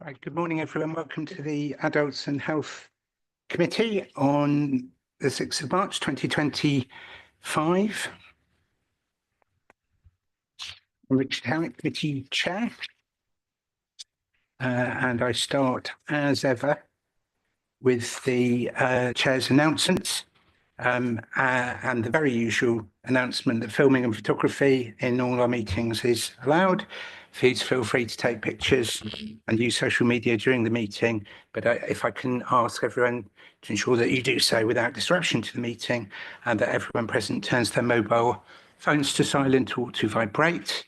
Right, good morning, everyone. Welcome to the Adults and Health Committee on the 6th of March 2025. I'm Richard Howitt, Committee Chair, and I start, as ever, with the Chair's announcements and the very usual announcement that filming and photography in all our meetings is allowed. Please feel free to take pictures and use social media during the meeting, but if I can ask everyone to ensure that you do so without disruption to the meeting and that everyone present turns their mobile phones to silent or to vibrate.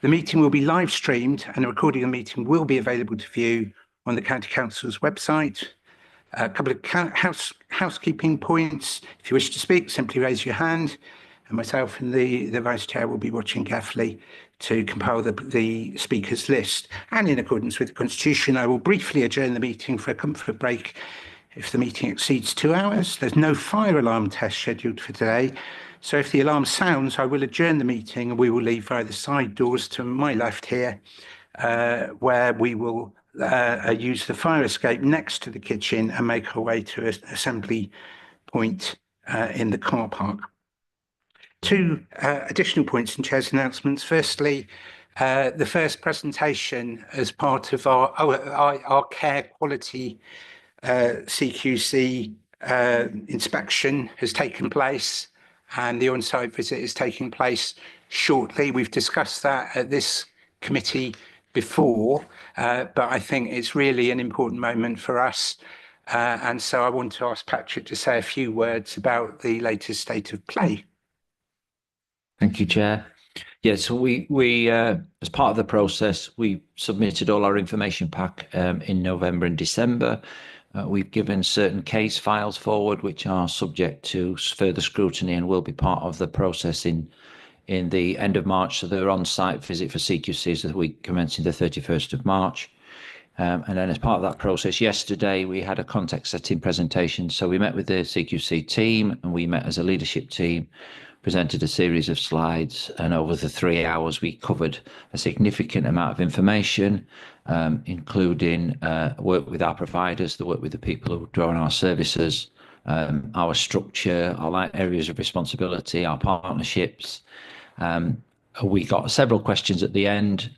The meeting will be live streamed and a recording of the meeting will be available to view on the County Council's website. A couple of housekeeping points. If you wish to speak, simply raise your hand, and myself and the Vice Chair will be watching carefully to compile the speakers list. And in accordance with the Constitution, I will briefly adjourn the meeting for a comfort break if the meeting exceeds 2 hours. There's no fire alarm test scheduled for today, so if the alarm sounds, I will adjourn the meeting and we will leave via the side doors to my left here, where we will use the fire escape next to the kitchen and make our way to an assembly point in the car park. Two additional points in Chair's announcements. Firstly, the first presentation as part of our care quality CQC inspection has taken place, and the on-site visit is taking place shortly. We've discussed that at this committee before, but I think it's really an important moment for us. And so I want to ask Patrick to say a few words about the latest state of play. Thank you, Chair. Yes, we as part of the process, we submitted all our information pack in November and December. We've given certain case files forward, which are subject to further scrutiny and will be part of the process in the end of March. So they're on-site visit for CQCs the week commencing the 31st of March. And then as part of that process, yesterday we had a context setting presentation. So we met with the CQC team and we met as a leadership team, presented a series of slides, and over the 3 hours we covered a significant amount of information, including work with our providers, the work with the people who draw on our services, our structure, our areas of responsibility, our partnerships. We got several questions at the end,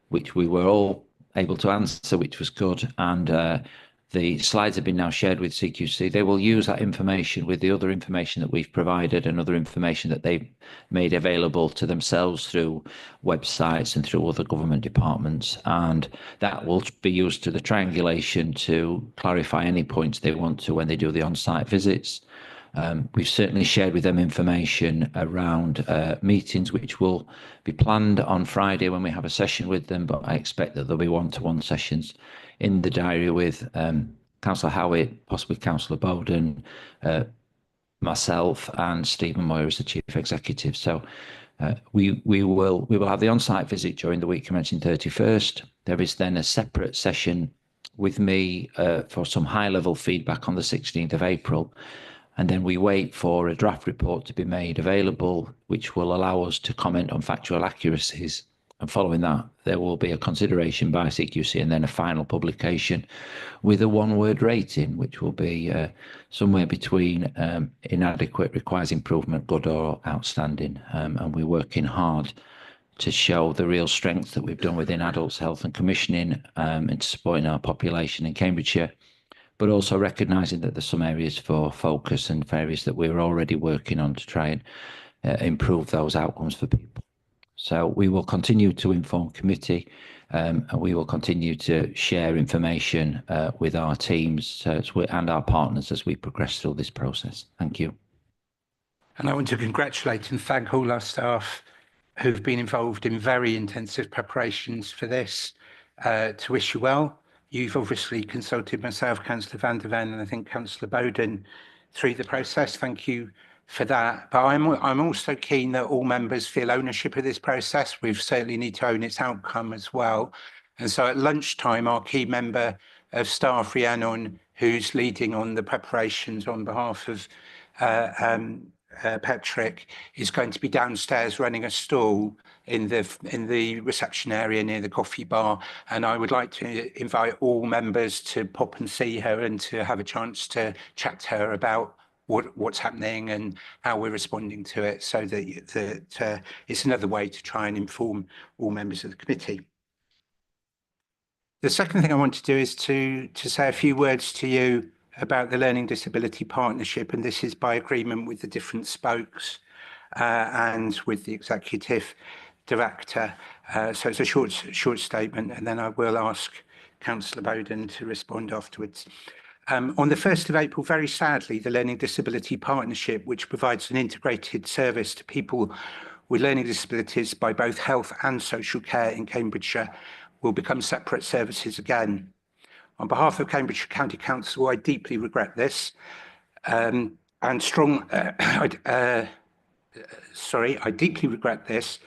which we were all able to answer, which was good. And the slides have been now shared with CQC. They will use that information with the other information that we've provided and other information that they've made available to themselves through websites and through other government departments. And that will be used to the triangulation to clarify any points they want to when they do the on-site visits. We've certainly shared with them information around meetings, which will be planned on Friday when we have a session with them, but I expect that there'll be one-to-one sessions in the diary with Councillor Howitt, possibly Councillor Bowden, myself and Stephen Moyer as the Chief Executive. So we will have the on-site visit during the week commencing 31st. There is then a separate session with me for some high-level feedback on the 16th of April. And then we wait for a draft report to be made available, which will allow us to comment on factual accuracies. And following that, there will be a consideration by CQC and then a final publication with a one-word rating, which will be somewhere between inadequate, requires improvement, good or outstanding. And we're working hard to show the real strength that we've done within adults health and commissioning and supporting our population in Cambridgeshire, but also recognising that there's some areas for focus and areas that we're already working on to try and improve those outcomes for people. So we will continue to inform committee and we will continue to share information with our teams and our partners as we progress through this process. Thank you. And I want to congratulate and thank all our staff who've been involved in very intensive preparations for this, to wish you well. You've obviously consulted myself, Councillor van der Ven, and I think Councillor Bowden through the process. Thank you for that. But I'm also keen that all members feel ownership of this process. We certainly need to own its outcome as well. And so at lunchtime, our key member of staff, Rhiannon, who's leading on the preparations on behalf of Patrick is going to be downstairs running a stall in the reception area near the coffee bar, and I would like to invite all members to pop and see her and to have a chance to chat to her about what's happening and how we're responding to it, so that it's another way to try and inform all members of the committee. The second thing I want to do is to say a few words to you about the Learning Disability Partnership, and this is by agreement with the different spokes and with the executive director. So it's a short statement, and then I will ask Councillor Bowden to respond afterwards. On the 1st of April, very sadly, the Learning Disability Partnership, which provides an integrated service to people with learning disabilities by both health and social care in Cambridgeshire, will become separate services again. On behalf of Cambridgeshire County Council, I deeply regret this, I deeply regret this.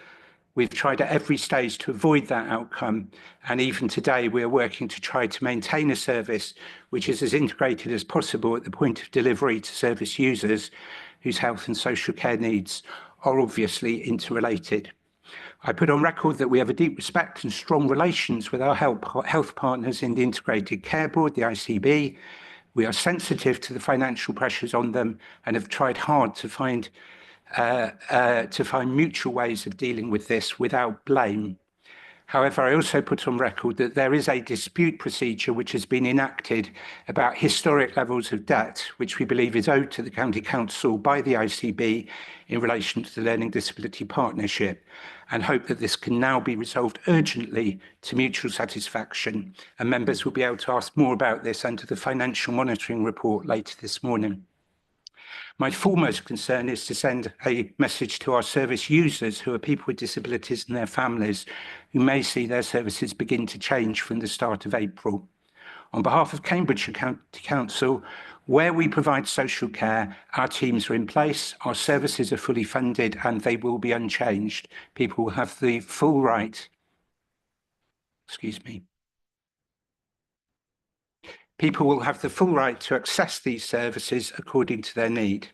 We've tried at every stage to avoid that outcome, and even today we are working to try to maintain a service which is as integrated as possible at the point of delivery to service users whose health and social care needs are obviously interrelated. I put on record that we have a deep respect and strong relations with our health partners in the Integrated Care Board, the ICB. We are sensitive to the financial pressures on them and have tried hard to find mutual ways of dealing with this without blame. However, I also put on record that there is a dispute procedure which has been enacted about historic levels of debt, which we believe is owed to the County Council by the ICB in relation to the Learning Disability Partnership, and hope that this can now be resolved urgently to mutual satisfaction, and members will be able to ask more about this under the financial monitoring report later this morning. My foremost concern is to send a message to our service users, who are people with disabilities and their families, who may see their services begin to change from the start of April. On behalf of Cambridgeshire County Council, where we provide social care, our teams are in place, our services are fully funded, and they will be unchanged. People will have the full right, People will have the full right to access these services according to their need.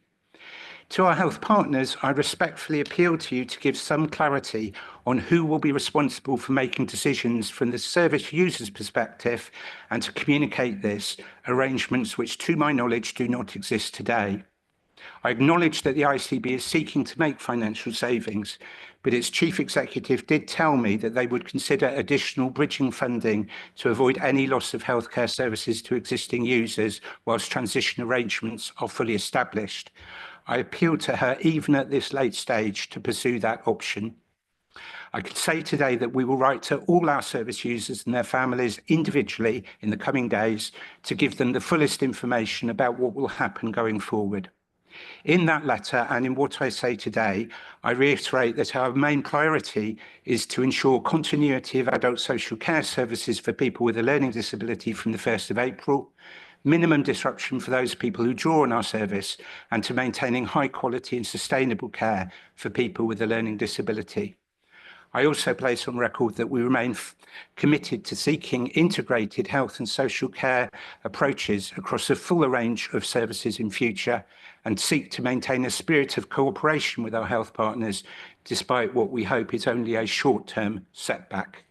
To our health partners, I respectfully appeal to you to give some clarity on who will be responsible for making decisions from the service user's perspective, and to communicate this, arrangements which to my knowledge do not exist today. I acknowledge that the ICB is seeking to make financial savings, but its chief executive did tell me that they would consider additional bridging funding to avoid any loss of healthcare services to existing users whilst transition arrangements are fully established. I appeal to her, even at this late stage, to pursue that option. I can say today that we will write to all our service users and their families individually in the coming days to give them the fullest information about what will happen going forward. In that letter, and in what I say today, I reiterate that our main priority is to ensure continuity of adult social care services for people with a learning disability from the 1st of April, minimum disruption for those people who draw on our service, and to maintaining high quality and sustainable care for people with a learning disability. I also place on record that we remain committed to seeking integrated health and social care approaches across a fuller range of services in future, and seek to maintain a spirit of cooperation with our health partners, despite what we hope is only a short-term setback.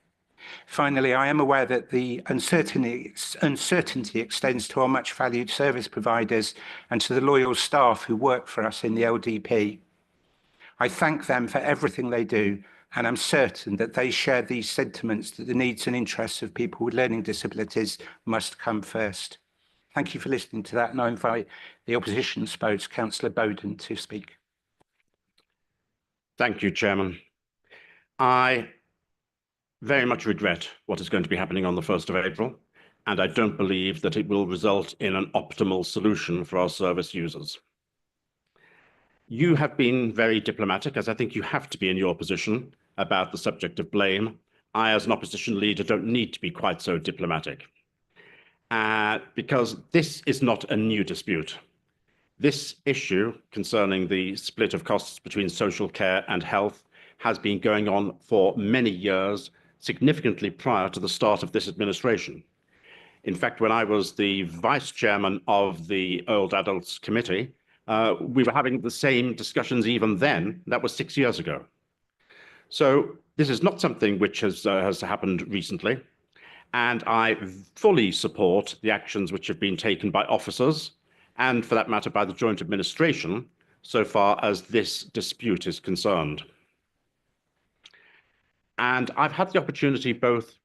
Finally, I am aware that the uncertainty extends to our much valued service providers and to the loyal staff who work for us in the LDP. I thank them for everything they do, and I'm certain that they share these sentiments that the needs and interests of people with learning disabilities must come first. Thank you for listening to that, and I invite the opposition spokes, Councillor Bowden, to speak. Thank you, Chairman. I very much regret what is going to be happening on the 1st of April, and I don't believe that it will result in an optimal solution for our service users. You have been very diplomatic, as I think you have to be in your position, about the subject of blame. I, as an opposition leader, don't need to be quite so diplomatic, because this is not a new dispute. This issue concerning the split of costs between social care and health has been going on for many years, significantly prior to the start of this administration. In fact, when I was the vice chairman of the Old Adults Committee, We were having the same discussions even then. That was 6 years ago. So this is not something which has happened recently. And I fully support the actions which have been taken by officers and, for that matter, by the Joint Administration, so far as this dispute is concerned. And I've had the opportunity, both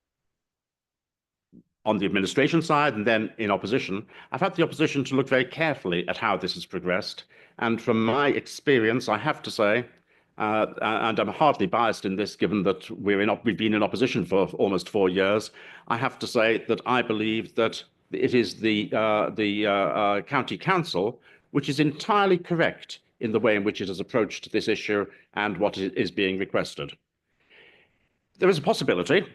on the administration side and then in opposition, I've had the opposition to look very carefully at how this has progressed. And from my experience, I have to say, and I'm hardly biased in this, given that we've been in opposition for almost 4 years, I have to say that I believe that it is the county council which is entirely correct in the way in which it has approached this issue and what is being requested. There is a possibility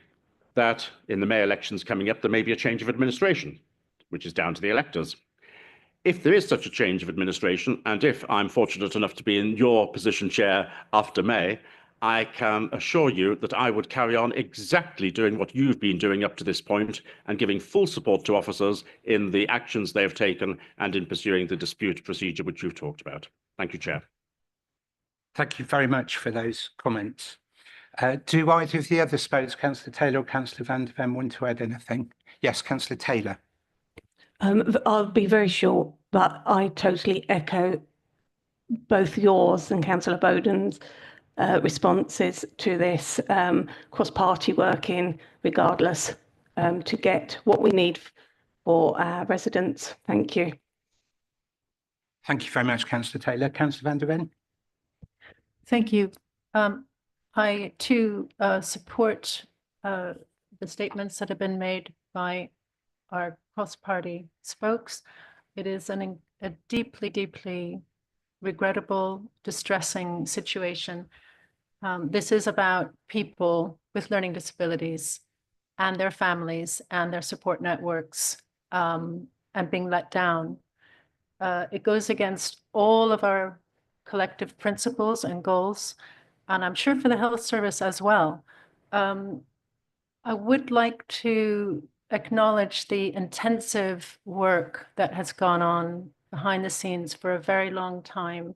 that in the May elections coming up, there may be a change of administration, which is down to the electors. If there is such a change of administration, and if I'm fortunate enough to be in your position, Chair, after May, I can assure you that I would carry on exactly doing what you've been doing up to this point and giving full support to officers in the actions they have taken and in pursuing the dispute procedure which you've talked about. Thank you, Chair. Thank you very much for those comments. Do either of the other spokes, Councillor Taylor or Councillor Van der Ven, want to add anything? Yes, Councillor Taylor. I'll be very short, but I totally echo both yours and Councillor Bowden's responses to this, cross-party working regardless, to get what we need for our residents. Thank you. Thank you very much, Councillor Taylor. Councillor Van der Ven. Thank you. I too support the statements that have been made by our cross-party spokes. It is a deeply, deeply regrettable, distressing situation. This is about people with learning disabilities and their families and their support networks, and being let down. It goes against all of our collective principles and goals, and I'm sure for the health service as well. I would like to acknowledge the intensive work that has gone on behind the scenes for a very long time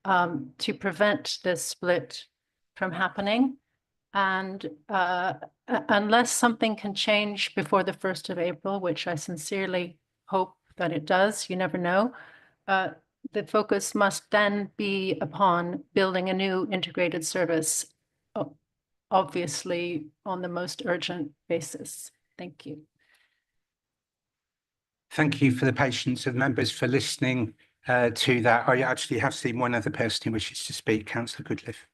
to prevent this split from happening. And unless something can change before the 1st of April, which I sincerely hope that it does, you never know, the focus must then be upon building a new integrated service, obviously on the most urgent basis. Thank you. Thank you for the patience of members for listening to that. I actually have seen one other person who wishes to speak, Councillor Goodliffe.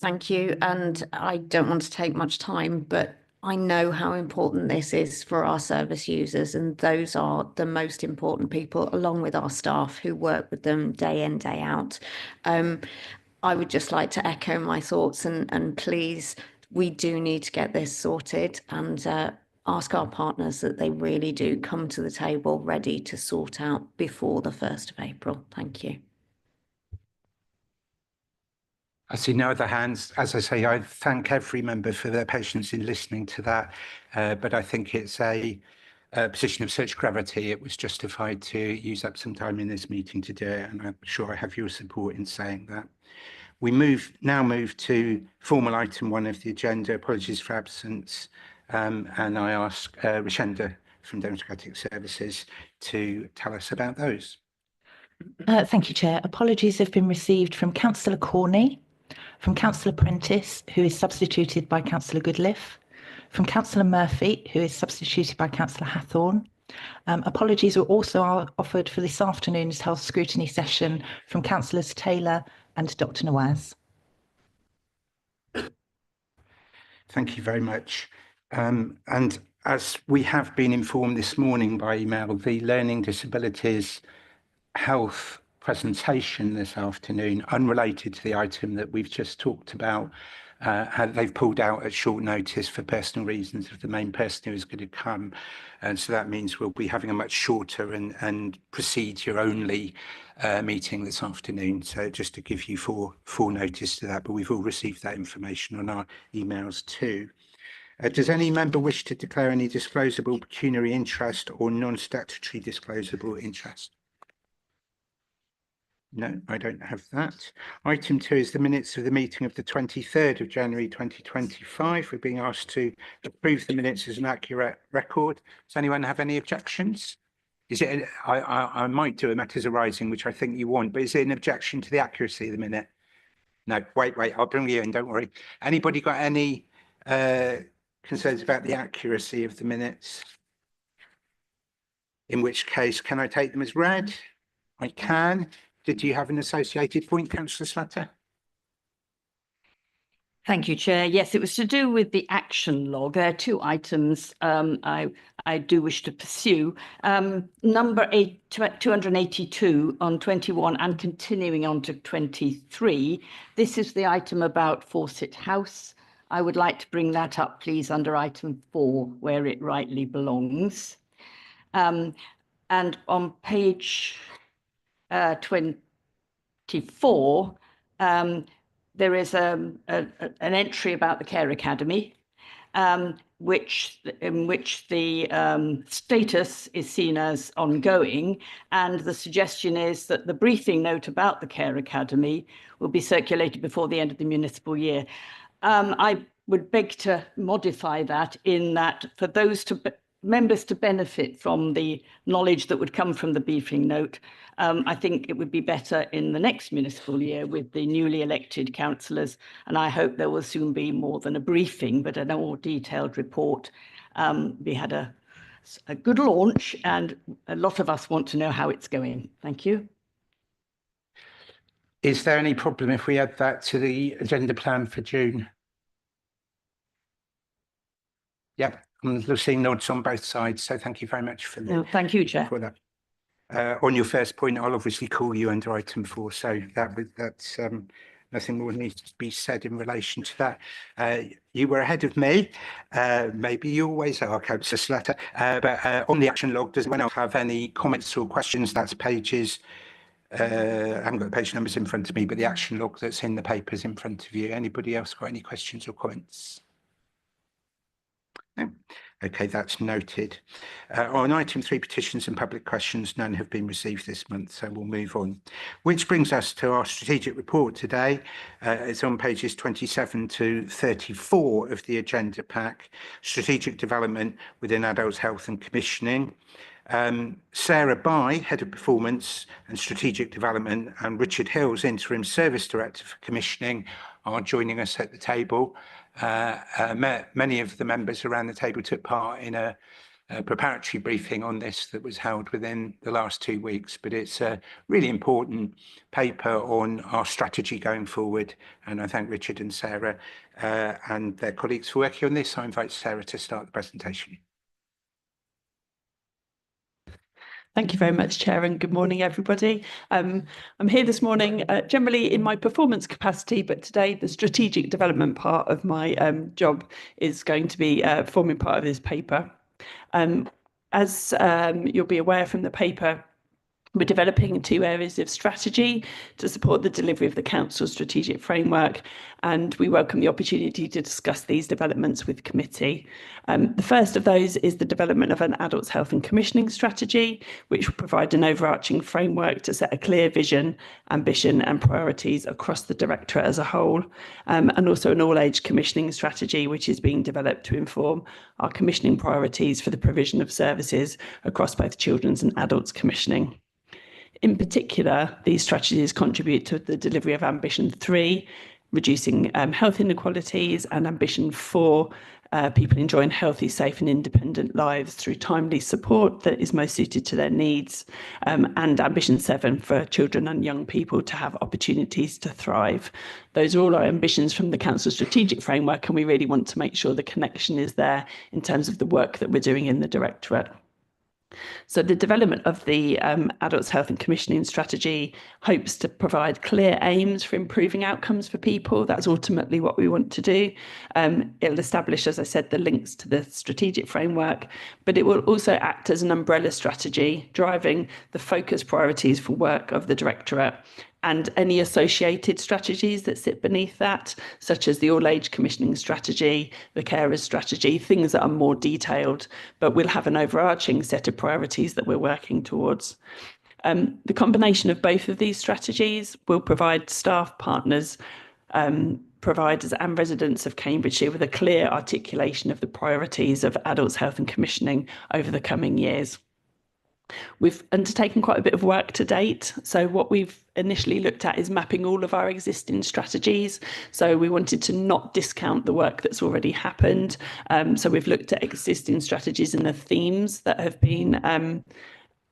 Thank you. And I don't want to take much time, but I know how important this is for our service users, and those are the most important people, along with our staff who work with them day in, day out. I would just like to echo my thoughts and please, we do need to get this sorted and ask our partners that they really do come to the table ready to sort out before the 1st of April. Thank you. I see no other hands. As I say, I thank every member for their patience in listening to that, but I think it's a position of such gravity, it was justified to use up some time in this meeting to do it, and I'm sure I have your support in saying that. We now move to formal item 1 of the agenda. Apologies for absence, and I ask Rashenda from Democratic Services to tell us about those. Thank you, Chair. Apologies have been received from Councillor Corney, from Councillor Prentice, who is substituted by Councillor Goodliffe, from Councillor Murphy, who is substituted by Councillor Hathorn. Apologies were also offered for this afternoon's health scrutiny session from Councillors Taylor and Dr. Nawaz. Thank you very much. And as we have been informed this morning by email, the Learning Disabilities Health presentation this afternoon, unrelated to the item that we've just talked about, they've pulled out at short notice for personal reasons of the main person who is going to come. And so that means we'll be having a much shorter and procedure-only meeting this afternoon. So just to give you full notice to that, but we've all received that information on our emails too. Does any member wish to declare any disclosable pecuniary interest or non-statutory disclosable interest? No, I don't have that. Item 2 is the minutes of the meeting of the 23rd of January 2025. We're being asked to approve the minutes as an accurate record. Does anyone have any objections? Is it, I might do a matters arising, which I think you want, but is it an objection to the accuracy of the minute? No, wait, I'll bring you in, don't worry. Anybody got any concerns about the accuracy of the minutes? In which case, can I take them as read? I can. Did you have an associated point, Councillor Slatter? Thank you, Chair. Yes, it was to do with the action log. There are two items I do wish to pursue. Number 282 on 21 and continuing on to 23. This is the item about Fawcett House. I would like to bring that up, please, under item 4, where it rightly belongs. And on page 24, there is an entry about the Care Academy, in which the status is seen as ongoing, and the suggestion is that the briefing note about the Care Academy will be circulated before the end of the municipal year. I would beg to modify that in that for those members to benefit from the knowledge that would come from the briefing note, I think it would be better in the next municipal year with the newly elected councillors, and I hope there will soon be more than a briefing, but a more detailed report. We had a good launch, and a lot of us want to know how it's going. Thank you. Is there any problem if we add that to the agenda plan for June? Yep. I'm seeing nods on both sides, so thank you very much for that. Thank you, Chair. For that. On your first point, I'll obviously call you under item 4, so that's nothing more needs to be said in relation to that. You were ahead of me. Maybe you always are, Councillor Slatter. But on the action log, does anyone else have any comments or questions? That's pages. I haven't got the page numbers in front of me, but the action log that's in the papers in front of you. Anybody else got any questions or comments? No. Okay, that's noted. On item 3, petitions and public questions, none have been received this month, so we'll move on. Which brings us to our strategic report today. It's on pages 27 to 34 of the agenda pack, strategic development within adult health and commissioning. Sarah Bye, Head of Performance and Strategic Development, and Richard Hills, Interim Service Director for Commissioning, are joining us at the table. Many of the members around the table took part in a preparatory briefing on this that was held within the last 2 weeks, but it's a really important paper on our strategy going forward, and I thank Richard and Sarah and their colleagues for working on this. I invite Sarah to start the presentation. Thank you very much, Chair, and good morning, everybody. I'm here this morning generally in my performance capacity, but today the strategic development part of my job is going to be forming part of this paper. As you'll be aware from the paper, we're developing 2 areas of strategy to support the delivery of the Council's strategic framework, and we welcome the opportunity to discuss these developments with committee. The first of those is the development of an adults health and commissioning strategy, which will provide an overarching framework to set a clear vision, ambition and priorities across the Directorate as a whole, and also an all-age commissioning strategy, which is being developed to inform our commissioning priorities for the provision of services across both children's and adults commissioning. In particular, these strategies contribute to the delivery of Ambition 3, reducing health inequalities, and Ambition 4, people enjoying healthy, safe and independent lives through timely support that is most suited to their needs, and Ambition 7 for children and young people to have opportunities to thrive. Those are all our ambitions from the Council Strategic Framework, and we really want to make sure the connection is there in terms of the work that we're doing in the Directorate. So the development of the adults health and commissioning strategy hopes to provide clear aims for improving outcomes for people. That's ultimately what we want to do. It'll establish, as I said, the links to the strategic framework, but it will also act as an umbrella strategy, driving the focus priorities for work of the Directorate and any associated strategies that sit beneath that, such as the all-age commissioning strategy, the carers strategy, things that are more detailed, but we'll have an overarching set of priorities that we're working towards. The combination of both of these strategies will provide staff, partners, providers and residents of Cambridgeshire with a clear articulation of the priorities of adults' health and commissioning over the coming years. We've undertaken quite a bit of work to date. So what we've initially looked at is mapping all of our existing strategies. So we wanted to not discount the work that's already happened. So we've looked at existing strategies and the themes that have been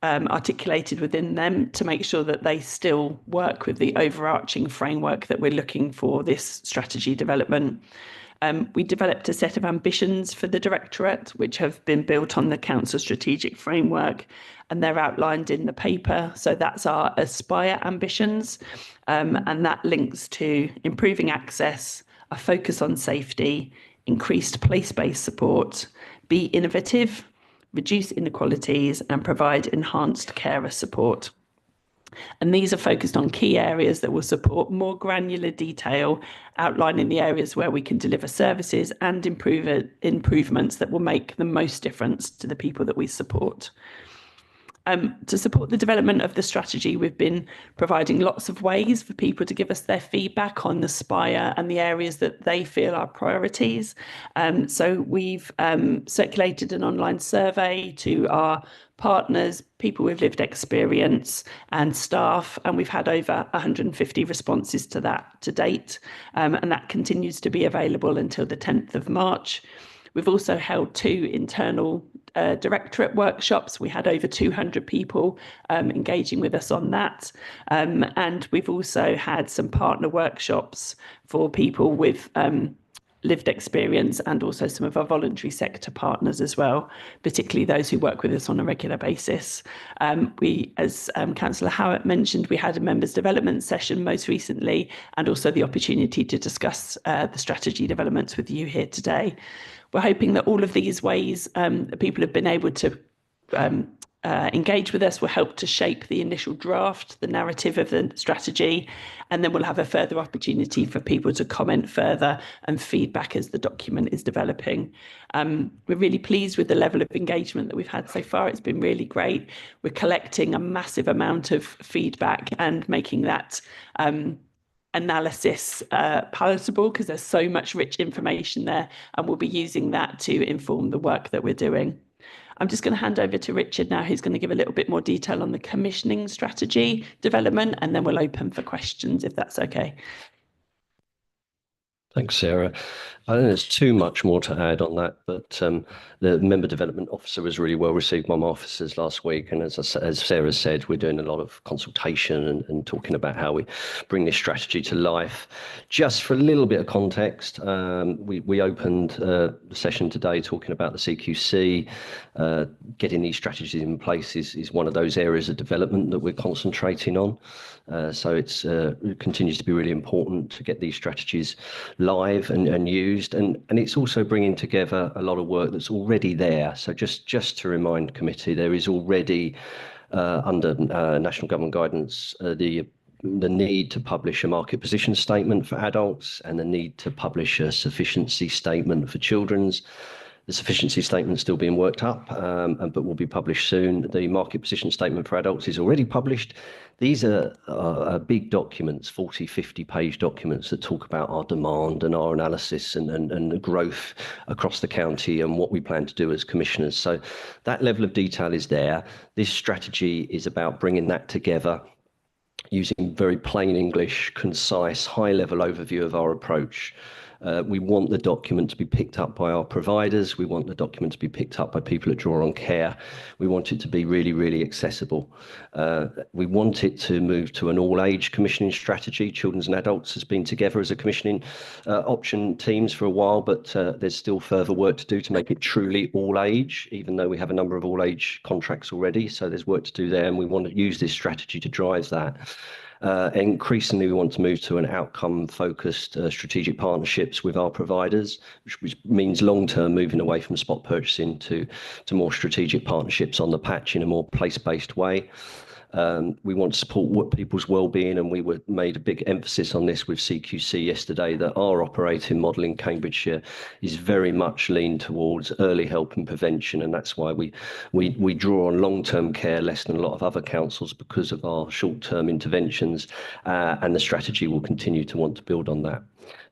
articulated within them to make sure that they still work with the overarching framework that we're looking for this strategy development. We developed a set of ambitions for the Directorate, which have been built on the Council strategic framework, and they're outlined in the paper. So that's our Aspire ambitions, and that links to improving access, a focus on safety, increased place-based support, be innovative, reduce inequalities, and provide enhanced carer support. And these are focused on key areas that will support more granular detail, outlining the areas where we can deliver services and improvements that will make the most difference to the people that we support. To support the development of the strategy, we've been providing lots of ways for people to give us their feedback on the Aspire and the areas that they feel are priorities. So we've circulated an online survey to our partners, people with lived experience and staff, and we've had over 150 responses to that to date, and that continues to be available until the 10th of March. We've also held 2 internal Directorate workshops. We had over 200 people engaging with us on that. And we've also had some partner workshops for people with lived experience and also some of our voluntary sector partners as well, particularly those who work with us on a regular basis. We, as Councillor Howat mentioned, we had a members development session most recently, and also the opportunity to discuss the strategy developments with you here today. We're hoping that all of these ways that people have been able to engage with us will help to shape the initial draft, the narrative of the strategy, and then we'll have a further opportunity for people to comment further and feedback as the document is developing. We're really pleased with the level of engagement that we've had so far. It's been really great. We're collecting a massive amount of feedback and making that analysis palatable, because there's so much rich information there, and we'll be using that to inform the work that we're doing. I'm just going to hand over to Richard now, who's going to give a little bit more detail on the commissioning strategy development, and then we'll open for questions, if that's okay. Thanks, Sarah. I don't think there's too much more to add on that, but the member development officer was really well received by my officers last week. And as Sarah said, we're doing a lot of consultation and talking about how we bring this strategy to life. Just for a little bit of context, we opened the session today talking about the CQC. Getting these strategies in place is one of those areas of development that we're concentrating on. So it continues to be really important to get these strategies live and used, and it's also bringing together a lot of work that's already there. So just to remind committee, there is already under national government guidance the need to publish a market position statement for adults and the need to publish a sufficiency statement for children's. The sufficiency statement is still being worked up, but will be published soon. The market position statement for adults is already published. These are big documents, 40, 50-page documents that talk about our demand and our analysis and the growth across the county and what we plan to do as commissioners. So that level of detail is there. This strategy is about bringing that together using very plain English, concise, high-level overview of our approach. We want the document to be picked up by our providers. We want the document to be picked up by people that draw on care. We want it to be really, really accessible. We want it to move to an all-age commissioning strategy. Children's and adults has been together as a commissioning option teams for a while, but there's still further work to do to make it truly all-age, even though we have a number of all-age contracts already. So there's work to do there, and we want to use this strategy to drive that. Increasingly, we want to move to an outcome-focused strategic partnerships with our providers, which means long-term moving away from spot purchasing to more strategic partnerships on the patch in a more place-based way. We want to support people's well-being, and we made a big emphasis on this with CQC yesterday, that our operating model in Cambridgeshire is very much leaned towards early help and prevention, and that's why we draw on long-term care less than a lot of other councils because of our short-term interventions, and the strategy will continue to want to build on that.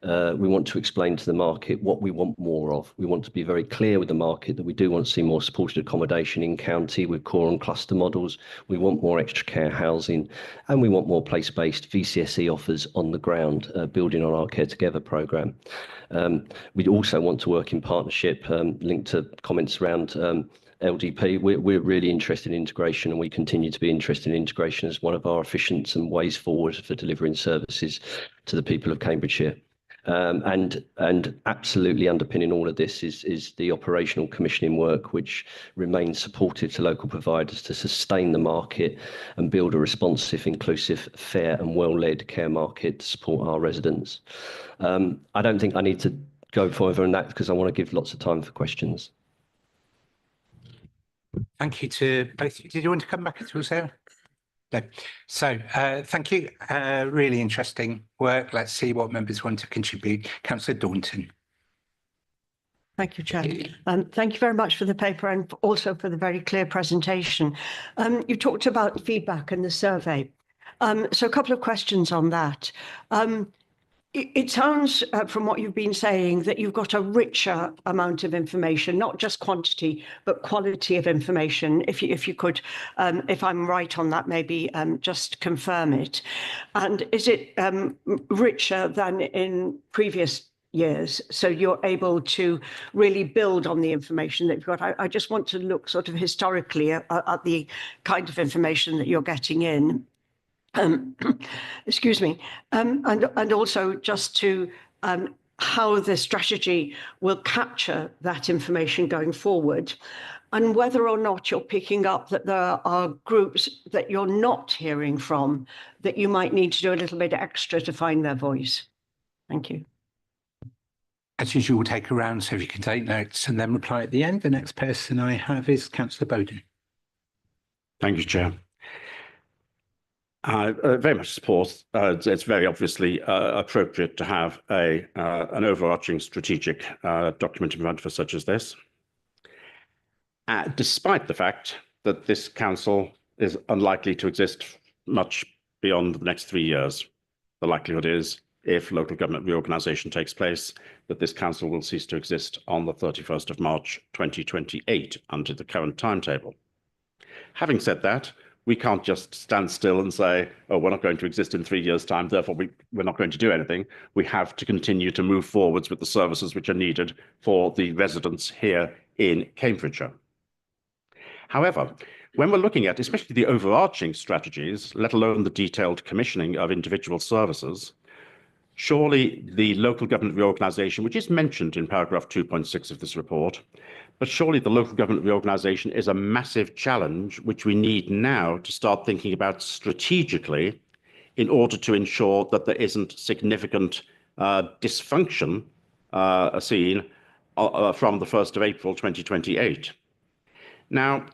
We want to explain to the market what we want more of. We want to be very clear with the market that we do want to see more supported accommodation in county with core and cluster models. We want more extra care housing, and we want more place-based VCSE offers on the ground, building on our Care Together programme. We also want to work in partnership, linked to comments around LDP. We're really interested in integration, and we continue to be interested in integration as one of our efficiencies and ways forward for delivering services to the people of Cambridgeshire. And absolutely underpinning all of this is the operational commissioning work, which remains supportive to local providers to sustain the market and build a responsive, inclusive, fair and well-led care market to support our residents. I don't think I need to go further on that because I want to give lots of time for questions. Thank you to both of you. Did you want to come back at all, Sarah? No. So thank you. Really interesting work. Let's see what members want to contribute. Councillor Daunton. Thank you, Chair. Thank you very much for the paper and also for the very clear presentation. You talked about feedback and the survey. So a couple of questions on that. It sounds from what you've been saying that you've got a richer amount of information, not just quantity, but quality of information. If you could, if I'm right on that, maybe just confirm it. And is it richer than in previous years? So you're able to really build on the information that you've got. I just want to look sort of historically at the kind of information that you're getting in. Excuse me, and also just to how the strategy will capture that information going forward, and whether or not you're picking up that there are groups that you're not hearing from that you might need to do a little bit extra to find their voice. Thank you. As usual, we'll take a round, so if you can take notes and then reply at the end. The next person I have is Councillor Bowden. Thank you, Chair. I very much support. It's very obviously appropriate to have an overarching strategic document in front of us such as this, despite the fact that this council is unlikely to exist much beyond the next 3 years. The likelihood is, if local government reorganisation takes place, that this council will cease to exist on the 31st of March 2028 under the current timetable. Having said that, we can't just stand still and say, oh, we're not going to exist in 3 years' time, therefore we're not going to do anything. We have to continue to move forwards with the services which are needed for the residents here in Cambridgeshire. However, when we're looking at especially the overarching strategies, let alone the detailed commissioning of individual services, surely the local government reorganisation, which is mentioned in paragraph 2.6 of this report, but surely the local government reorganisation is a massive challenge which we need now to start thinking about strategically in order to ensure that there isn't significant dysfunction seen from the 1st of April 2028. Now,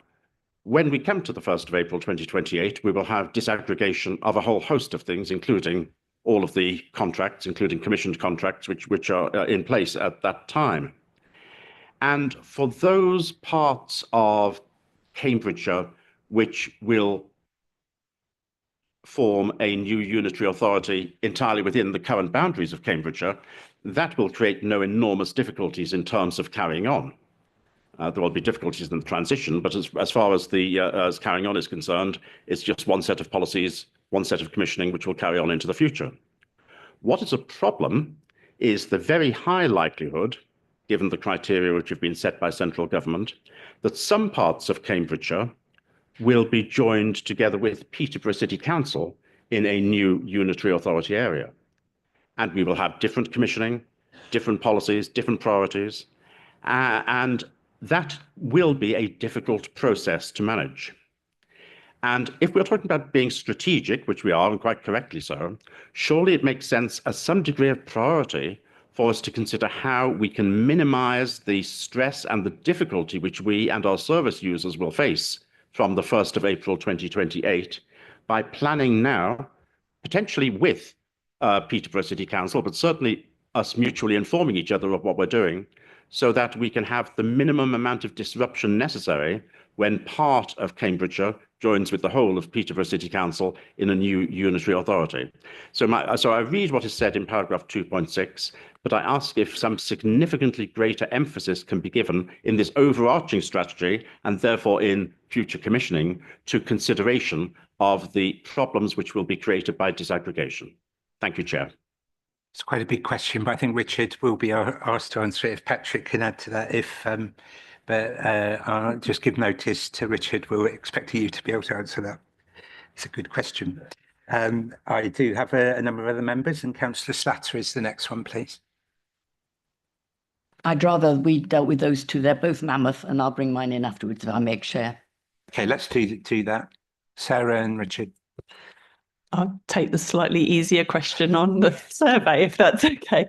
when we come to the 1st of April 2028, we will have disaggregation of a whole host of things, including all of the contracts, including commissioned contracts, which are in place at that time. And for those parts of Cambridgeshire which will form a new unitary authority entirely within the current boundaries of Cambridgeshire, that will create no enormous difficulties in terms of carrying on. There will be difficulties in the transition, but as far as as carrying on is concerned, it's just one set of policies, one set of commissioning which will carry on into the future. What is a problem is the very high likelihood, given the criteria which have been set by central government, that some parts of Cambridgeshire will be joined together with Peterborough City Council in a new unitary authority area. And we will have different commissioning, different policies, different priorities, and that will be a difficult process to manage. And if we're talking about being strategic, which we are, and quite correctly so, surely it makes sense as some degree of priority for us to consider how we can minimize the stress and the difficulty which we and our service users will face from the 1st of April 2028 by planning now, potentially with Peterborough City Council, but certainly us mutually informing each other of what we're doing, so that we can have the minimum amount of disruption necessary when part of Cambridgeshire joins with the whole of Peterborough City Council in a new unitary authority. So I read what is said in paragraph 2.6, but I ask if some significantly greater emphasis can be given in this overarching strategy, and therefore in future commissioning, to consideration of the problems which will be created by disaggregation. Thank you, Chair. It's quite a big question, but I think Richard will be asked to answer it if Patrick can add to that. But I'll just give notice to Richard. We'll expect you to be able to answer that. It's a good question. I do have a number of other members, and Councillor Slatter is the next one, please. I'd rather we dealt with those two. They're both mammoth, and I'll bring mine in afterwards if I make share. Okay, let's do that. Sarah and Richard. I'll take the slightly easier question on the survey, if that's okay.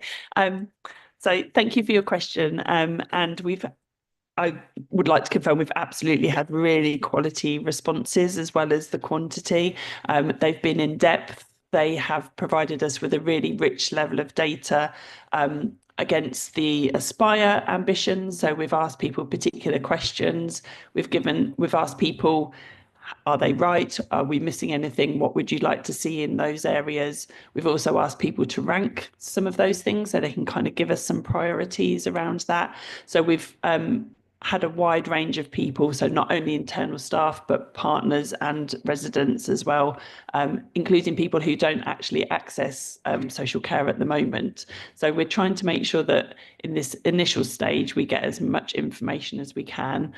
So thank you for your question. And I would like to confirm we've absolutely had really quality responses as well as the quantity. They've been in depth. They have provided us with a really rich level of data against the Aspire ambitions. So we've asked people particular questions. We've asked people, are they right? Are we missing anything? What would you like to see in those areas? We've also asked people to rank some of those things so they can kind of give us some priorities around that. So we've had a wide range of people, so not only internal staff, but partners and residents as well, including people who don't actually access social care at the moment. So we're trying to make sure that in this initial stage, we get as much information as we can.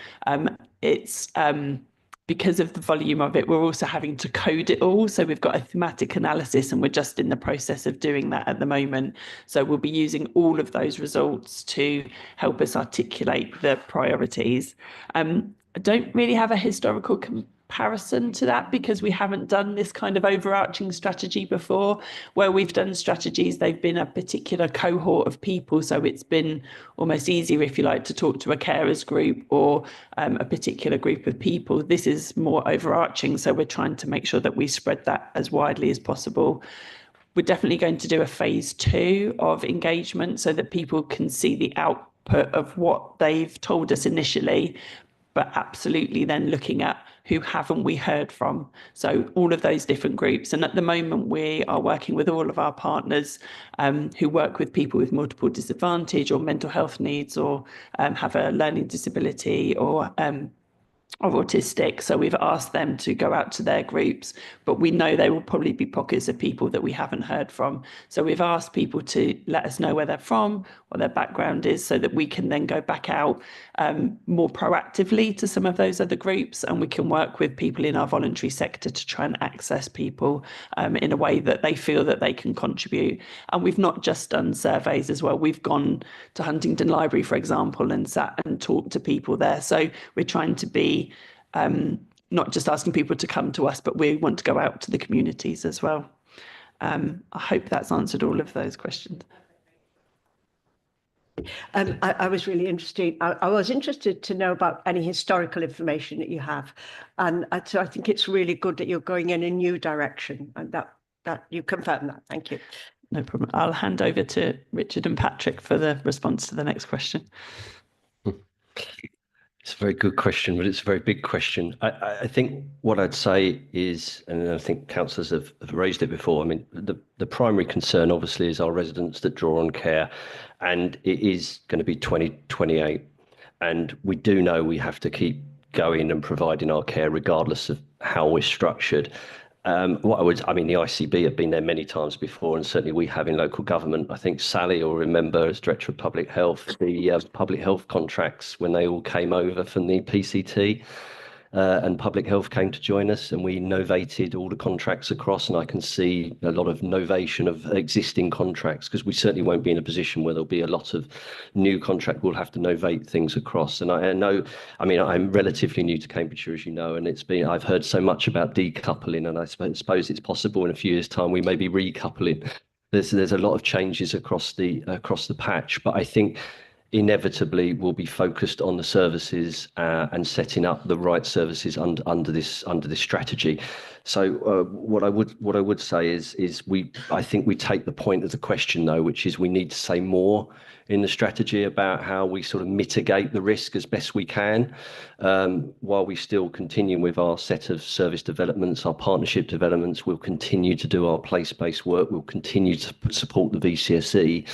Because of the volume of it, we're also having to code it all. So we've got a thematic analysis, and we're just in the process of doing that at the moment. So we'll be using all of those results to help us articulate the priorities. I don't really have a historical comparison to that because we haven't done this kind of overarching strategy before. Where we've done strategies, they've been a particular cohort of people. So it's been almost easier, if you like, to talk to a carers group or a particular group of people. This is more overarching. So we're trying to make sure that we spread that as widely as possible. We're definitely going to do a phase 2 of engagement so that people can see the output of what they've told us initially, but absolutely then looking at who haven't we heard from. So all of those different groups. And at the moment, we are working with all of our partners who work with people with multiple disadvantage or mental health needs or have a learning disability or autistic. So we've asked them to go out to their groups, but we know there will probably be pockets of people that we haven't heard from. So we've asked people to let us know where they're from, what their background is, so that we can then go back out more proactively to some of those other groups, and we can work with people in our voluntary sector to try and access people in a way that they feel that they can contribute. And we've not just done surveys as well. We've gone to Huntingdon Library, for example, and sat and talked to people there. So we're trying to be not just asking people to come to us, but we want to go out to the communities as well. I hope that's answered all of those questions. I was really interested. I was interested to know about any historical information that you have, and so I think it's really good that you're going in a new direction, and that you confirm that. Thank you. No problem. I'll hand over to Richard and Patrick for the response to the next question. It's a very good question, but it's a very big question. I think what I'd say is, and I think councillors have raised it before, I mean, the primary concern obviously is our residents that draw on care, and it is going to be 2028. And we do know we have to keep going and providing our care regardless of how we're structured. The ICB have been there many times before, and certainly we have in local government. I think Sally will remember, as Director of Public Health, the public health contracts when they all came over from the PCT, and Public Health came to join us, and we novated all the contracts across. And I can see a lot of novation of existing contracts, because we certainly won't be in a position where there'll be a lot of new contract. We'll have to novate things across. And I know, I mean, I'm relatively new to Cambridgeshire, as you know, and I've heard so much about decoupling, and I suppose it's possible in a few years' time we may be recoupling. There's a lot of changes across the patch, but I think inevitably will be focused on the services and setting up the right services under this strategy. So what I would say is I think we take the point of the question though, which is we need to say more in the strategy about how we sort of mitigate the risk as best we can, while we still continue with our set of service developments, our partnership developments. We'll continue to do our place-based work. We'll continue to support the VCSE.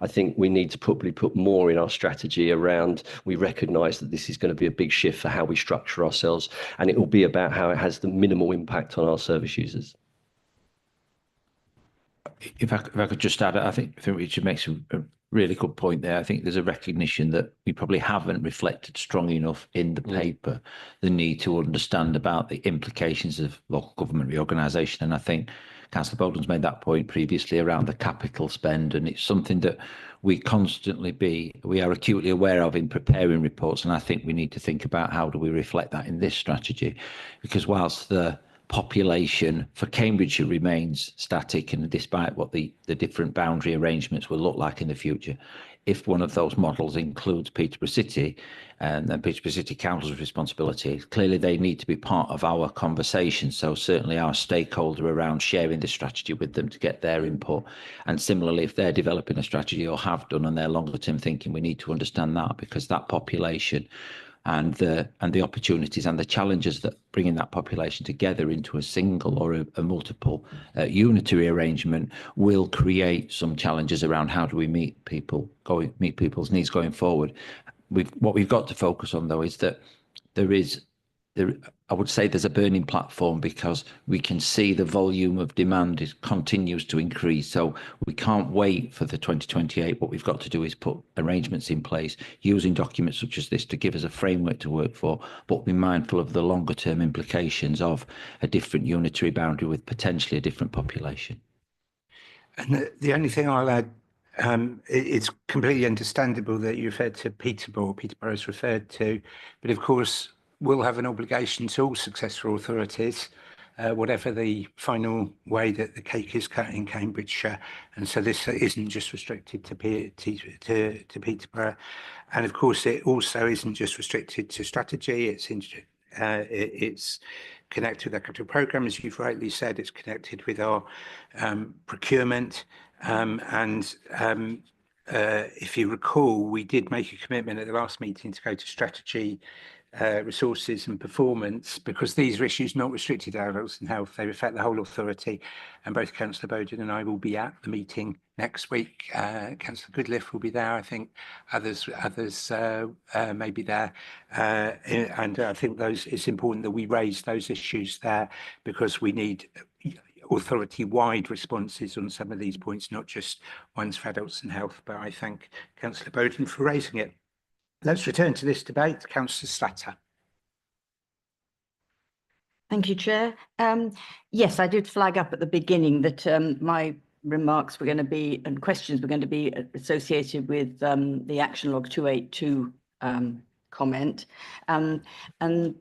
I think we need to probably put more in our strategy around, we recognise that this is going to be a big shift for how we structure ourselves, and it will be about how it has the minimal impact on our service users. If I could just add, I think Richard makes a really good point there. I think there's a recognition that we probably haven't reflected strong enough in the paper the need to understand about the implications of local government reorganisation. And I think Councillor Bowden's made that point previously around the capital spend, and it's something that we are acutely aware of in preparing reports. And I think we need to think about how do we reflect that in this strategy, because whilst the population for Cambridgeshire remains static, and despite what the different boundary arrangements will look like in the future, if one of those models includes Peterborough City and then Peterborough City Council's responsibility, clearly they need to be part of our conversation. So certainly our stakeholder around sharing the strategy with them to get their input. And similarly, if they're developing a strategy or have done and they're longer term thinking, we need to understand that, because that population and the opportunities and the challenges that bringing that population together into a single or a multiple unitary arrangement will create some challenges around how do we meet people's needs going forward. What we've got to focus on though is that I would say there's a burning platform, because we can see the volume of demand continues to increase. So we can't wait for the 2028. What we've got to do is put arrangements in place using documents such as this to give us a framework to work for, but be mindful of the longer term implications of a different unitary boundary with potentially a different population. And the only thing I'll add, it's completely understandable that you referred to Peterborough is referred to, but of course, we'll have an obligation to all successful authorities, whatever the final way that the cake is cut in Cambridgeshire. And so this isn't just restricted to Peterborough. And of course, it also isn't just restricted to strategy. It's connected with our capital programme, as you've rightly said. It's connected with our procurement. If you recall, we did make a commitment at the last meeting to go to strategy, resources and performance, because these are issues not restricted to adults and health. They affect the whole authority, and both Councillor Bowden and I will be at the meeting next week. Councillor Goodliffe will be there. I think others may be there, and I think it's important that we raise those issues there, because we need authority-wide responses on some of these points, not just ones for adults and health. But I thank Councillor Bowden for raising it. Let's return to this debate. Councillor Slatter. Thank you, Chair. Yes, I did flag up at the beginning that my remarks were going to be, and questions were going to be associated with the Action Log 282 comment. And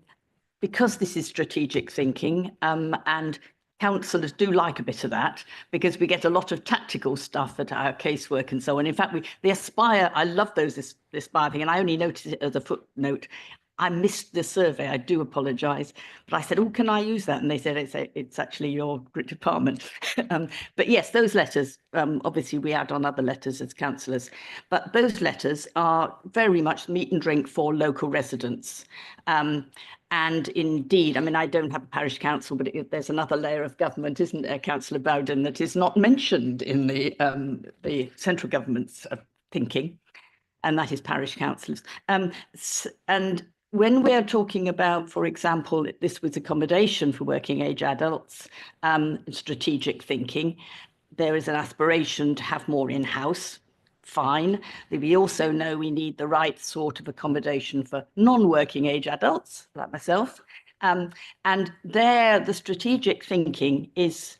because this is strategic thinking, and councillors do like a bit of that, because we get a lot of tactical stuff at our casework and so on. In fact, the Aspire, I love those Aspire thing, and I only noticed it as a footnote. I missed the survey, I do apologise, but I said, oh, can I use that? And they said, it's actually your department. But yes, those letters, obviously we add on other letters as councillors, but those letters are very much meat and drink for local residents. And indeed, I mean, I don't have a parish council, but there's another layer of government, isn't there, Councillor Bowden, that is not mentioned in the central government's thinking, and that is parish councillors. And when we're talking about, for example, this was accommodation for working age adults, strategic thinking, there is an aspiration to have more in-house. Fine. We also know we need the right sort of accommodation for non-working age adults, like myself. And there, the strategic thinking is,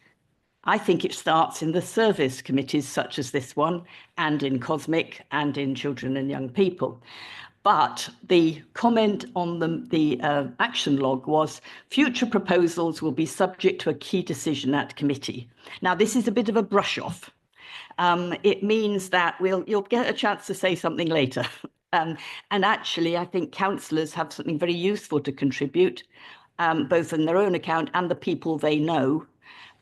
I think it starts in the service committees such as this one, and in COSMIC, and in children and young people. But the comment on the action log was, future proposals will be subject to a key decision at committee. Now, this is a bit of a brush off. it means that you'll get a chance to say something later. And actually, I think councillors have something very useful to contribute, both on their own account and the people they know,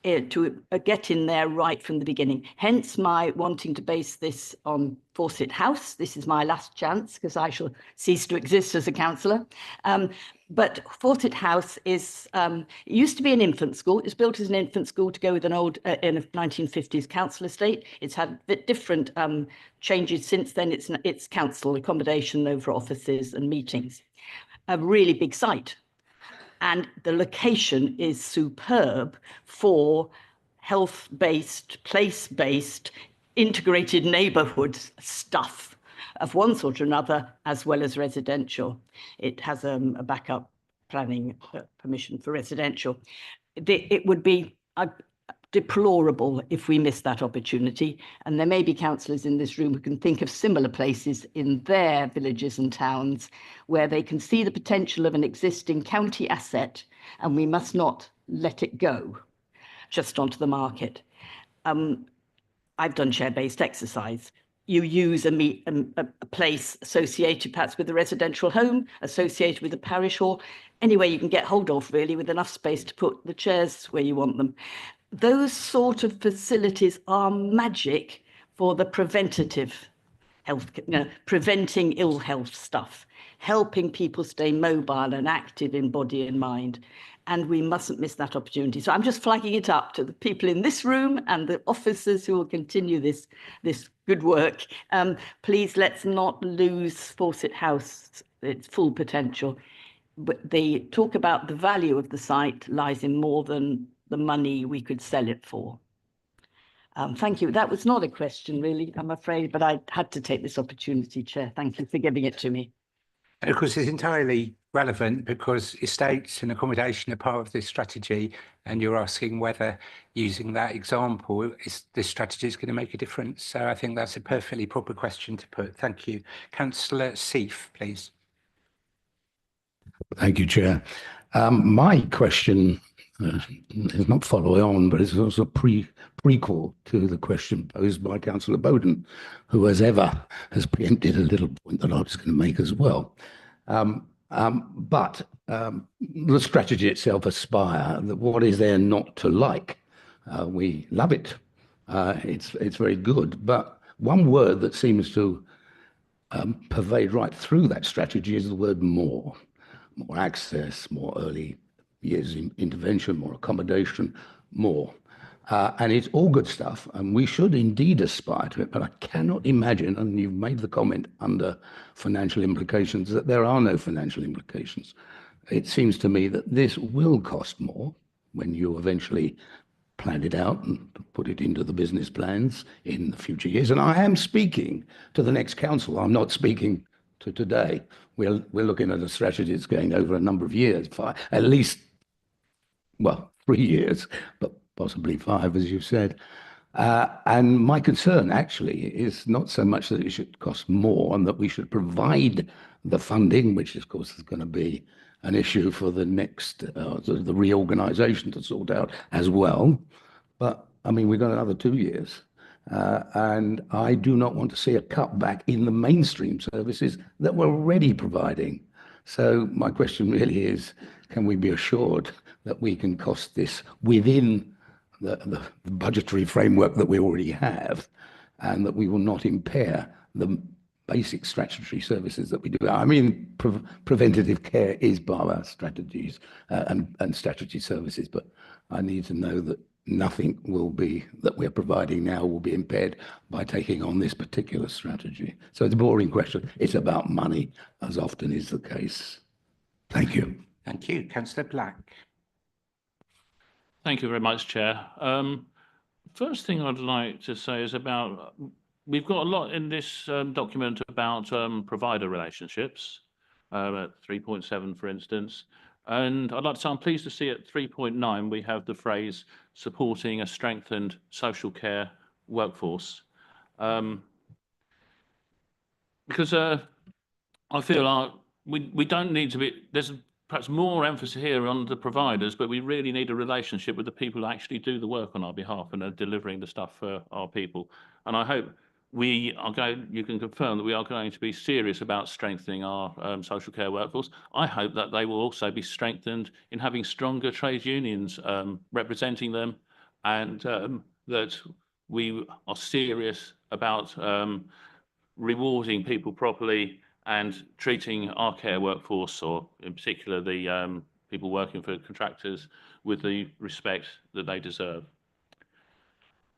to get in there right from the beginning. Hence my wanting to base this on Fawcett House. This is my last chance because I shall cease to exist as a councillor. But Fawcett House is, it used to be an infant school. It was built as an infant school to go with an old in a 1950s council estate. It's had a bit different changes since then. It's council accommodation over offices and meetings. A really big site. And the location is superb for health-based, place-based, integrated neighbourhood stuff of one sort or another, as well as residential. It has a backup planning permission for residential. It would be deplorable if we missed that opportunity. And there may be councillors in this room who can think of similar places in their villages and towns where they can see the potential of an existing county asset, and we must not let it go just onto the market. I've done share-based exercise. You use a place associated perhaps with a residential home, associated with a parish hall, anywhere you can get hold of really with enough space to put the chairs where you want them. Those sort of facilities are magic for the preventative health, preventing ill health stuff, helping people stay mobile and active in body and mind. And we mustn't miss that opportunity. So I'm just flagging it up to the people in this room and the officers who will continue this good work. Please let's not lose Fawcett House, its full potential. But the talk about the value of the site lies in more than the money we could sell it for. Thank you. That was not a question, really, I'm afraid, but I had to take this opportunity, Chair. Thank you for giving it to me. And of course, it's entirely relevant because estates and accommodation are part of this strategy, and you're asking whether using that example, this strategy is going to make a difference. So I think that's a perfectly proper question to put. Thank you. Councillor Seif, please. Thank you, Chair. My question is not following on, but it's also prequel to the question posed by Councillor Bowden, who, as ever, has preempted a little point that I was going to make as well. But the strategy itself, Aspire, what is there not to like? We love it. It's very good. But one word that seems to pervade right through that strategy is the word more. More access, more early years intervention, more accommodation, more. And it's all good stuff, and we should indeed aspire to it, but I cannot imagine, and you've made the comment under financial implications, that there are no financial implications. It seems to me that this will cost more when you eventually plan it out and put it into the business plans in the future years. And I am speaking to the next council. I'm not speaking to today. We're looking at a strategy that's going over a number of years, at least, well, 3 years, but possibly 5, as you said. And my concern actually is not so much that it should cost more and that we should provide the funding, which of course is going to be an issue for the next, the reorganisation to sort out as well. But I mean, we've got another 2 years. And I do not want to see a cutback in the mainstream services that we're already providing. So my question really is, can we be assured that we can cost this within the budgetary framework that we already have, and that we will not impair the basic statutory services that we do? I mean, preventative care is part of our strategies and statutory services, but I need to know that nothing will be that we're providing now will be impaired by taking on this particular strategy. So it's a boring question. It's about money, as often is the case. Thank you. Thank you. Councillor Black. Thank you very much, Chair. First thing I'd like to say is about, we've got a lot in this document about provider relationships, at 3.7, for instance. And I'd like to say I'm pleased to see at 3.9 we have the phrase supporting a strengthened social care workforce. Because I feel like we don't need to be, there's perhaps more emphasis here on the providers, but we really need a relationship with the people who actually do the work on our behalf and are delivering the stuff for our people. And I hope we are going, you can confirm that we are going to be serious about strengthening our social care workforce. I hope that they will also be strengthened in having stronger trade unions representing them, and that we are serious about rewarding people properly and treating our care workforce, or in particular the people working for contractors, with the respect that they deserve. I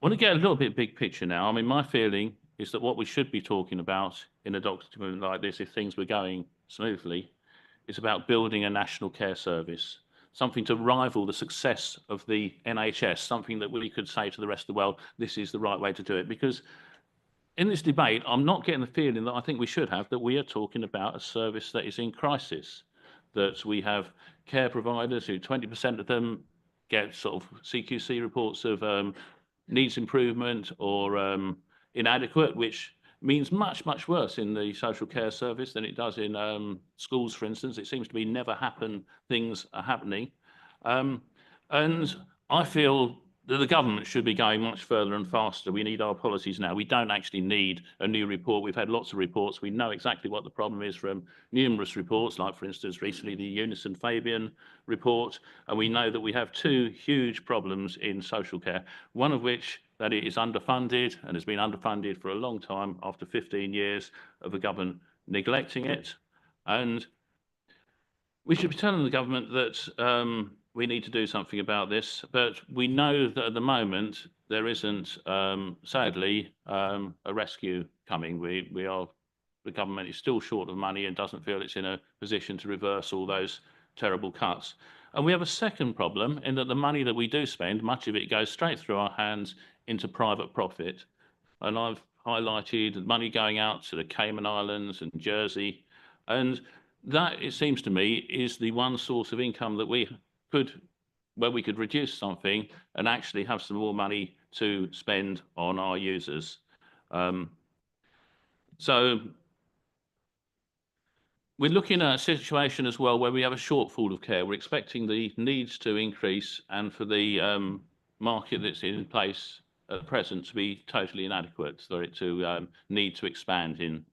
want to get a little bit big picture now. I mean, my feeling is that what we should be talking about in a document like this, if things were going smoothly, is about building a national care service, something to rival the success of the NHS, something that we could say to the rest of the world, this is the right way to do it. Because in this debate, I'm not getting the feeling that I think we should have, that we are talking about a service that is in crisis, that we have care providers who 20% of them get sort of CQC reports of needs improvement or inadequate, which means much, much worse in the social care service than it does in schools, for instance. It seems to be never happen, things are happening. And I feel that the government should be going much further and faster. We need our policies now. We don't actually need a new report. We've had lots of reports. We know exactly what the problem is from numerous reports, like, for instance, recently the Unison Fabian report. And we know that we have two huge problems in social care, one of which that it is underfunded and has been underfunded for a long time after 15 years of the government neglecting it. And we should be telling the government that we need to do something about this, but we know that at the moment there isn't, sadly, a rescue coming. The government is still short of money and doesn't feel it's in a position to reverse all those terrible cuts. And we have a second problem in that the money that we do spend, much of it goes straight through our hands into private profit. And I've highlighted money going out to the Cayman Islands and Jersey. And that, it seems to me, is the one source of income that we could, where we could reduce something and actually have some more money to spend on our users. So we're looking at a situation as well where we have a shortfall of care. We're expecting the needs to increase and for the market that's in place at present to be totally inadequate, for it to need to expand in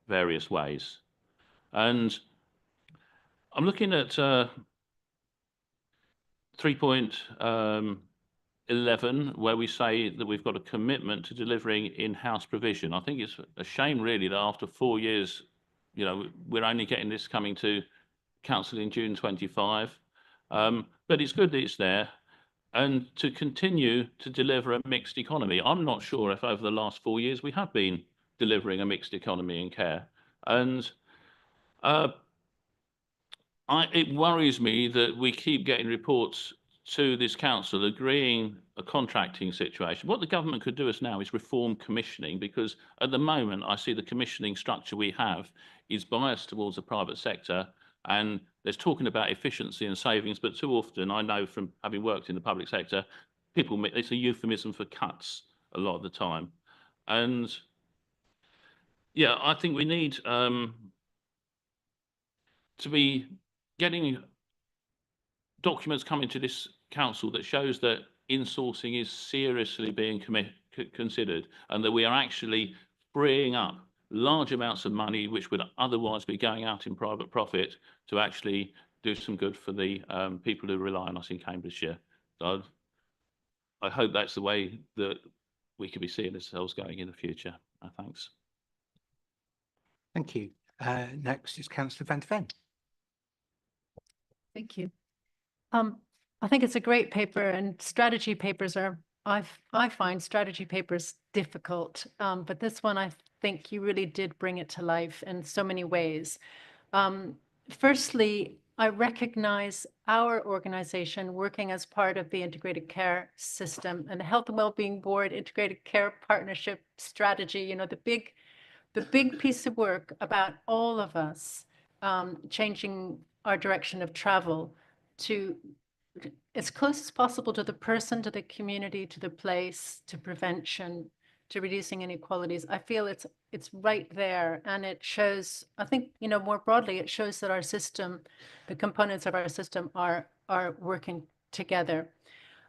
various ways. And I'm looking at 3.11, where we say that we've got a commitment to delivering in-house provision. I think it's a shame, really, that after 4 years, we're only getting this coming to council in June 25. But it's good that it's there, and to continue to deliver a mixed economy. I'm not sure if over the last 4 years we have been delivering a mixed economy in care. And it worries me that we keep getting reports to this council agreeing a contracting situation. What the government could do us now is reform commissioning, because at the moment I see the commissioning structure we have is biased towards the private sector, and there's talking about efficiency and savings, but too often, I know from having worked in the public sector, it's a euphemism for cuts a lot of the time. And yeah, I think we need to be getting documents coming to this council that shows that insourcing is seriously being considered, and that we are actually freeing up large amounts of money which would otherwise be going out in private profit to actually do some good for the people who rely on us in Cambridgeshire. So I hope that's the way that we could be seeing ourselves going in the future. Thanks. Thank you. Next is Councillor Van de Ven. Thank you. I think it's a great paper, and strategy papers are, I find strategy papers difficult, but this one, I think you really did bring it to life in so many ways. Firstly, I recognize our organization working as part of the integrated care system and the Health and Wellbeing Board integrated care partnership strategy, the big piece of work about all of us changing our direction of travel to as close as possible to the person, to the community, to the place, to prevention, to reducing inequalities. I feel it's right there, and it shows, I think, you know, more broadly, it shows that our system, the components of our system are working together.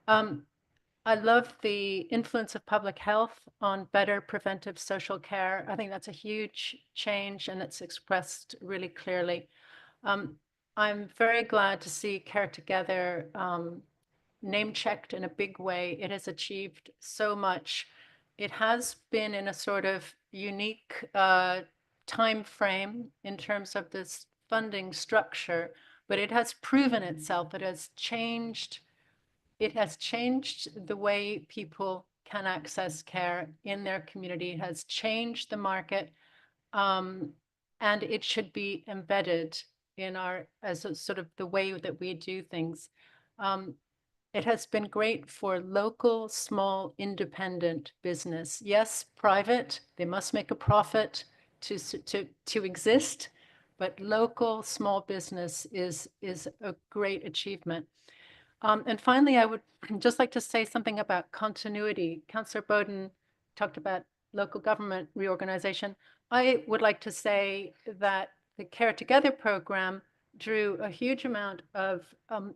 I love the influence of public health on better preventive social care. I think that's a huge change, and it's expressed really clearly. I'm very glad to see Care Together name checked in a big way. It has achieved so much. It has been in a sort of unique time frame in terms of this funding structure, but it has proven itself. It has changed the way people can access care in their community. It has changed the market, and it should be embedded in as a sort of the way that we do things. It has been great for local, small, independent business. Yes, private, they must make a profit to exist, but local, small business is a great achievement. And finally, I would just like to say something about continuity. Councillor Bowden talked about local government reorganization. I would like to say that the Care Together program drew a huge amount of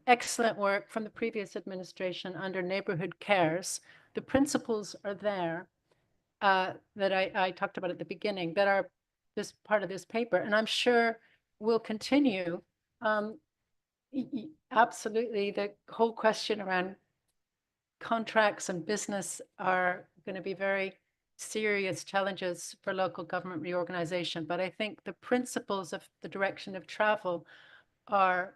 excellent work from the previous administration under Neighbourhood Cares. The principles are there that I talked about at the beginning that are this part of this paper, and I'm sure will continue. Absolutely, the whole question around contracts and business are going to be very serious challenges for local government reorganization. But I think the principles of the direction of travel are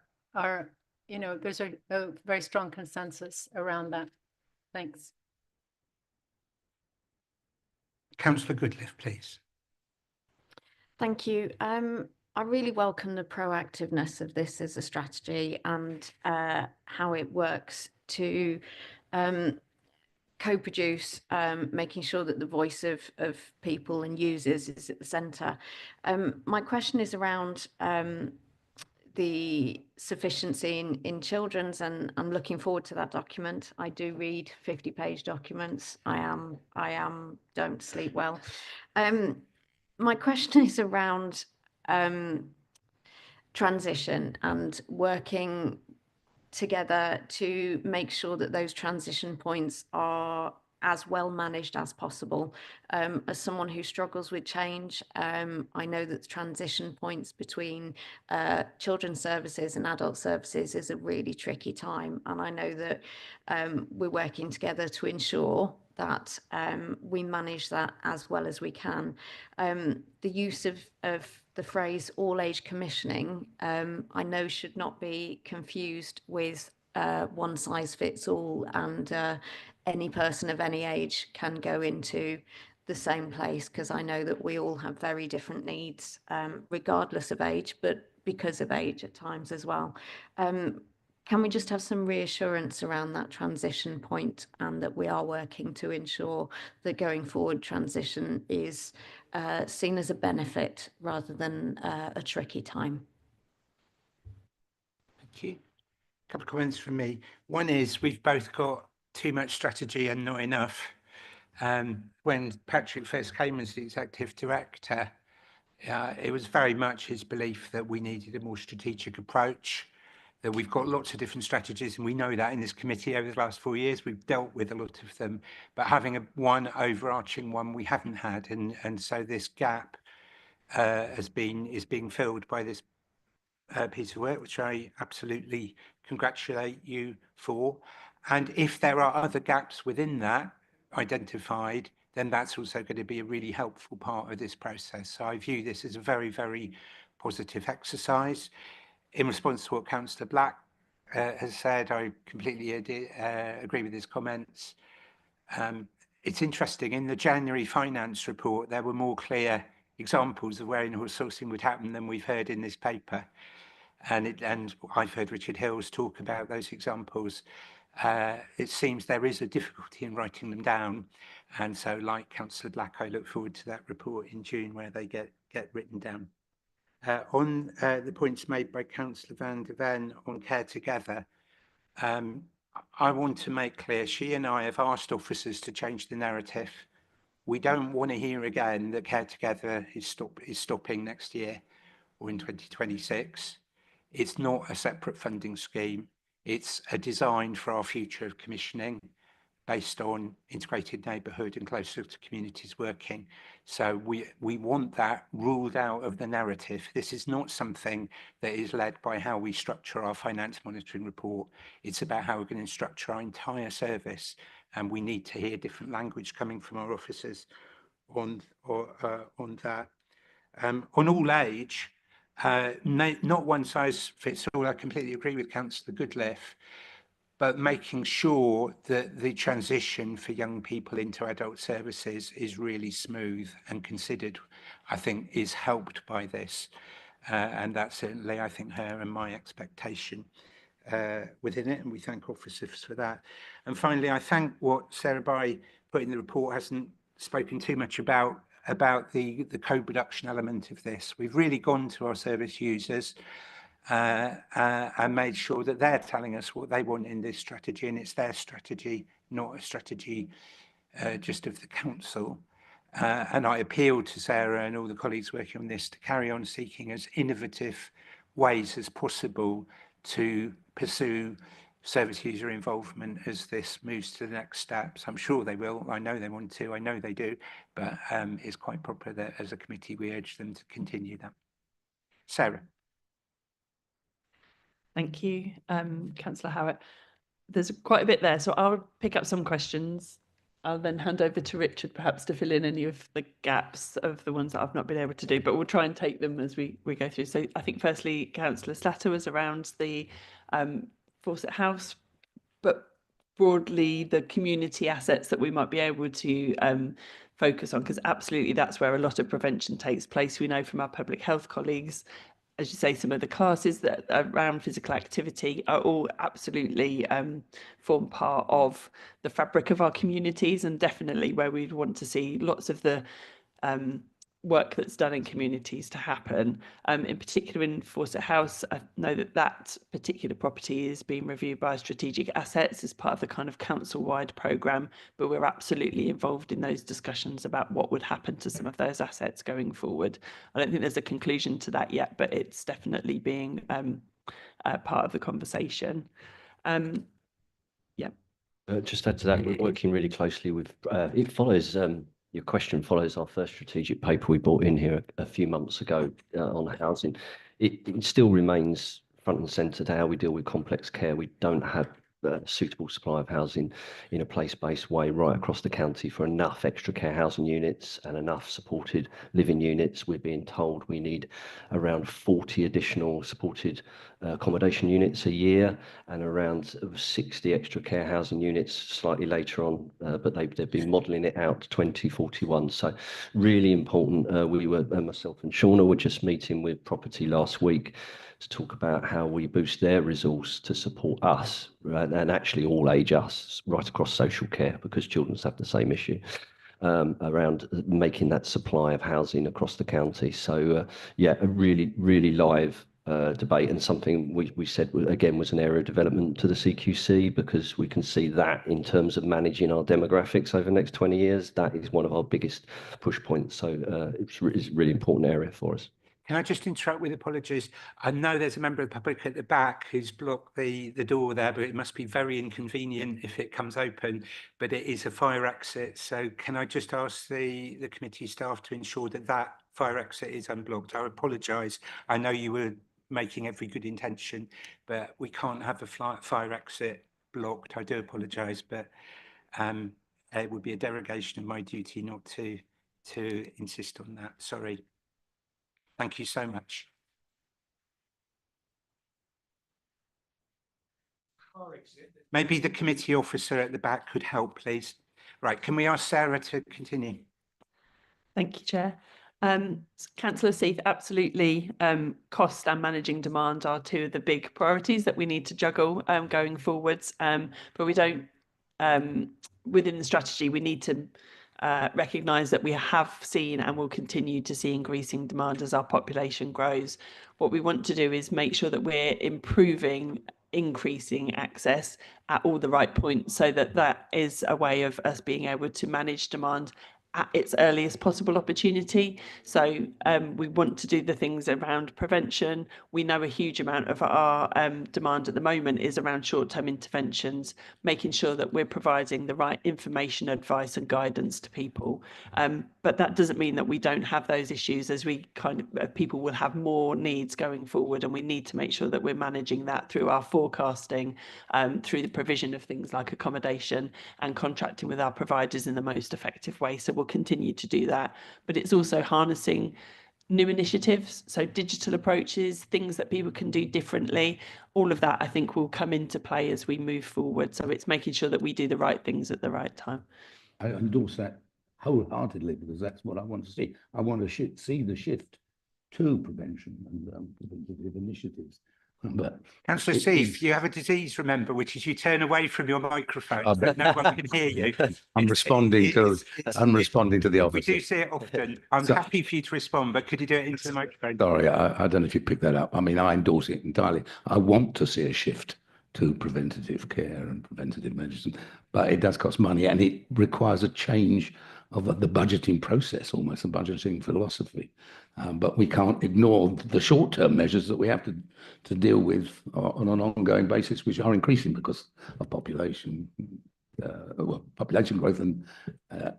you know, there's a very strong consensus around that. Thanks. Councillor Goodliffe, please. Thank you. I really welcome the proactiveness of this as a strategy and how it works to co-produce, making sure that the voice of people and users is at the centre. My question is around the sufficiency in children's, and I'm looking forward to that document. I do read 50-page documents. I don't sleep well. My question is around transition and working together to make sure that those transition points are as well managed as possible. As someone who struggles with change, I know that the transition points between children's services and adult services is a really tricky time. And I know that we're working together to ensure that we manage that as well as we can. The use of the phrase all age commissioning, I know should not be confused with one size fits all, and any person of any age can go into the same place, because I know that we all have very different needs, regardless of age, but because of age at times as well. Can we just have some reassurance around that transition point, and that we are working to ensure that going forward transition is seen as a benefit rather than a tricky time? Thank you. A couple of comments from me. One is we've both got too much strategy and not enough. When Patrick first came as the executive director, it was very much his belief that we needed a more strategic approach, that we've got lots of different strategies, and we know that in this committee over the last 4 years, we've dealt with a lot of them, but having one overarching one we haven't had. And so this gap is being filled by this piece of work, which I absolutely congratulate you for. And if there are other gaps within that identified, then that's also going to be a really helpful part of this process. So I view this as a very, very positive exercise. In response to what Councillor Black has said, I completely agree with his comments. It's interesting, in the January finance report, there were more clear examples of where in-house sourcing would happen than we've heard in this paper. And I've heard Richard Hills talk about those examples. It seems there is a difficulty in writing them down. And so, like Councillor Black, I look forward to that report in June where they get written down. On the points made by Councillor Van der Ven on Care Together, I want to make clear, she and I have asked officers to change the narrative We don't want to hear again that Care Together is stopping next year or in 2026. It's not a separate funding scheme. It's a design for our future of commissioning based on integrated neighbourhood and closer to communities working. So we want that ruled out of the narrative. This is not something that is led by how we structure our finance monitoring report. It's about how we're going to structure our entire service, and we need to hear different language coming from our officers on that. On all age, not one size fits all. I completely agree with Councillor Goodliffe, but making sure that the transition for young people into adult services is really smooth and considered, I think, is helped by this. And that's certainly, I think, her and my expectation within it, and we thank officers for that. And finally, I thank what Sarah By put in the report hasn't spoken too much about the co-production element of this. We've really gone to our service users and made sure that they're telling us what they want in this strategy, and it's their strategy, not a strategy just of the council. And I appeal to Sarah and all the colleagues working on this to carry on seeking as innovative ways as possible to pursue service user involvement as this moves to the next steps. I'm sure they will. I know they want to. I know they do. But it's quite proper that as a committee we urge them to continue that. Sarah. Thank you, Councillor Howard. There's quite a bit there, so I'll pick up some questions. I'll then hand over to Richard, perhaps to fill in any of the gaps of the ones that I've not been able to do, but we'll try and take them as we go through. So I think firstly, Councillor Slatter was around the Fawcett House, but broadly the community assets that we might be able to focus on, because absolutely that's where a lot of prevention takes place. We know from our public health colleagues, as you say, some of the classes that are around physical activity are all absolutely form part of the fabric of our communities, and definitely where we'd want to see lots of the work that's done in communities to happen. In particular in Fawcett House, I know that that particular property is being reviewed by Strategic Assets as part of the kind of council-wide programme, but we're absolutely involved in those discussions about what would happen to some of those assets going forward. I don't think there's a conclusion to that yet, but it's definitely being part of the conversation. Just add to that, we're working really closely with, it follows, your question follows our first strategic paper we brought in here a few months ago on housing. It still remains front and centre to how we deal with complex care. We don't have a suitable supply of housing in a place-based way right across the county for enough extra care housing units and enough supported living units. We're being told we need around 40 additional supported accommodation units a year and around 60 extra care housing units slightly later on, but they've been modelling it out to 2041. So really important. We were, myself and Shauna were just meeting with property last week to talk about how we boost their resource to support us, right? And actually all age us right across social care, because children have the same issue around making that supply of housing across the county. So yeah, a really live debate, and something we said again was an area of development to the CQC, because we can see that in terms of managing our demographics over the next 20 years, that is one of our biggest push points. So it's a really important area for us. Can I just interrupt with apologies? I know there's a member of the public at the back who's blocked the door there, but it must be very inconvenient if it comes open, but it is a fire exit. So can I just ask the committee staff to ensure that that fire exit is unblocked? I apologise. I know you were making every good intention, but we can't have a fire exit blocked. I do apologise, but it would be a derogation of my duty not to insist on that. Sorry. Thank you so much. Maybe the committee officer at the back could help, please. Right, can we ask Sarah to continue? Thank you, Chair. Councillor Seath, absolutely. Cost and managing demand are two of the big priorities that we need to juggle going forwards. But we don't, within the strategy, we need to recognise that we have seen and will continue to see increasing demand as our population grows. What we want to do is make sure that we're increasing access at all the right points, so that that is a way of us being able to manage demand at its earliest possible opportunity. So we want to do the things around prevention. We know a huge amount of our demand at the moment is around short-term interventions, making sure that we're providing the right information, advice and guidance to people. But that doesn't mean that we don't have those issues, as we people will have more needs going forward, and we need to make sure that we're managing that through our forecasting, through the provision of things like accommodation and contracting with our providers in the most effective way. So we'll continue to do that, but it's also harnessing new initiatives, so digital approaches, things that people can do differently. All of that, I think, will come into play as we move forward. So it's making sure that we do the right things at the right time. I endorse that wholeheartedly, because that's what I want to see. I want to see the shift to prevention and preventative initiatives. But Councillor Seif, you have a disease, remember, which is you turn away from your microphone, so no one can hear you. I'm responding to the officer. We do see it often. I'm happy for you to respond, but could you do it into the microphone? Sorry, I don't know if you picked that up. I mean, I endorse it entirely. I want to see a shift to preventative care and preventative medicine, but it does cost money, and it requires a change of the budgeting process, almost a budgeting philosophy. But we can't ignore the short-term measures that we have to deal with on an ongoing basis, which are increasing because of population growth and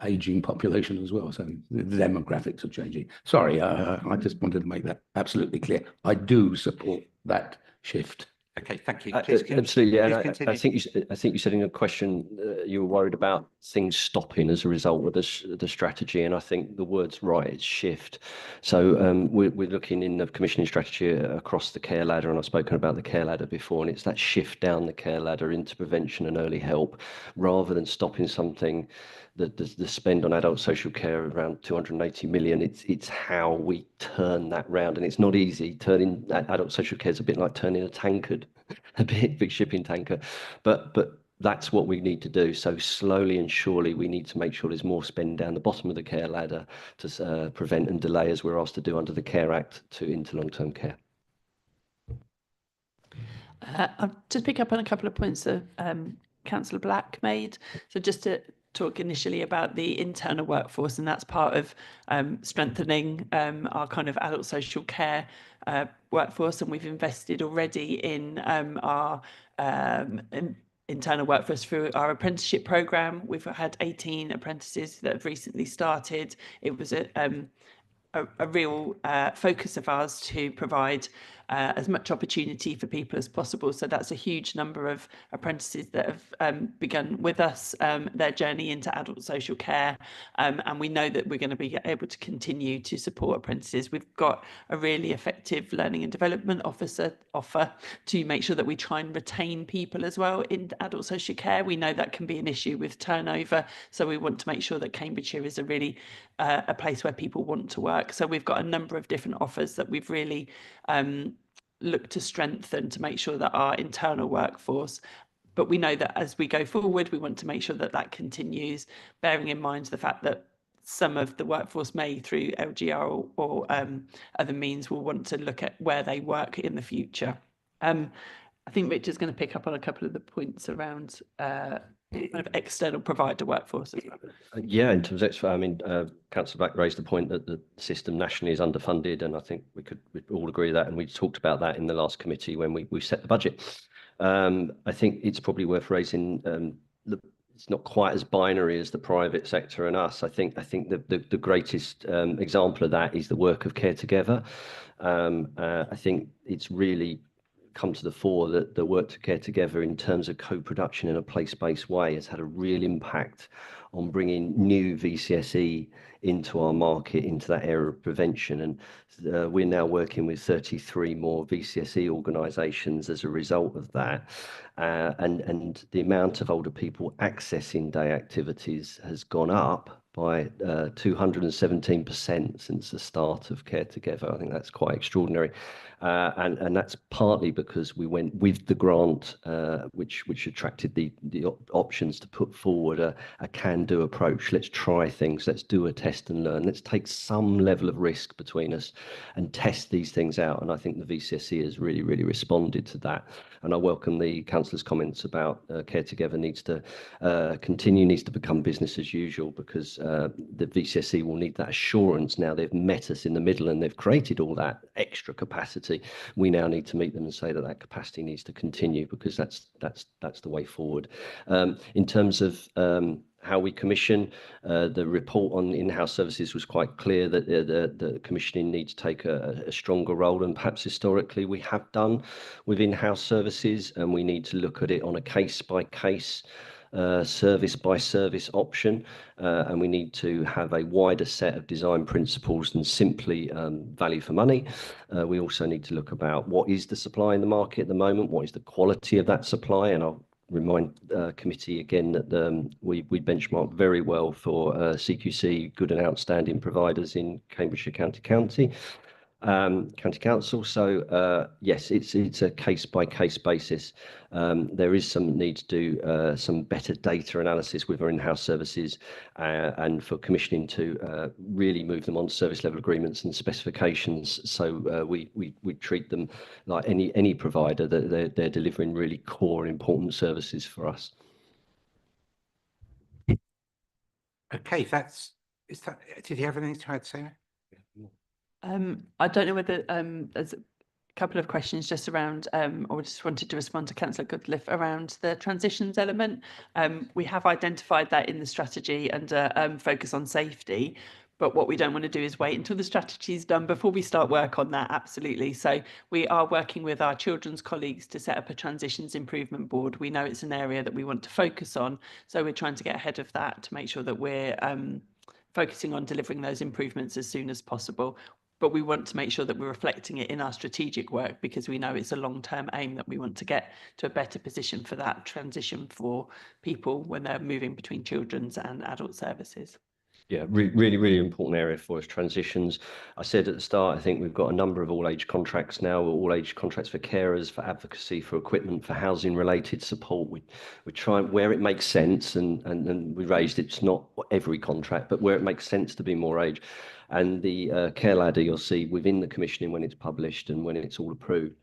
aging population as well. So the demographics are changing. Sorry, I just wanted to make that absolutely clear. I do support that shift. Okay, thank you. Absolutely, and I think you said in your question you were worried about things stopping as a result of the strategy, and I think the word's right. It's shift. So we're looking in the commissioning strategy across the care ladder, and I've spoken about the care ladder before, and it's that shift down the care ladder into prevention and early help, rather than stopping something. The spend on adult social care around 280 million. It's how we turn that round, and it's not easy. Turning adult social care is a bit like turning a tankard, a big shipping tanker, but that's what we need to do. So slowly and surely, we need to make sure there's more spend down the bottom of the care ladder to prevent and delay, as we're asked to do under the Care Act, into long-term care. I'll just pick up on a couple of points that Councillor Black made. So just to talk initially about the internal workforce, and that's part of strengthening our kind of adult social care workforce, and we've invested already in our internal workforce through our apprenticeship programme. We've had 18 apprentices that have recently started. It was a real focus of ours to provide as much opportunity for people as possible. So that's a huge number of apprentices that have begun with us their journey into adult social care, and we know that we're going to be able to continue to support apprentices. We've got a really effective learning and development offer to make sure that we try and retain people as well in adult social care. We know that can be an issue with turnover, so we want to make sure that Cambridgeshire is a place where people want to work. So we've got a number of different offers that we've really look to strengthen to make sure that our internal workforce, but we know that as we go forward, we want to make sure that that continues, bearing in mind the fact that some of the workforce may, through LGR or other means, will want to look at where they work in the future. I think Richard's going to pick up on a couple of the points around kind of external provider workforce as well. Yeah, in terms of, I mean, Councillor Black raised the point that the system nationally is underfunded, and I think we'd all agree with that, and we talked about that in the last committee when we set the budget. I think it's probably worth raising it's not quite as binary as the private sector and us. I think the greatest example of that is the work of Care Together. I think it's really come to the fore that the work to Care Together in terms of co-production in a place-based way has had a real impact on bringing new VCSE into our market, into that area of prevention. And we're now working with 33 more VCSE organisations as a result of that. And the amount of older people accessing day activities has gone up by 217% since the start of Care Together. I think that's quite extraordinary. And that's partly because we went with the grant, which attracted the options to put forward a can-do approach. Let's try things. Let's do a test and learn. Let's take some level of risk between us and test these things out. And I think the VCSE has really, really responded to that. And I welcome the councillor's comments about Care Together needs to continue, needs to become business as usual, because the VCSE will need that assurance. Now they've met us in the middle and they've created all that extra capacity. We now need to meet them and say that that capacity needs to continue, because that's the way forward. In terms of how we commission, the report on in-house services was quite clear that the commissioning needs to take a stronger role than perhaps historically we have done with in-house services, and we need to look at it on a case-by-case, service-by-service option, and we need to have a wider set of design principles than simply value for money. We also need to look about what is the supply in the market at the moment, what is the quality of that supply, and I'll remind committee again that we benchmark very well for CQC good and outstanding providers in Cambridgeshire County Council. So yes, it's a case-by-case basis. There is some need to do some better data analysis with our in-house services, and for commissioning to really move them on service level agreements and specifications. So we treat them like any provider, that they're delivering really core and important services for us. Okay, did you have anything to add, Sarah? I don't know whether there's a couple of questions just around, or just wanted to respond to Councillor Goodliffe around the transitions element. We have identified that in the strategy under focus on safety, but what we don't want to do is wait until the strategy is done before we start work on that, absolutely. So we are working with our children's colleagues to set up a transitions improvement board. We know it's an area that we want to focus on, so we're trying to get ahead of that to make sure that we're focusing on delivering those improvements as soon as possible. But we want to make sure that we're reflecting it in our strategic work, because we know it's a long-term aim that we want to get to a better position for that transition for people when they're moving between children's and adult services. Yeah, really important area for us, transitions. I said at the start, I think we've got a number of all-age contracts now, all age contracts for carers, for advocacy, for equipment, for housing-related support. We try where it makes sense, and we raised it's not every contract, but where it makes sense to be more age. And the care ladder you'll see within the commissioning when it's published and when it's all approved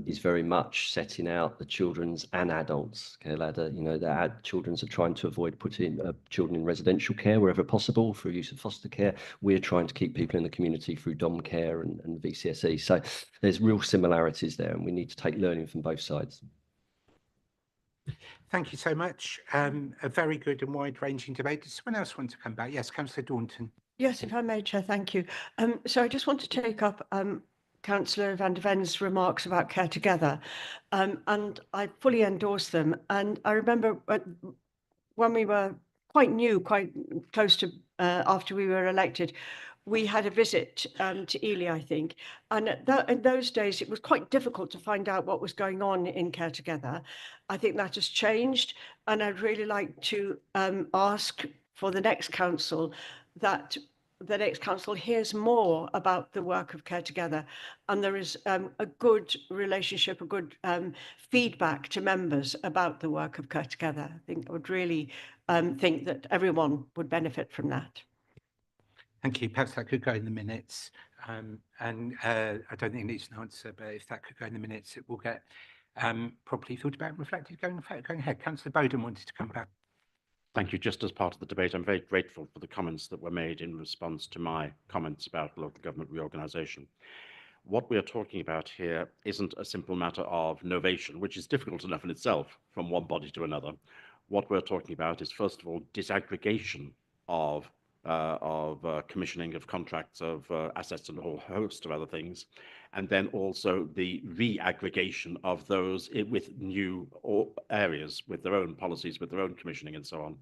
is very much setting out the children's and adults care ladder. You know, the children's are trying to avoid putting children in residential care wherever possible through use of foster care. We're trying to keep people in the community through dom care and VCSE. So there's real similarities there, and we need to take learning from both sides. Thank you so much. A very good and wide-ranging debate. Does someone else want to come back? Yes, Councillor Daunton. Yes, if I may, Chair, thank you. So I just want to take up Councillor van der Ven's remarks about Care Together, and I fully endorse them. And I remember when we were quite new, quite close to after we were elected, we had a visit to Ely, I think. And in those days, it was quite difficult to find out what was going on in Care Together. I think that has changed. And I'd really like to ask for the next council that the next council hears more about the work of Care Together, and there is a good relationship, a good feedback to members about the work of Care Together. I think I would really think that everyone would benefit from that. Thank you. Perhaps that could go in the minutes. I don't think it needs an answer, but if that could go in the minutes, it will get properly thought about and reflected going ahead. Councillor Bowden wanted to come back. Thank you. Just as part of the debate, I'm very grateful for the comments that were made in response to my comments about local government reorganisation. What we are talking about here isn't a simple matter of novation, which is difficult enough in itself from one body to another. What we're talking about is, first of all, disaggregation of commissioning of contracts, of assets, and a whole host of other things, and then also the re-aggregation of those with new areas, with their own policies, with their own commissioning, and so on.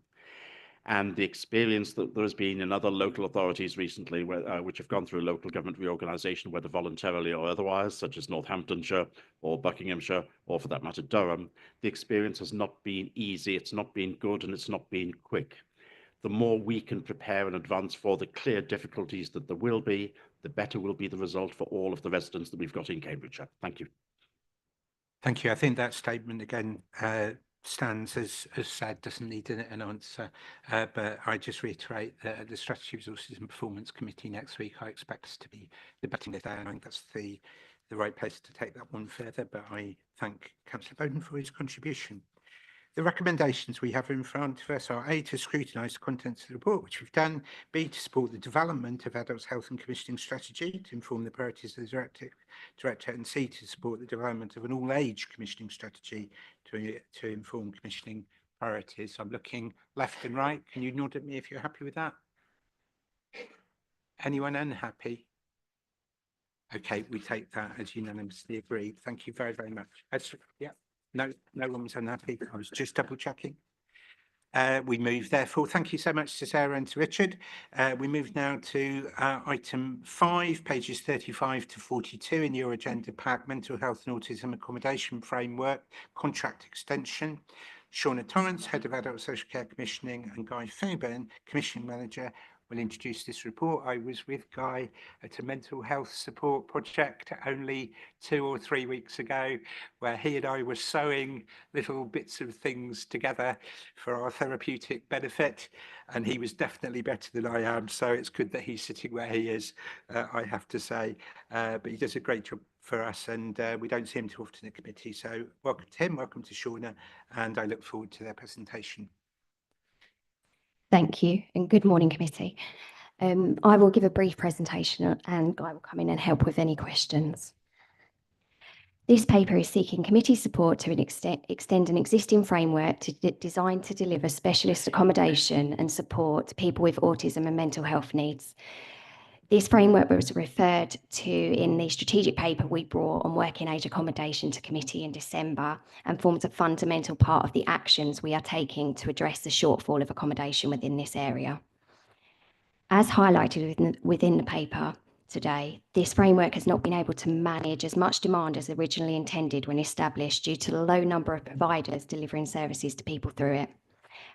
And the experience that there has been in other local authorities recently, which have gone through local government reorganisation, whether voluntarily or otherwise, such as Northamptonshire or Buckinghamshire, or for that matter Durham, the experience has not been easy, it's not been good, and it's not been quick. The more we can prepare in advance for the clear difficulties that there will be, the better will be the result for all of the residents that we've got in Cambridgeshire. Thank you. Thank you. I think that statement again stands as said, doesn't need an answer. But I just reiterate that at the Strategy, Resources and Performance Committee next week, I expect us to be debating this, and I think that's the right place to take that one further. But I thank Councillor Bowden for his contribution. The recommendations we have in front of us are A, to scrutinise the contents of the report, which we've done, B, to support the development of adults' health and commissioning strategy to inform the priorities of the director, and C, to support the development of an all-age commissioning strategy to inform commissioning priorities. I'm looking left and right. Can you nod at me if you're happy with that? Anyone unhappy? Okay, we take that as unanimously agreed. Thank you very, very much. Yeah, no one was unhappy. I was just double checking. We move, therefore, thank you so much to Sarah and to Richard. We move now to item 5, pages 35 to 42 in your agenda pack, mental health and autism accommodation framework, contract extension. Shauna Torrance, Head of Adult Social Care Commissioning, and Guy Fairbairn, Commissioning Manager, will introduce this report. I was with Guy at a mental health support project only 2 or 3 weeks ago, where he and I were sewing little bits of things together for our therapeutic benefit, and he was definitely better than I am, so it's good that he's sitting where he is, I have to say. But he does a great job for us, and we don't see him too often in the committee. So welcome to him, welcome to Shauna, and I look forward to their presentation. Thank you, and good morning, committee. I will give a brief presentation and Guy will come in and help with any questions. This paper is seeking committee support to extend an existing framework designed to deliver specialist accommodation and support to people with autism and mental health needs. This framework was referred to in the strategic paper we brought on working age accommodation to committee in December, and forms a fundamental part of the actions we are taking to address the shortfall of accommodation within this area. As highlighted within the paper today, this framework has not been able to manage as much demand as originally intended when established due to the low number of providers delivering services to people through it.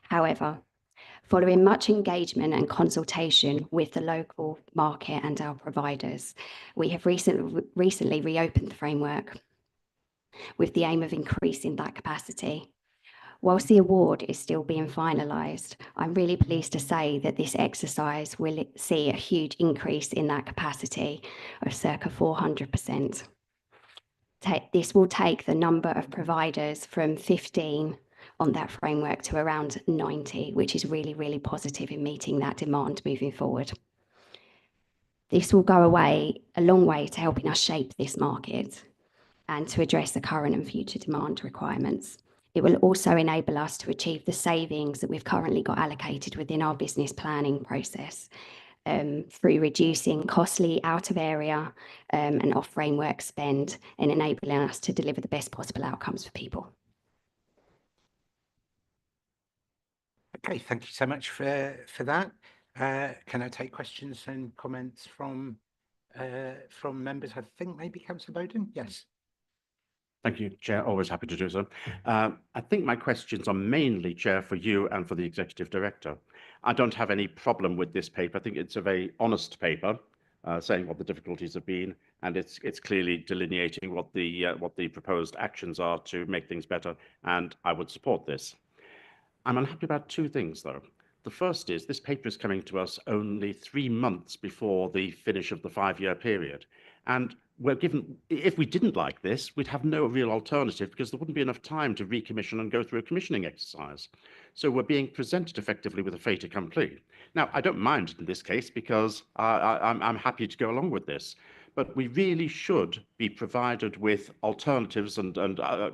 However, following much engagement and consultation with the local market and our providers, we have recently reopened the framework with the aim of increasing that capacity. Whilst the award is still being finalised, I'm really pleased to say that this exercise will see a huge increase in that capacity of circa 400%. This will take the number of providers from 15 on that framework to around 90, which is really, really positive in meeting that demand moving forward. This will go a long way to helping us shape this market and to address the current and future demand requirements. It will also enable us to achieve the savings that we've currently got allocated within our business planning process through reducing costly out of area and off framework spend, and enabling us to deliver the best possible outcomes for people. Okay, thank you so much for that. Can I take questions and comments from members? I think maybe Councillor Bowden. Yes. Thank you, Chair. Always happy to do so. I think my questions are mainly, Chair, for you and for the Executive Director. I don't have any problem with this paper. I think it's a very honest paper, saying what the difficulties have been, and it's clearly delineating what the proposed actions are to make things better, and I would support this. I'm unhappy about 2 things, though. The first is this paper is coming to us only 3 months before the finish of the 5-year period. And we're given, if we didn't like this, we'd have no real alternative because there wouldn't be enough time to recommission and go through a commissioning exercise. So we're being presented effectively with a fait accompli. Now, I don't mind in this case because I'm happy to go along with this. But we really should be provided with alternatives and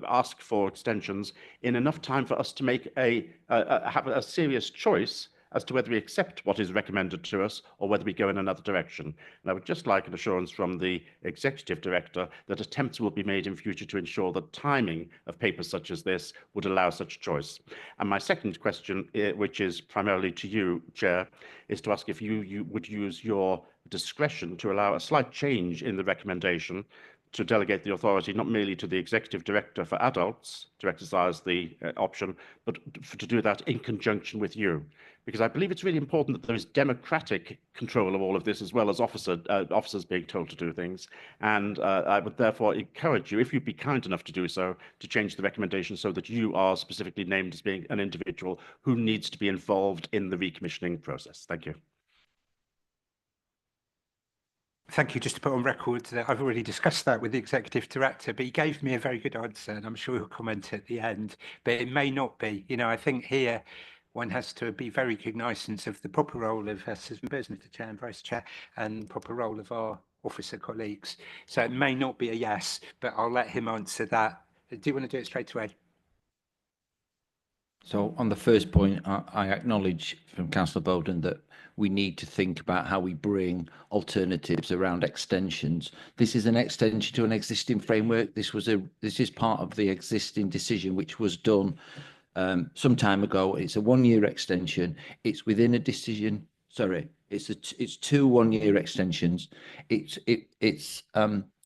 ask for extensions in enough time for us to make have a serious choice as to whether we accept what is recommended to us or whether we go in another direction. And I would just like an assurance from the Executive Director that attempts will be made in future to ensure that timing of papers such as this would allow such choice. And my second question, which is primarily to you, Chair, is to ask if you would use your discretion to allow a slight change in the recommendation to delegate the authority not merely to the Executive Director for adults to exercise the option, but to do that in conjunction with you. Because I believe it's really important that there is democratic control of all of this, as well as officers being told to do things. And I would therefore encourage you, if you'd be kind enough to do so, to change the recommendation so that you are specifically named as being an individual who needs to be involved in the recommissioning process. Thank you. Thank you. Just to put on record that I've already discussed that with the Executive Director, but he gave me a very good answer, and I'm sure he'll comment at the end. But it may not be. You know, I think here one has to be very cognizant of the proper role of us as members, Mr. Chair and Vice Chair, and proper role of our officer colleagues. So it may not be a yes, but I'll let him answer that. Do you want to do it straight away? So on the first point, I acknowledge from Councillor Bowden that we need to think about how we bring alternatives around extensions. This is an extension to an existing framework. This is part of the existing decision which was done some time ago. It's a 1-year extension. It's within a decision. Sorry, it's 2 1-year extensions. It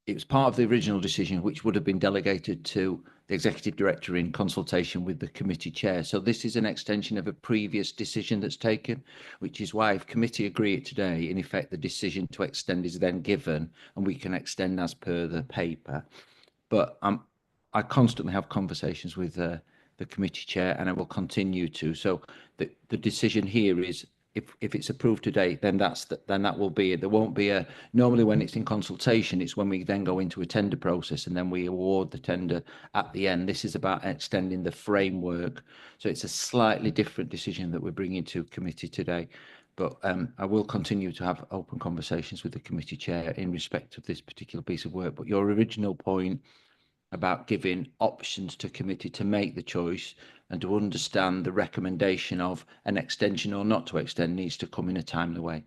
was part of the original decision, which would have been delegated to the Executive Director in consultation with the committee chair. So this is an extension of a previous decision that's taken, which is why if committee agree it today, in effect, the decision to extend is then given and we can extend as per the paper. But I constantly have conversations with the committee chair, and I will continue to. So the decision here is, if it's approved today, then that will be it. There won't be a, normally when it's in consultation, it's when we then go into a tender process and then we award the tender at the end. This is about extending the framework. So it's a slightly different decision that we're bringing to committee today. But I will continue to have open conversations with the committee chair in respect of this particular piece of work. But your original point about giving options to committee to make the choice and to understand the recommendation of an extension or not to extend needs to come in a timely way.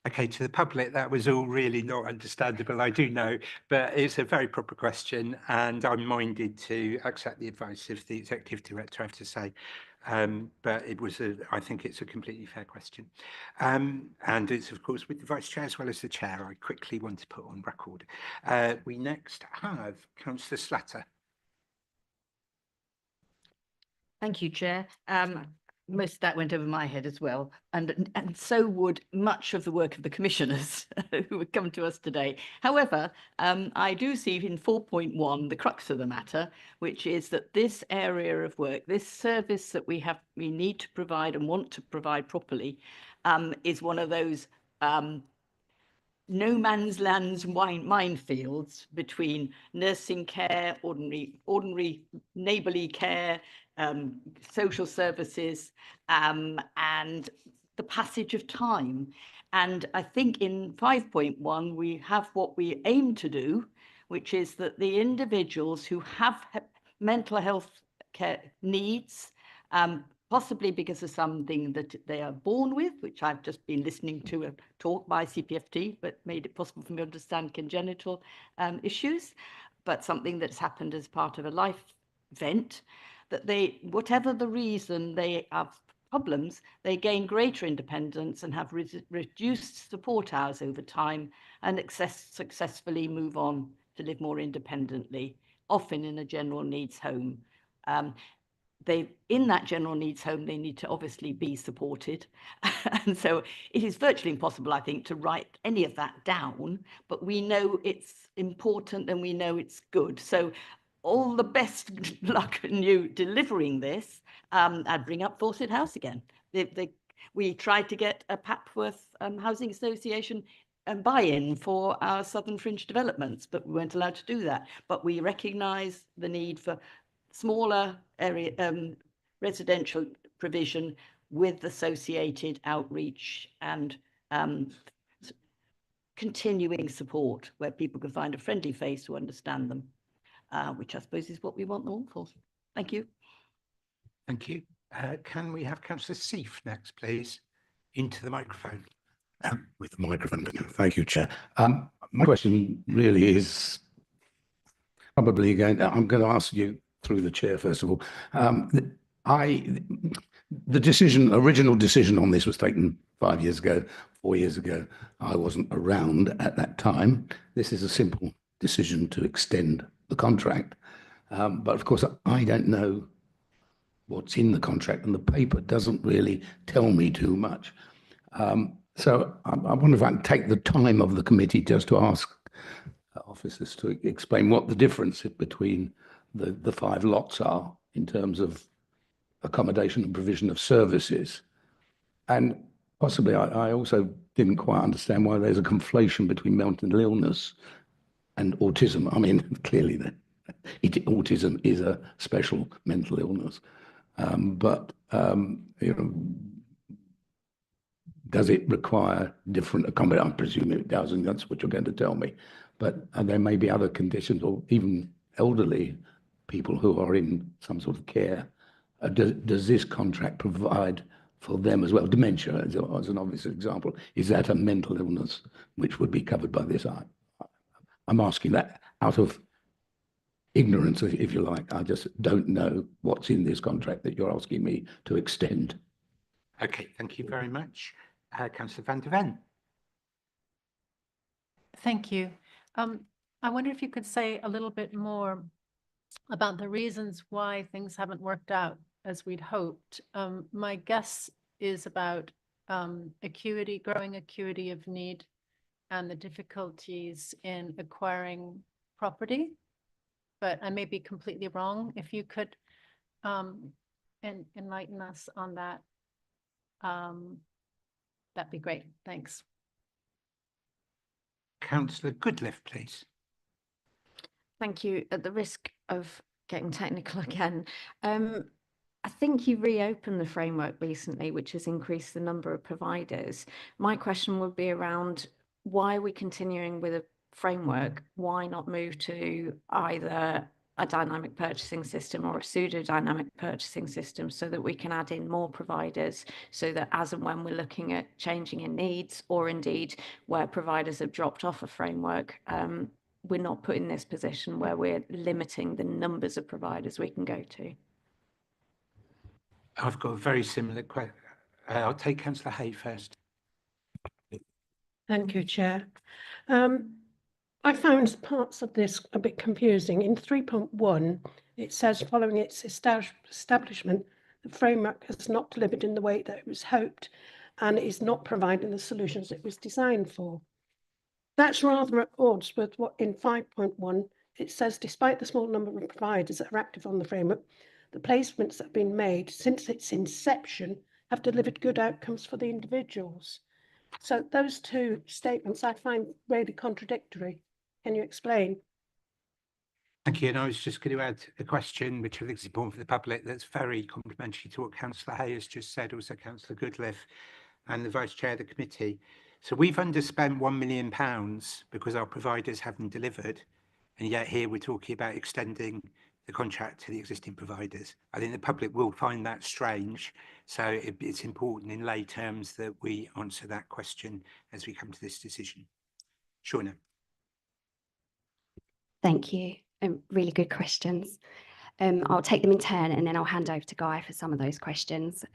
Okay, to the public, that was all really not understandable, I do know, but it's a very proper question, and I'm minded to accept the advice of the Executive Director, I have to say. But I think it's a completely fair question. And it's, of course, with the Vice Chair as well as the Chair, I quickly want to put on record. We next have Councillor Slatter. Thank you, Chair. Most of that went over my head as well, and so would much of the work of the commissioners who would come to us today. However, I do see in 4.1 the crux of the matter, which is that this area of work, this service that we need to provide and want to provide properly, is one of those no man's lands minefields between nursing care, ordinary neighbourly care, social services, and the passage of time. And I think in 5.1 we have what we aim to do, which is that the individuals who have mental health care needs, possibly because of something that they are born with, which I've just been listening to a talk by CPFT, but made it possible for me to understand congenital issues, but something that's happened as part of a life event, that they, whatever the reason they have problems, they gain greater independence and have reduced support hours over time and successfully move on to live more independently, often in a general needs home. In that general needs home, they need to obviously be supported. And so it is virtually impossible, I think, to write any of that down, but we know it's important and we know it's good. So all the best luck in you delivering this. I'd bring up Fawcett House again. We tried to get a Papworth Housing Association buy-in for our Southern Fringe developments, but we weren't allowed to do that. But we recognise the need for smaller area residential provision with associated outreach and continuing support where people can find a friendly face to understand them, which I suppose is what we want them all for. Thank you. Thank you. Can we have Councillor Seif next, please? Into the microphone. With the microphone. Thank you, Chair. My question really is probably again, I'm going to ask you through the Chair, first of all. The original decision on this was taken 5 years ago, 4 years ago. I wasn't around at that time. This is a simple decision to extend the contract. But of course, I don't know what's in the contract, and the paper doesn't really tell me too much. So I wonder if I can take the time of the committee just to ask officers to explain what the difference between the 5 lots are in terms of accommodation and provision of services. And possibly I also didn't quite understand why there's a conflation between mental illness and autism. I mean, clearly autism is a special mental illness, but you know, does it require different accommodation? I presume it does, and that's what you're going to tell me. But there may be other conditions, or even elderly people who are in some sort of care. Does this contract provide for them as well? Dementia, as an obvious example, is that a mental illness which would be covered by this? I'm asking that out of ignorance, if you like. I just don't know what's in this contract that you're asking me to extend. Okay, thank you very much. Councillor Van der Ven. Thank you. I wonder if you could say a little bit more about the reasons why things haven't worked out as we'd hoped. My guess is about acuity, growing acuity of need, and the difficulties in acquiring property. But I may be completely wrong. If you could enlighten us on that, that'd be great. Thanks. Councillor Goodliffe, please. Thank you. At the risk of getting technical again, I think you reopened the framework recently, which has increased the number of providers. My question would be around why are we continuing with a framework? Why not move to either a dynamic purchasing system or a pseudo-dynamic purchasing system so that we can add in more providers, so that as and when we're looking at changing in needs, or indeed where providers have dropped off a framework, we're not put in this position where we're limiting the numbers of providers we can go to. I've got a very similar question. I'll take Councillor Hay first. Thank you, Chair. I found parts of this a bit confusing. In 3.1, it says following its establishment, the framework has not delivered in the way that it was hoped and is not providing the solutions it was designed for. That's rather at odds with what in 5.1, it says, despite the small number of providers that are active on the framework, the placements that have been made since its inception have delivered good outcomes for the individuals. So those two statements I find really contradictory. Can you explain? Thank you. And I was just going to add a question, which I think is important for the public, that's very complementary to what Councillor Hay has just said, also Councillor Goodliffe and the Vice Chair of the committee. So we've underspent £1 million because our providers haven't delivered. And yet here we're talking about extending the contract to the existing providers. I think the public will find that strange. So it's important in lay terms that we answer that question as we come to this decision. Shauna. Thank you. Really good questions. I'll take them in turn and then I'll hand over to Guy for some of those questions.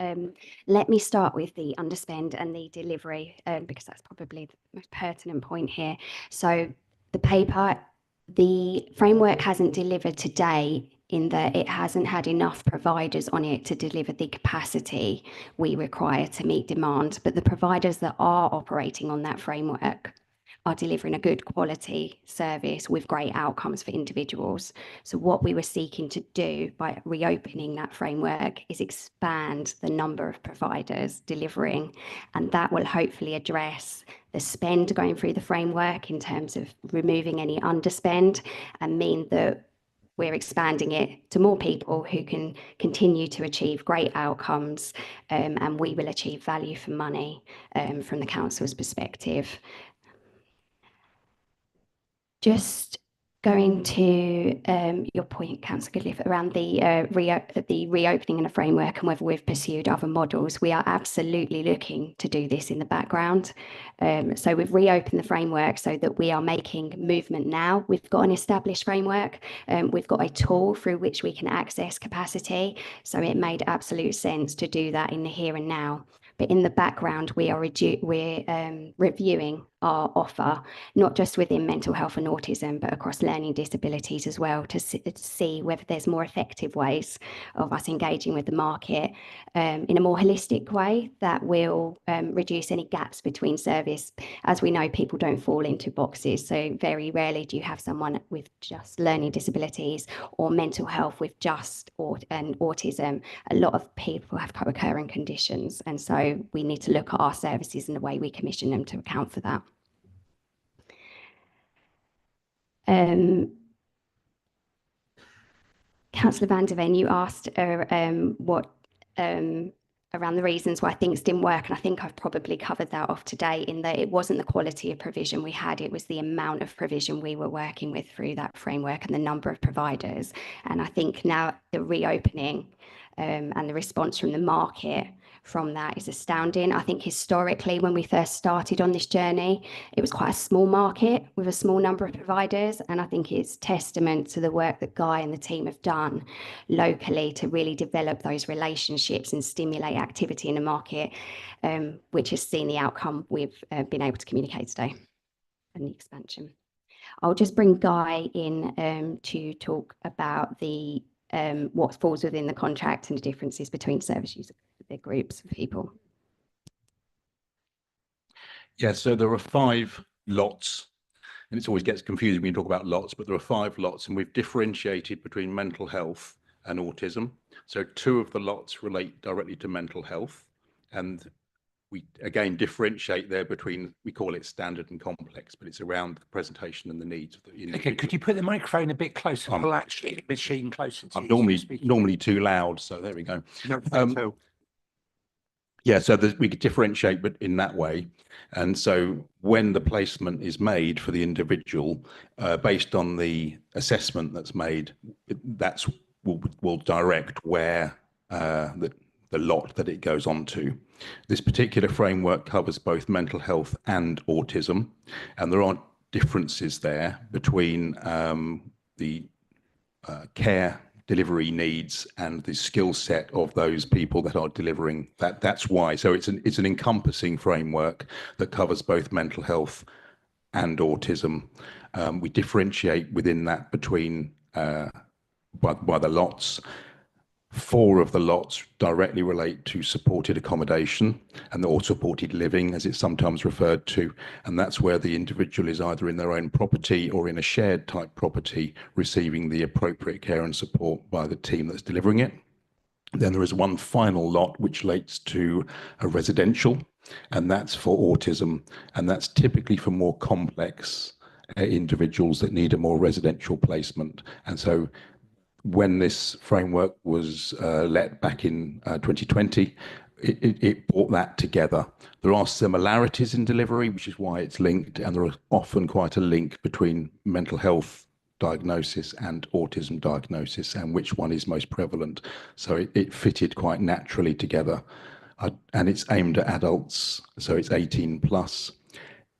Let me start with the underspend and the delivery, because that's probably the most pertinent point here. So the framework hasn't delivered today in that it hasn't had enough providers on it to deliver the capacity we require to meet demand. But the providers that are operating on that framework are delivering a good quality service with great outcomes for individuals. So what we were seeking to do by reopening that framework is expand the number of providers delivering, and that will hopefully address the spend going through the framework in terms of removing any underspend, and mean that we're expanding it to more people who can continue to achieve great outcomes, and we will achieve value for money from the council's perspective. Just going to your point, Councillor Goodliffe, around the reopening in a framework and whether we've pursued other models. We are absolutely looking to do this in the background. So we've reopened the framework so that we are making movement now. We've got an established framework. We've got a tool through which we can access capacity. So it made absolute sense to do that in the here and now. But in the background, we're reviewing our offer, not just within mental health and autism, but across learning disabilities as well, to see whether there's more effective ways of us engaging with the market in a more holistic way that will reduce any gaps between service. As we know, people don't fall into boxes. So very rarely do you have someone with just learning disabilities or mental health with just autism. A lot of people have co-occurring conditions. And so So we need to look at our services and the way we commission them to account for that. Councillor Van der Ven, you asked around the reasons why things didn't work, and I think I've probably covered that off today in that it wasn't the quality of provision we had, it was the amount of provision we were working with through that framework and the number of providers. And I think now the reopening and the response from the market from that is astounding. I think historically, when we first started on this journey, it was quite a small market with a small number of providers. And I think it's testament to the work that Guy and the team have done locally to really develop those relationships and stimulate activity in the market, which has seen the outcome we've been able to communicate today and the expansion. I'll just bring Guy in to talk about the what falls within the contract and the differences between service user groups of people. Yeah, so there are 5 lots, and it always gets confusing when you talk about lots, but there are 5 lots, and we've differentiated between mental health and autism. So 2 of the lots relate directly to mental health, and we again differentiate there between, we call it standard and complex, but it's around the presentation and the needs of the individual. Okay, could you put the microphone a bit closer? Pull actually the machine closer to I'm you. normally too loud, so there we go. No, Yeah, so we could differentiate but in that way. And so when the placement is made for the individual, based on the assessment that's made, that's will direct where the lot that it goes on to. This particular framework covers both mental health and autism, and there are differences there between the care delivery needs and the skill set of those people that are delivering that. That's why. So it's an encompassing framework that covers both mental health and autism. We differentiate within that between by the lots. 4 of the lots directly relate to supported accommodation or supported living, as it's sometimes referred to. And that's where the individual is either in their own property or in a shared type property, receiving the appropriate care and support by the team that's delivering it. Then there is one final lot which relates to a residential, and that's for autism. And that's typically for more complex individuals that need a more residential placement. And so when this framework was let back in 2020, it brought that together. There are similarities in delivery, which is why it's linked, and there is often quite a link between mental health diagnosis and autism diagnosis and which one is most prevalent. So it fitted quite naturally together. And it's aimed at adults, so it's 18 plus.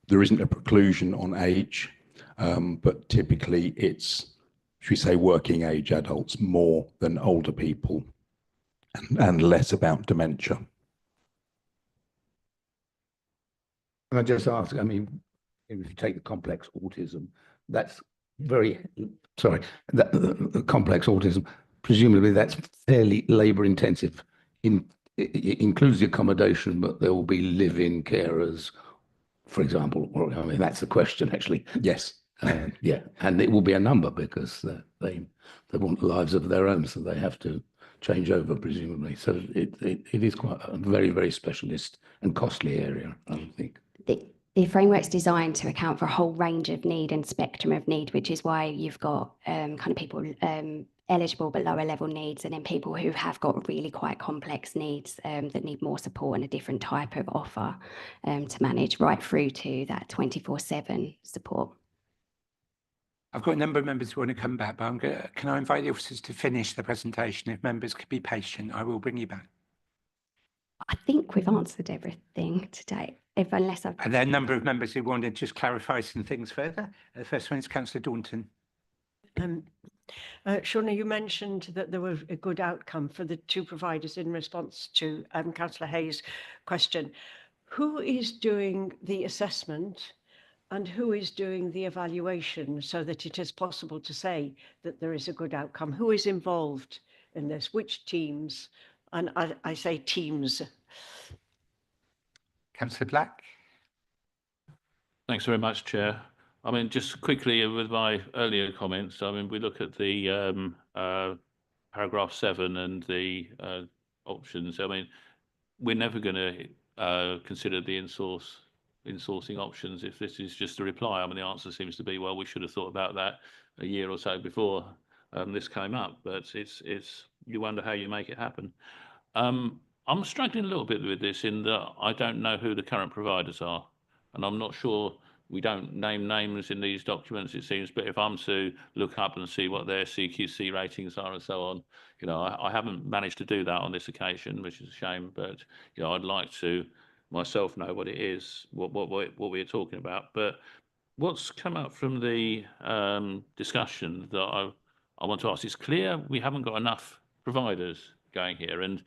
There isn't a preclusion on age, but typically it's, should we say, working age adults more than older people, and less about dementia. Can I just ask, I mean, if you take the complex autism, that's very, sorry, the complex autism, presumably that's fairly labour intensive. It includes the accommodation, but there will be live-in carers, for example, or I mean, that's the question actually. Yes. Yeah, and it will be a number because they want lives of their own, so they have to change over presumably. So it is quite a very, very specialist and costly area, I think. The framework's designed to account for a whole range of need and spectrum of need, which is why you've got kind of people eligible but lower level needs, and then people who have got really quite complex needs that need more support and a different type of offer to manage, right through to that 24/7 support. I've got a number of members who want to come back, but can I invite the officers to finish the presentation? If members could be patient, I will bring you back. I think we've answered everything today, unless I've... Are there a number of members who want to just clarify some things further? The first one is Councillor Daunton. Shauna, you mentioned that there was a good outcome for the 2 providers in response to Councillor Hayes' question. Who is doing the assessment and who is doing the evaluation so that it is possible to say that there is a good outcome? Who is involved in this? Which teams? And I say teams. Councillor Black. Thanks very much, Chair. I mean, just quickly with my earlier comments, I mean, we look at the paragraph 7 and the options. I mean, we're never going to consider the insourcing options if this is just a reply. I mean, the answer seems to be, well, we should have thought about that a year or so before this came up. But it's you wonder how you make it happen. I'm struggling a little bit with this in that I don't know who the current providers are, and I'm not sure. We don't name names in these documents, it seems, but if I'm to look up and see what their CQC ratings are and so on, you know, I haven't managed to do that on this occasion, which is a shame. But you know, I'd like to myself know what it is, what we're talking about. But what's come up from the discussion that I want to ask, it's clear we haven't got enough providers going here, and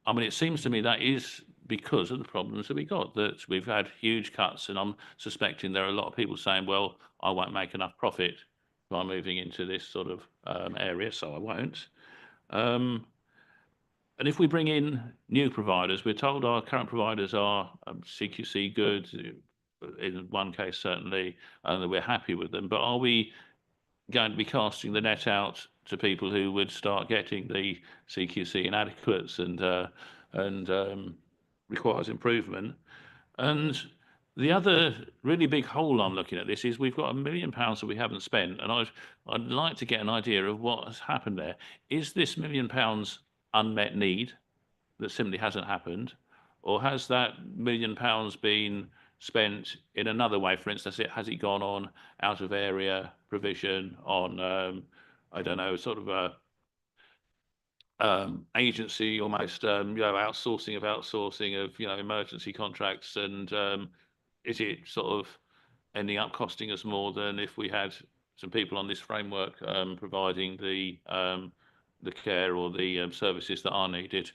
I mean, it seems to me that is because of the problems that we got, that we've had huge cuts, and I'm suspecting there are a lot of people saying, well, I won't make enough profit by moving into this sort of area, so I won't. And if we bring in new providers, we're told our current providers are CQC good, in one case certainly, and that we're happy with them, but are we going to be casting the net out to people who would start getting the CQC inadequates and requires improvement? And the other really big hole I'm looking at this is we've got £1 million that we haven't spent, and I'd like to get an idea of what has happened there. Is this £1 million unmet need that simply hasn't happened, or has that £1 million been spent in another way? For instance, has it gone on out of area provision, on I don't know, sort of a agency almost, you know, outsourcing of, you know, emergency contracts, and is it sort of ending up costing us more than if we had some people on this framework providing the care or the services that are needed?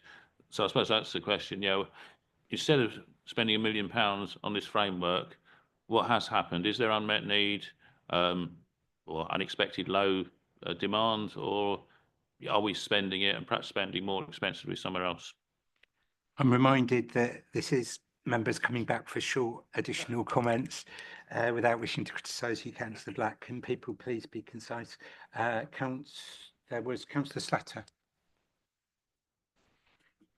So I suppose that's the question. You know, instead of spending £1 million on this framework, what has happened? Is there unmet need or unexpected low demand, or are we spending it and perhaps spending more expensively somewhere else? I'm reminded that this is members coming back for short additional comments without wishing to criticise you, Councillor Black. Can people please be concise? There was Councillor Slatter.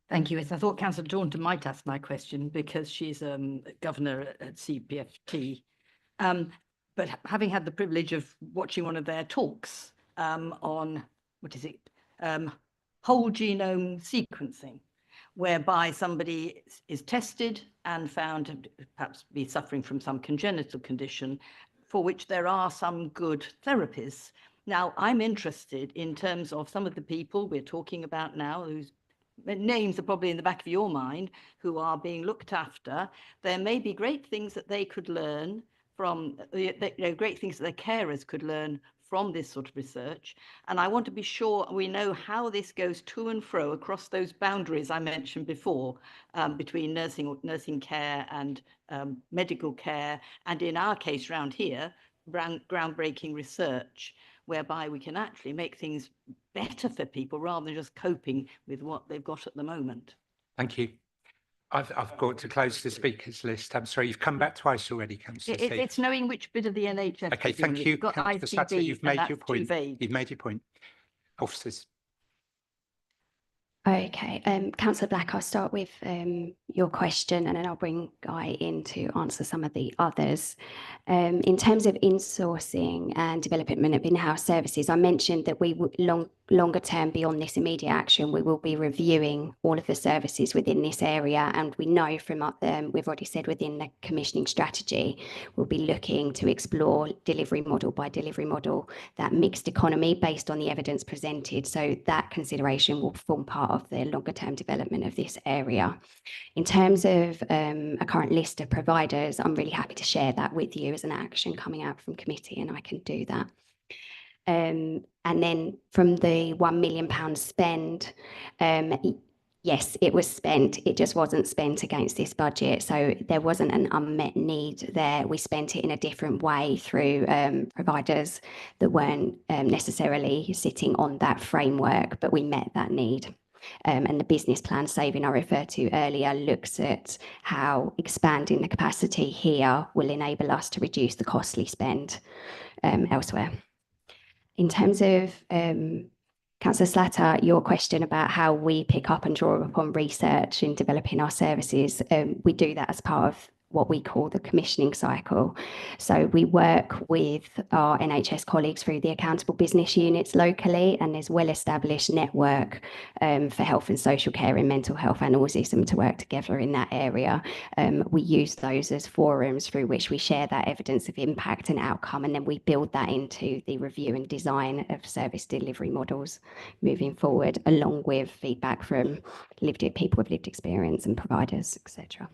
Thank you. I thought Councillor Taunton might ask my question because she's governor at CPFT. But having had the privilege of watching one of their talks on, what is it, whole genome sequencing, whereby somebody is tested and found to perhaps be suffering from some congenital condition for which there are some good therapies. Now, I'm interested in terms of some of the people we're talking about now, whose names are probably in the back of your mind, who are being looked after. There may be great things that they could learn from, you know, great things that their carers could learn from this sort of research. And I want to be sure we know how this goes to and fro across those boundaries I mentioned before, between nursing care and medical care, and in our case round here, groundbreaking research, whereby we can actually make things better for people rather than just coping with what they've got at the moment. Thank you. I've got to close the speakers list. I'm sorry, you've come back twice already, Councillor Steve. It's knowing which bit of the NHS. Okay, thank you, Councillor Slatter. You've made your point. You've made your point. Officers. Okay, Councillor Black, I'll start with your question, and then I'll bring Guy in to answer some of the others. In terms of insourcing and development of in-house services, I mentioned that we would longer term, beyond this immediate action, we will be reviewing all of the services within this area, and we know from we've already said within the commissioning strategy, we'll be looking to explore delivery model by delivery model, that mixed economy based on the evidence presented. So that consideration will form part of the longer term development of this area. In terms of a current list of providers, I'm really happy to share that with you as an action coming out from committee, and I can do that. And then from the £1 million spend, yes, it was spent. It just wasn't spent against this budget. So there wasn't an unmet need there. We spent it in a different way through providers that weren't necessarily sitting on that framework, but we met that need. And the business plan saving I referred to earlier looks at how expanding the capacity here will enable us to reduce the costly spend elsewhere. In terms of Councillor Slatter, your question about how we pick up and draw upon research in developing our services, we do that as part of what we call the commissioning cycle. So we work with our NHS colleagues through the accountable business units locally, and there's well-established network for health and social care and mental health and autism to work together in that area. We use those as forums through which we share that evidence of impact and outcome, and then we build that into the review and design of service delivery models moving forward, along with feedback from people with lived experience and providers, etc.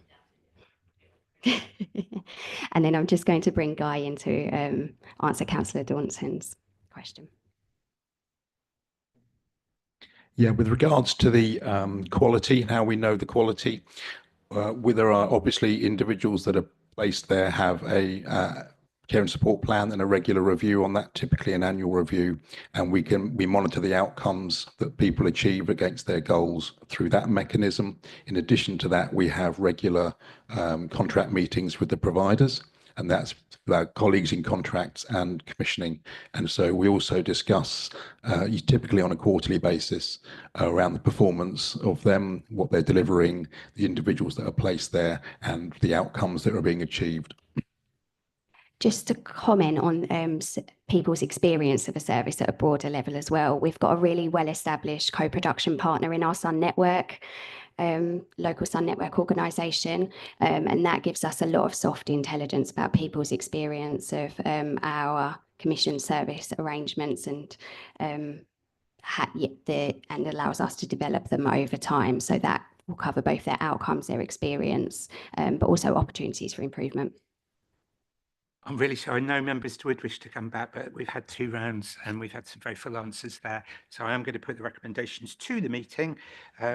And then I'm just going to bring Guy in to answer Councillor Daunton's question. Yeah, with regards to the quality, how we know the quality, there are obviously individuals that are placed there have a care and support plan and a regular review on that, typically an annual review, and we monitor the outcomes that people achieve against their goals through that mechanism. In addition to that, we have regular contract meetings with the providers, and that's our colleagues in contracts and commissioning. And so we also discuss typically on a quarterly basis around the performance of them, what they're delivering, the individuals that are placed there, and the outcomes that are being achieved. Just to comment on people's experience of a service at a broader level as well, we've got a really well-established co-production partner in our Sun Network, local Sun Network organisation, and that gives us a lot of soft intelligence about people's experience of our commission service arrangements, and allows us to develop them over time. So that will cover both their outcomes, their experience, but also opportunities for improvement. I'm really sorry, no members would wish to come back, but we've had 2 rounds and we've had some very full answers there. So I am going to put the recommendations to the meeting,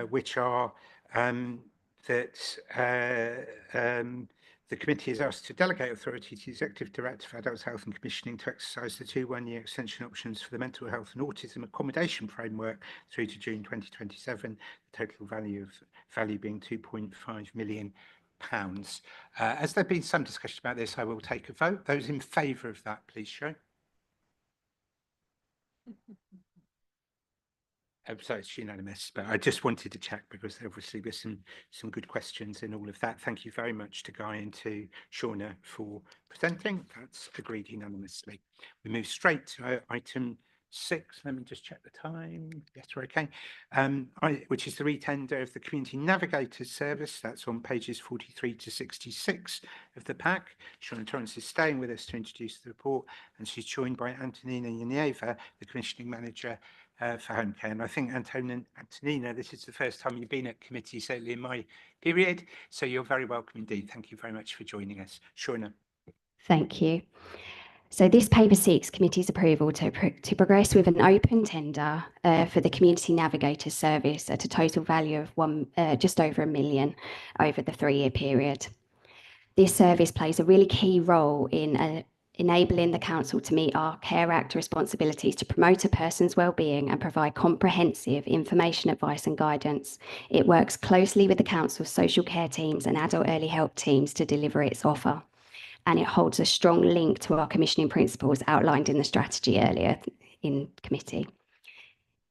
which are that the committee is asked to delegate authority to the Executive Director for Adults Health and Commissioning to exercise the 2 one-year extension options for the mental health and autism accommodation framework through to June 2027, the total value being £2.5 million. As there's been some discussion about this, I will take a vote. Those in favour of that, please show. So it's unanimous, but I just wanted to check because there obviously were some good questions in all of that. Thank you very much to Guy and to Shauna for presenting. That's agreed unanimously. We move straight to item 6. Let me just check the time. Yes, we're okay. Which is the retender of the Community Navigators service. That's on pages 43 to 66 of the pack. Shauna Torrance is staying with us to introduce the report, and she's joined by Antonina Yanieva, the Commissioning Manager for Home Care. And I think, Antonina, this is the first time you've been at committee, certainly in my period. So you're very welcome indeed. Thank you very much for joining us. Shauna. Thank you. So this paper seeks committee's approval to progress with an open tender for the Community Navigator service at a total value of just over £1 million over the 3-year period. This service plays a really key role in enabling the council to meet our Care Act responsibilities to promote a person's wellbeing and provide comprehensive information, advice and guidance. It works closely with the council's social care teams and adult early help teams to deliver its offer. And it holds a strong link to our commissioning principles outlined in the strategy earlier in committee.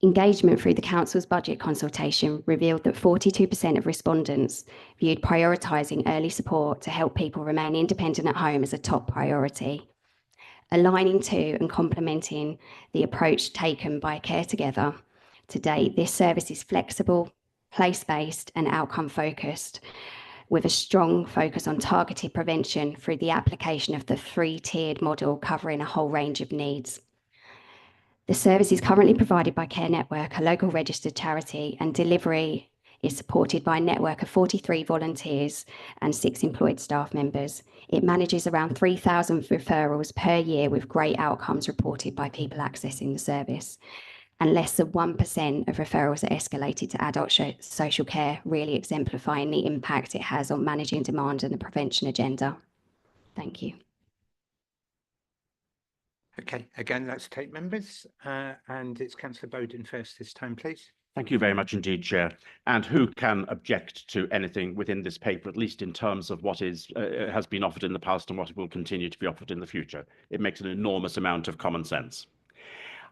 Engagement through the council's budget consultation revealed that 42% of respondents viewed prioritising early support to help people remain independent at home as a top priority. Aligning to and complementing the approach taken by Care Together, to date, this service is flexible, place-based and outcome-focused, with a strong focus on targeted prevention through the application of the 3-tiered model covering a whole range of needs. The service is currently provided by Care Network, a local registered charity, and delivery is supported by a network of 43 volunteers and 6 employed staff members. It manages around 3,000 referrals per year with great outcomes reported by people accessing the service. And less than 1% of referrals are escalated to adult social care, really exemplifying the impact it has on managing demand and the prevention agenda. Thank you. Okay, again, let's take members. And it's Councillor Bowden first this time, please. Thank you very much indeed, Chair. And who can object to anything within this paper, at least in terms of what has been offered in the past and what will continue to be offered in the future? It makes an enormous amount of common sense.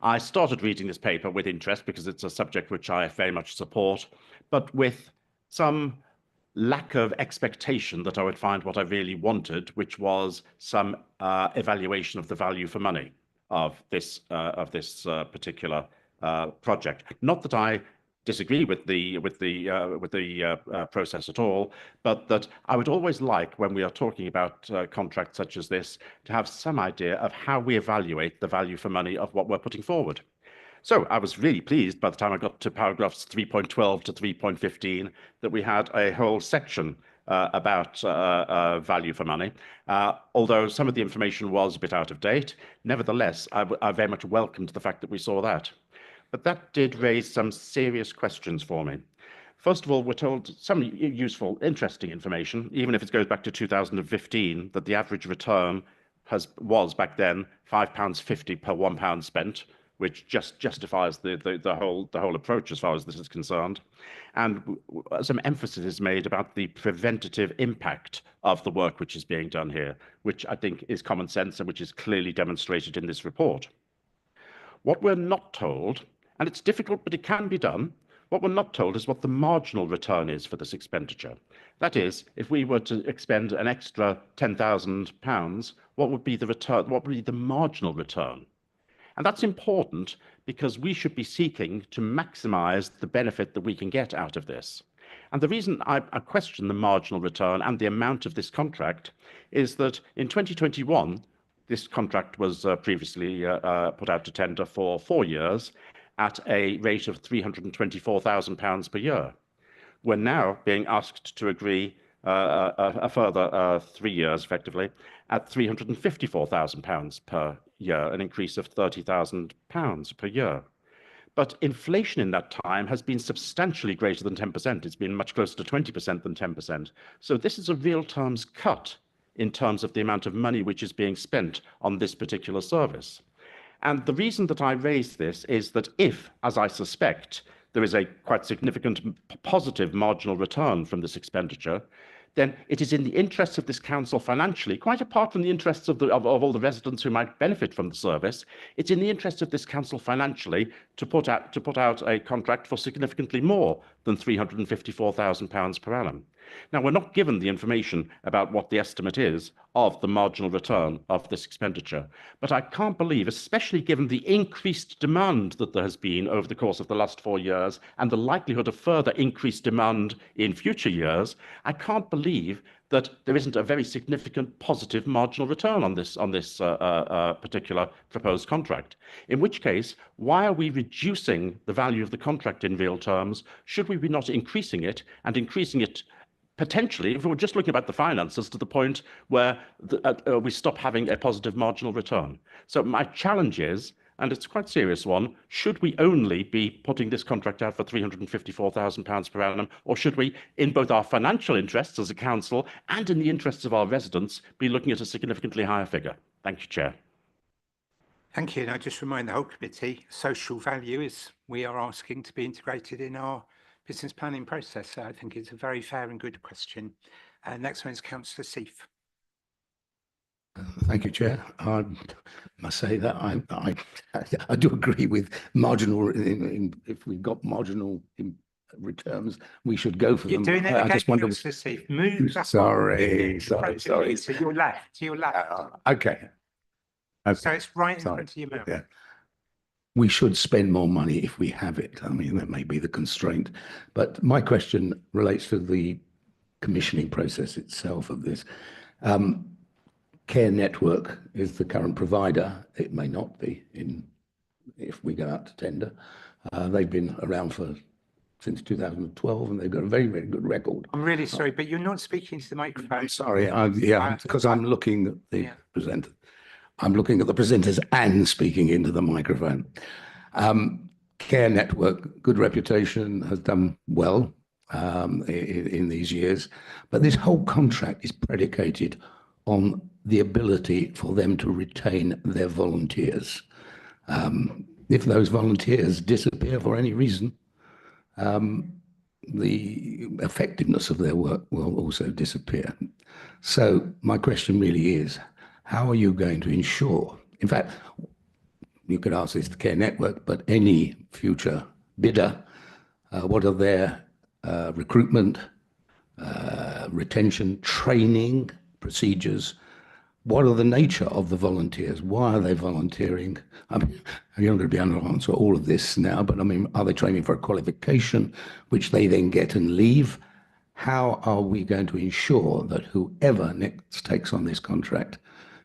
I started reading this paper with interest because it's a subject which I very much support, but with some lack of expectation that I would find what I really wanted, which was some evaluation of the value for money of this particular project. Not that I disagree with the process at all, but that I would always like, when we are talking about contracts such as this, to have some idea of how we evaluate the value for money of what we're putting forward. So I was really pleased by the time I got to paragraphs 3.12 to 3.15 that we had a whole section about value for money. Although some of the information was a bit out of date, nevertheless, I very much welcomed the fact that we saw that. But that did raise some serious questions for me. First of all, we're told some useful, interesting information, even if it goes back to 2015, that the average return was back then £5.50 per £1 spent, which just justifies the whole approach as far as this is concerned. And some emphasis is made about the preventative impact of the work which is being done here, which I think is common sense and which is clearly demonstrated in this report. What we're not told, and it's difficult, but it can be done, what we're not told is what the marginal return is for this expenditure. That is, if we were to expend an extra £10,000, what would be the return? What would be the marginal return? And that's important because we should be seeking to maximize the benefit that we can get out of this. And the reason I question the marginal return and the amount of this contract is that in 2021, this contract was previously put out to tender for 4 years at a rate of £324,000 per year. We're now being asked to agree a further 3 years, effectively, at £354,000 per year, an increase of £30,000 per year. But inflation in that time has been substantially greater than 10%. It's been much closer to 20% than 10%. So this is a real terms cut in terms of the amount of money which is being spent on this particular service. And the reason that I raise this is that if, as I suspect, there is a quite significant positive marginal return from this expenditure, then it is in the interests of this council financially, quite apart from the interests of all the residents who might benefit from the service, it's in the interests of this council financially to put out a contract for significantly more than £354,000 per annum. Now, we're not given the information about what the estimate is of the marginal return of this expenditure, but I can't believe, especially given the increased demand that there has been over the course of the last 4 years and the likelihood of further increased demand in future years, I can't believe that there isn't a very significant positive marginal return on this particular proposed contract. In which case, why are we reducing the value of the contract in real terms? Should we be not increasing it, and increasing it potentially, if we're just looking about the finances, to the point where we stop having a positive marginal return? So my challenge is, and it's a quite serious one, should we only be putting this contract out for £354,000 per annum, or should we, in both our financial interests as a council and in the interests of our residents, be looking at a significantly higher figure? Thank you, Chair. Thank you. And I just remind the whole committee, social value is we are asking to be integrated in our business planning process. So I think it's a very fair and good question. Next one is Councillor Seif. Thank you, Chair. I must say that I do agree with marginal. If we've got marginal returns, we should go for them. You're doing it again, I just wonder. Councillor Seif. Move. Sorry. To your left. To your left. Okay. So it's right in front of your mouth. Yeah. We should spend more money if we have it. I mean, that may be the constraint. But my question relates to the commissioning process itself of this. Care Network is the current provider. It may not be if we go out to tender. They've been around since 2012, and they've got a very, very good record. I'm really sorry, but you're not speaking to the microphone. I'm sorry. Because I'm looking at the presenter. I'm looking at the presenters and speaking into the microphone. Care Network, good reputation, has done well in these years, but this whole contract is predicated on the ability for them to retain their volunteers. If those volunteers disappear for any reason, the effectiveness of their work will also disappear. So my question really is, how are you going to ensure, in fact, you could ask this to Care Network, but any future bidder, what are their recruitment, retention, training procedures? What are the nature of the volunteers? Why are they volunteering? I mean, you're not going to be able to answer all of this now, but I mean, are they training for a qualification, which they then get and leave? How are we going to ensure that whoever next takes on this contract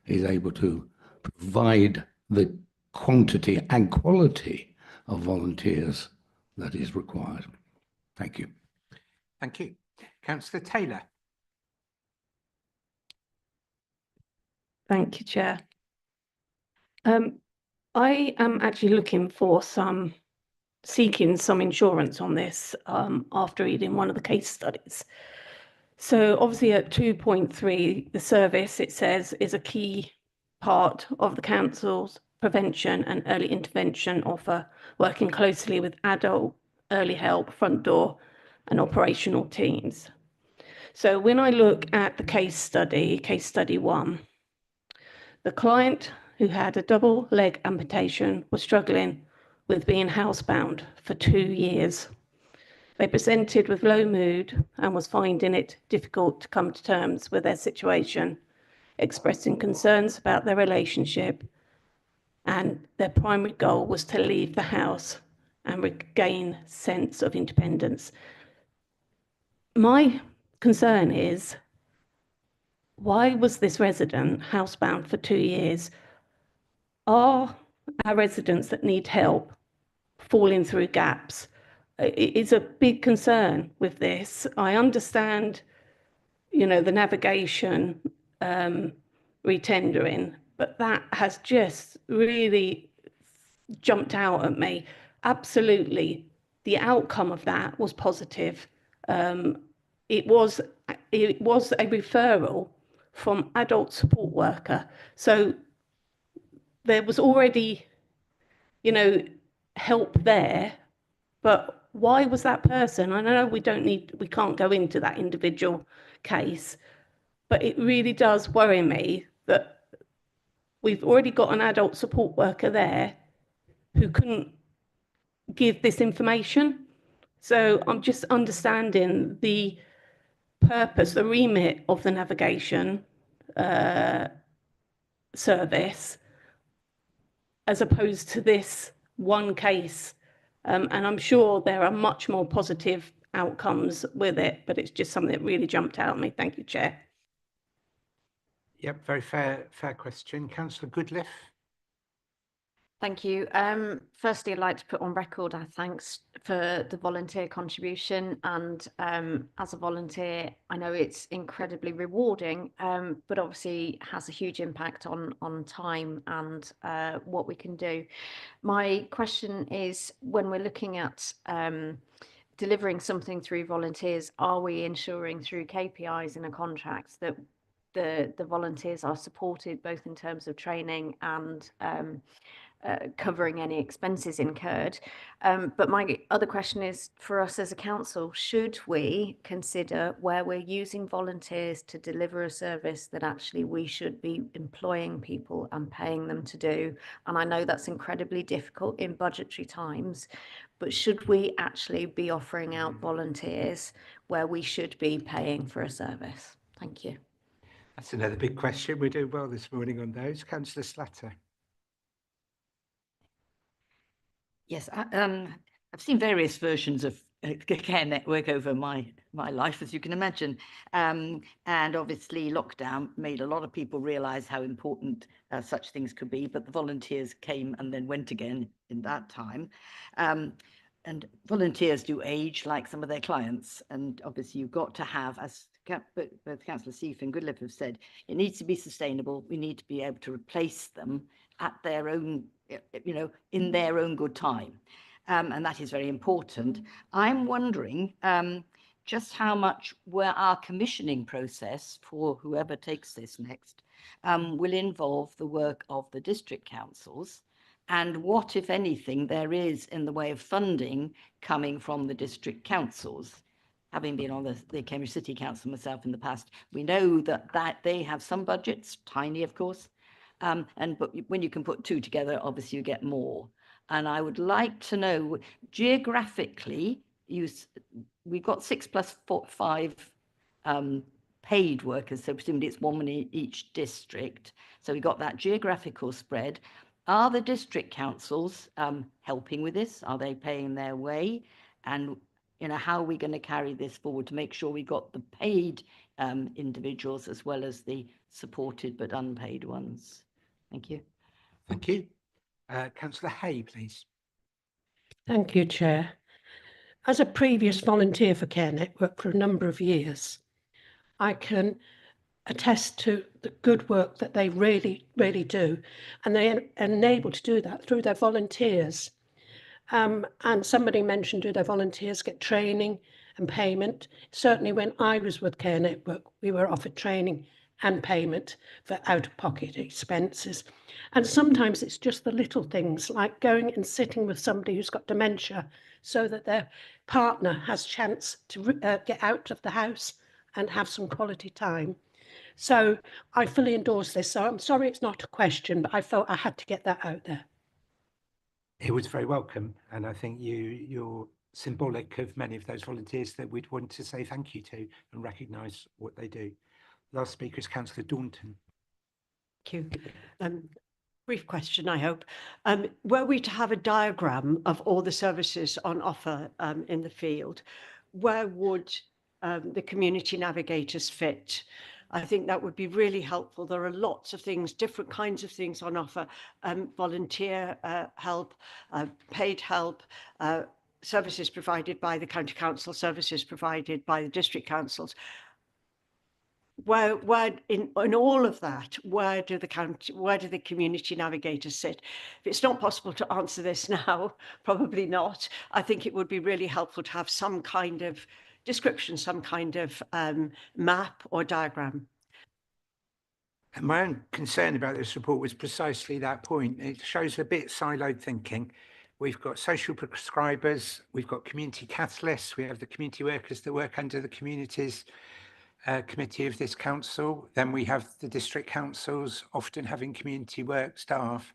is able to provide the quantity and quality of volunteers that is required? Thank you. Thank you. Councillor Taylor. Thank you, Chair. I am actually seeking some insurance on this after reading one of the case studies. So obviously at 2.3, the service, it says, is a key part of the council's prevention and early intervention offer, working closely with adult early help, front door and operational teams. So when I look at the case study 1, the client who had a double leg amputation was struggling with being housebound for 2 years. They presented with low mood and was finding it difficult to come to terms with their situation, expressing concerns about their relationship, and their primary goal was to leave the house and regain sense of independence. My concern is, why was this resident housebound for 2 years? Are our residents that need help falling through gaps? It is a big concern with this. I understand, the navigation retendering, but that has just really jumped out at me. Absolutely, the outcome of that was positive. It was a referral from adult support worker. So there was already, help there, but why was that person? I know we can't go into that individual case, but it really does worry me that we've already got an adult support worker there who couldn't give this information. So I'm just understanding the purpose, the remit of the navigation service, as opposed to this one case. And I'm sure there are much more positive outcomes with it, but it's just something that really jumped out at me. Thank you, Chair. Yep, very fair question. Councillor Goodliffe. Thank you. Firstly, I'd like to put on record our thanks for the volunteer contribution. And as a volunteer, I know it's incredibly rewarding, but obviously has a huge impact on time and what we can do. My question is, when we're looking at delivering something through volunteers, are we ensuring through KPIs in a contract that the volunteers are supported both in terms of training and covering any expenses incurred? But my other question is, for us as a council, should we consider where we're using volunteers to deliver a service that actually we should be employing people and paying them to do? And I know that's incredibly difficult in budgetary times, but should we actually be offering out volunteers where we should be paying for a service? Thank you. That's another big question. We did well this morning on those. Councillor Slatter. Yes, I've seen various versions of Care Network over my life, as you can imagine. And obviously lockdown made a lot of people realise how important such things could be, but the volunteers came and then went again in that time. And volunteers do age like some of their clients. And obviously you've got to have, as both Councillor Seath and Goodliffe have said, it needs to be sustainable. We need to be able to replace them at their own, in their own good time. And that is very important. I'm wondering just how much our commissioning process for whoever takes this next will involve the work of the district councils, and what, if anything, there is in the way of funding coming from the district councils. Having been on the Cambridge City Council myself in the past, we know that they have some budgets, tiny of course, But when you can put two together, obviously you get more. And I would like to know geographically, we've got 6 + 5 paid workers, so presumably it's one in each district. So we got that geographical spread. Are the district councils helping with this? Are they paying their way? And how are we going to carry this forward to make sure we got the paid individuals as well as the supported but unpaid ones? Thank you. Thank you. Councillor Hay, please. Thank you, Chair. As a previous volunteer for Care Network for a number of years, I can attest to the good work that they really, really do. And they are enabled to do that through their volunteers. And somebody mentioned, do their volunteers get training and payment? Certainly when I was with Care Network, we were offered training and payment for out-of-pocket expenses. And sometimes it's just the little things like going and sitting with somebody who's got dementia so that their partner has chance to get out of the house and have some quality time. So I fully endorse this. So I'm sorry it's not a question, but I felt I had to get that out there. It was very welcome. And I think you're symbolic of many of those volunteers that we'd want to say thank you to and recognise what they do. Last speaker is Councillor Daunton. Thank you. Brief question, I hope. Were we to have a diagram of all the services on offer in the field, where would the community navigators fit? I think that would be really helpful. There are lots of things, different kinds of things on offer, volunteer help, paid help, services provided by the county council, services provided by the district councils. Where in all of that, where do the community navigators sit? If it's not possible to answer this now, probably not. I think it would be really helpful to have some kind of description, some kind of map or diagram. And my own concern about this report was precisely that point. It shows a bit siloed thinking. We've got social prescribers, we've got community catalysts, we have the community workers that work under the communities committee of this council. Then we have the district councils often having community work staff.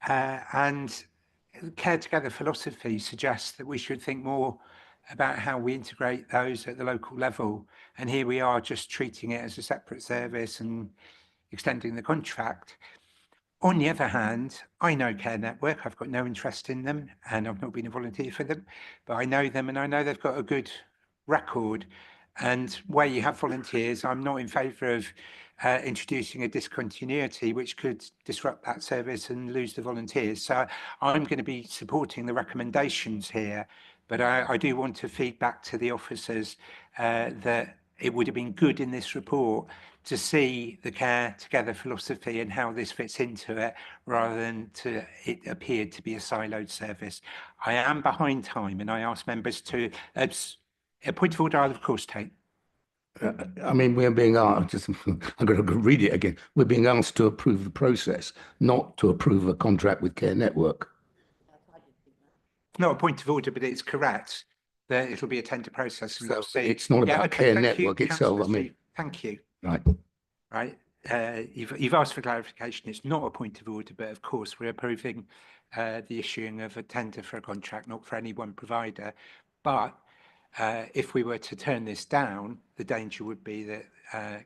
And Care Together philosophy suggests that we should think more about how we integrate those at the local level. And here we are just treating it as a separate service and extending the contract. On the other hand, I know Care Network, I've got no interest in them and I've not been a volunteer for them, but I know them and I know they've got a good record. And where you have volunteers, I'm not in favour of introducing a discontinuity which could disrupt that service and lose the volunteers. So I'm going to be supporting the recommendations here, but I do want to feed back to the officers that it would have been good in this report to see the Care Together philosophy and how this fits into it, rather than it appeared to be a siloed service. I am behind time and I ask members to, a point of order I'll of course take. I mean, we're being asked, I'm going to read it again. We're being asked to approve the process, not to approve a contract with Care Network. Not a point of order, but it's correct that it'll be a tender process. So it's not about Care Network itself. I mean, thank you. Right. Right. You've asked for clarification. It's not a point of order, but of course we're approving the issuing of a tender for a contract, not for any one provider. But if we were to turn this down, the danger would be that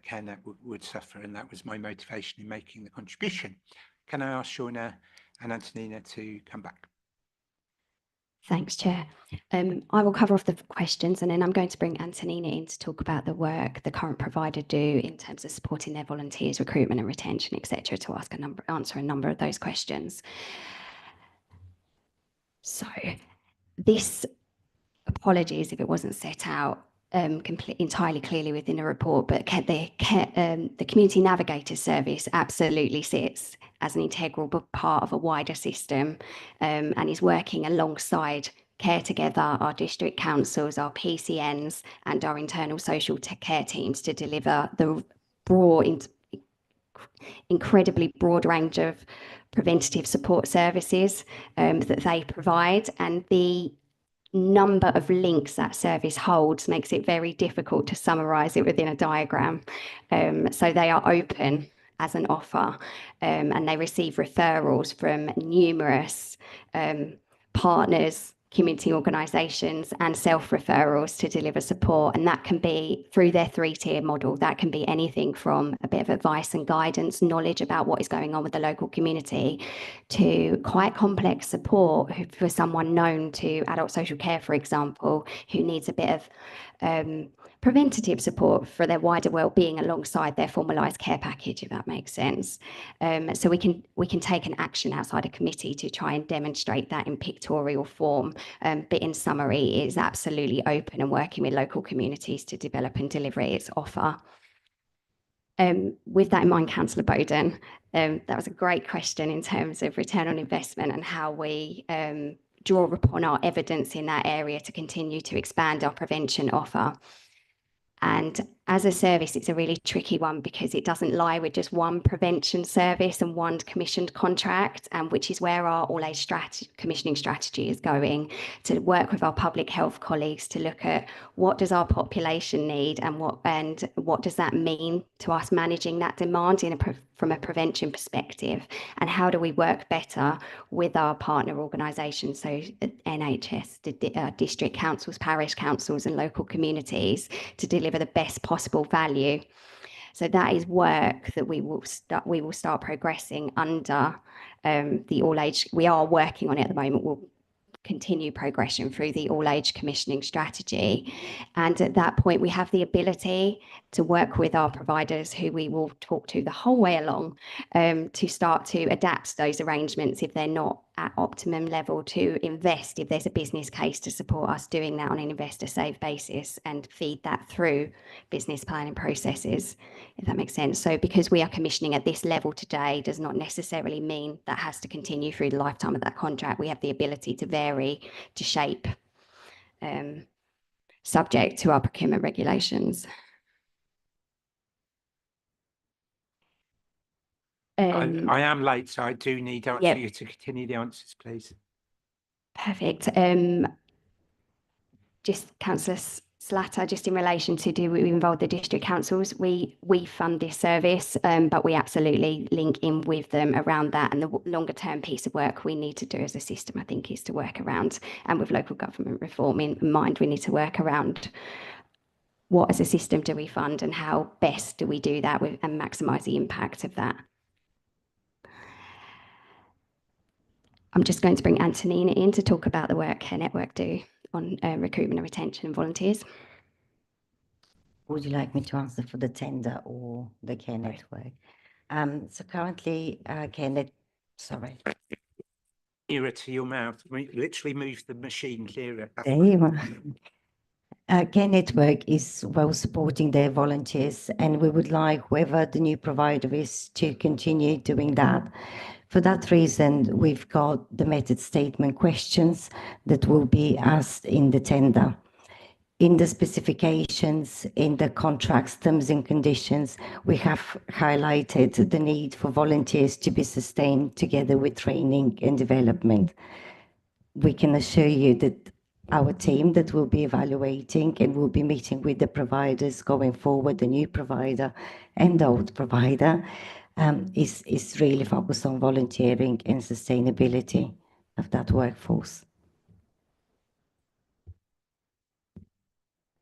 Care Network would suffer, and that was my motivation in making the contribution. Can I ask Shauna and Antonina to come back? Thanks, Chair. I will cover off the questions and then I'm going to bring Antonina in to talk about the work the current provider do in terms of supporting their volunteers, recruitment and retention, etc., to answer a number of those questions. So this, apologies if it wasn't set out entirely clearly within the report, but the Community Navigator Service absolutely sits as an integral part of a wider system and is working alongside Care Together, our district councils, our PCNs and our internal social care teams to deliver the incredibly broad range of preventative support services that they provide. And the number of links that service holds makes it very difficult to summarise it within a diagram. So they are open as an offer, and they receive referrals from numerous partners, community organisations and self-referrals to deliver support. And that can be through their 3-tier model. That can be anything from a bit of advice and guidance, knowledge about what is going on with the local community, to quite complex support for someone known to adult social care, for example, who needs a bit of preventative support for their wider well-being alongside their formalised care package, if that makes sense. So we can take an action outside a committee to try and demonstrate that in pictorial form. But in summary, it is absolutely open and working with local communities to develop and deliver its offer. With that in mind, Councillor Bowden, that was a great question in terms of return on investment and how we draw upon our evidence in that area to continue to expand our prevention offer. And as a service, it's a really tricky one because it doesn't lie with just one prevention service and one commissioned contract, and which is where our all-age commissioning strategy is going, to work with our public health colleagues to look at what does our population need and what does that mean to us managing that demand from a prevention perspective, and how do we work better with our partner organisations, so NHS, district councils, parish councils and local communities, to deliver the best possible value. So that is work that we will start progressing under the all-age. We are working on it at the moment. We'll continue progression through the all-age commissioning strategy. And at that point, we have the ability to work with our providers, who we will talk to the whole way along, to start to adapt those arrangements if they're not at optimum level, to invest if there's a business case to support us doing that on an investor save basis, and feed that through business planning processes, if that makes sense. So because we are commissioning at this level today does not necessarily mean that has to continue through the lifetime of that contract. We have the ability to vary, to shape, subject to our procurement regulations. I am late, so I do need you to continue the answers, please. Perfect. Just Councillor Slatter, just in relation to do we involve the district councils, we fund this service, but we absolutely link in with them around that. And the longer term piece of work we need to do as a system, I think, is to work around, and with local government reform in mind, we need to work around what as a system do we fund and how best do we do that and maximise the impact of that. I'm just going to bring Antonina in to talk about the work her network do on recruitment and retention and volunteers. Would you like me to answer for the tender or the care network? So currently, sorry. Nearer to your mouth. We literally move the machine clearer. There you are. Care Network is well supporting their volunteers, and we would like whoever the new provider is to continue doing that. For that reason, we've got the method statement questions that will be asked in the tender. In the specifications, in the contracts, terms and conditions, we have highlighted the need for volunteers to be sustained together with training and development. We can assure you that our team that will be evaluating and will be meeting with the providers going forward, the new provider and the old provider, is really focused on volunteering and sustainability of that workforce.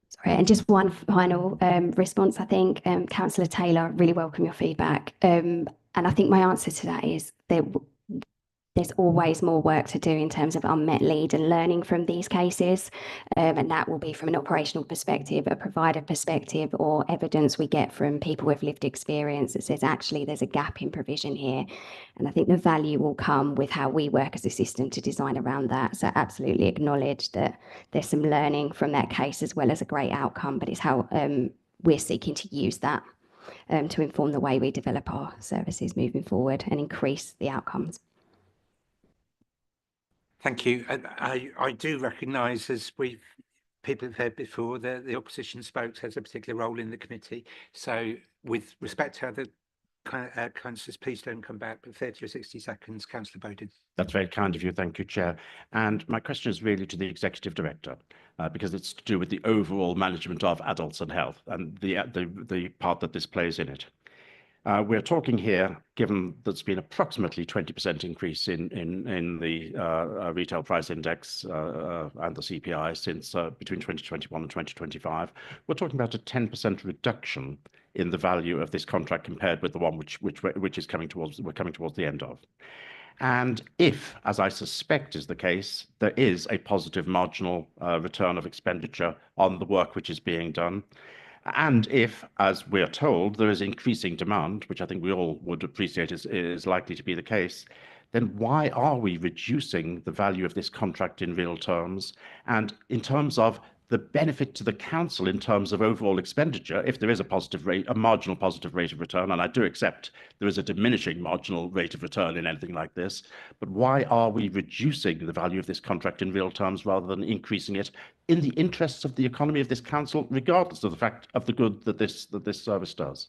Sorry, and just one final response. I think, Councillor Taylor, really welcome your feedback. And I think my answer to that is that there's always more work to do in terms of unmet need and learning from these cases. And that will be from an operational perspective, a provider perspective, or evidence we get from people with lived experience that says, actually, there's a gap in provision here. And I think the value will come with how we work as a system to design around that. So absolutely acknowledge that there's some learning from that case as well as a great outcome, but it's how we're seeking to use that to inform the way we develop our services moving forward and increase the outcomes. Thank you. I do recognise, as people have heard before, that the opposition spokes has a particular role in the committee. So with respect to other councillors, please don't come back, but 30 or 60 seconds, Councillor Bowden. That's very kind of you. Thank you, Chair. And my question is really to the Executive Director, because it's to do with the overall management of adults and health and the part that this plays in it. We're talking here, given there's been approximately 20% increase in the retail price index and the CPI since between 2021 and 2025. We're talking about a 10% reduction in the value of this contract compared with the one which is coming towards the end of. And if, as I suspect is the case, there is a positive marginal return of expenditure on the work which is being done, and if, as we are told, there is increasing demand, which I think we all would appreciate is likely to be the case, then why are we reducing the value of this contract in real terms? And in terms of the benefit to the council in terms of overall expenditure, if there is a marginal positive rate of return, and I do accept there is a diminishing marginal rate of return in anything like this, but why are we reducing the value of this contract in real terms rather than increasing it in the interests of the economy of this council, regardless of the fact of the good that this service does?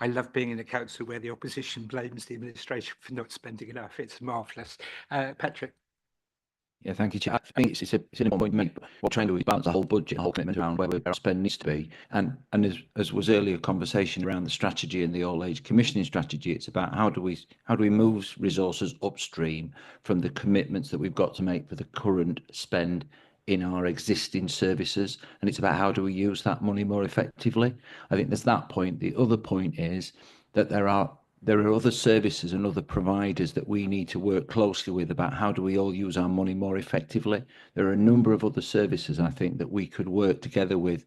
I love being in a council where the opposition blames the administration for not spending enough. It's marvellous. Patrick. Yeah, thank you, Chair. I think it's an important point to make. What we're trying to do is balance the whole budget, the whole commitment around where our spend needs to be. And as was earlier conversation around the strategy and the old age commissioning strategy, it's about how do we move resources upstream from the commitments that we've got to make for the current spend in our existing services, and it's about how do we use that money more effectively. I think there's that point. The other point is that there are other services and other providers that we need to work closely with about how do we all use our money more effectively. There are a number of other services, I think, that we could work together with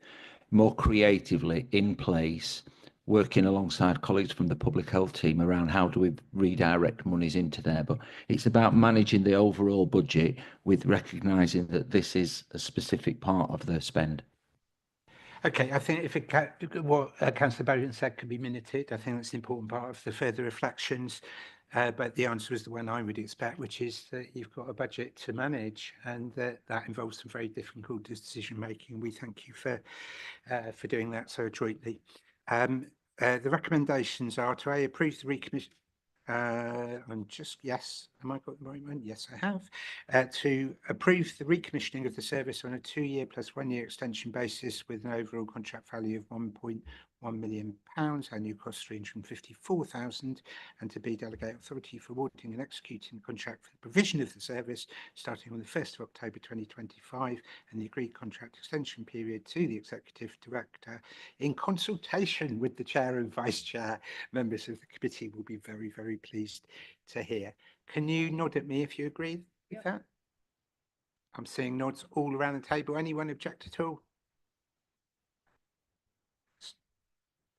more creatively in place, working alongside colleagues from the public health team around how do we redirect monies into there. But it's about managing the overall budget with recognising that this is a specific part of the spend. Okay, I think if what Councillor Bowden said can be minuted, I think that's an important part of the further reflections. But the answer is the one I would expect, which is that you've got a budget to manage, and that involves some very difficult decision making. We thank you for doing that so adroitly. The recommendations are to approve the recommission. Yes, am I got the right one? Yes, I have. To approve the recommissioning of the service on a 2-year plus 1-year extension basis with an overall contract value of £1.1 million, annual cost £354,000, and to be delegate authority for awarding and executing the contract for the provision of the service starting on the 1st of October 2025, and the agreed contract extension period to the Executive Director in consultation with the Chair and Vice Chair. Members of the committee will be very, very pleased to hear. Can you nod at me if you agree with that? I'm seeing nods all around the table. Anyone object at all?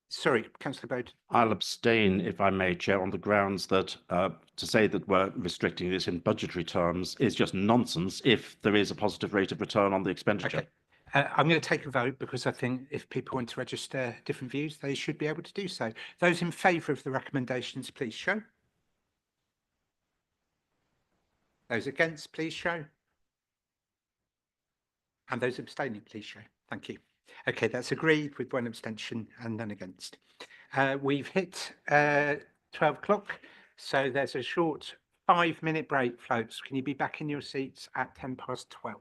Sorry, Councillor Bowden. I'll abstain, if I may, Chair, on the grounds that to say that we're restricting this in budgetary terms is just nonsense if there is a positive rate of return on the expenditure. Okay. I'm going to take a vote because I think if people want to register different views, they should be able to do so. Those in favour of the recommendations, please show. Those against, please show. And those abstaining, please show. Thank you. Okay, that's agreed with 1 abstention and none against. We've hit 12 o'clock, so there's a short 5-minute break, folks. Can you be back in your seats at 12:10?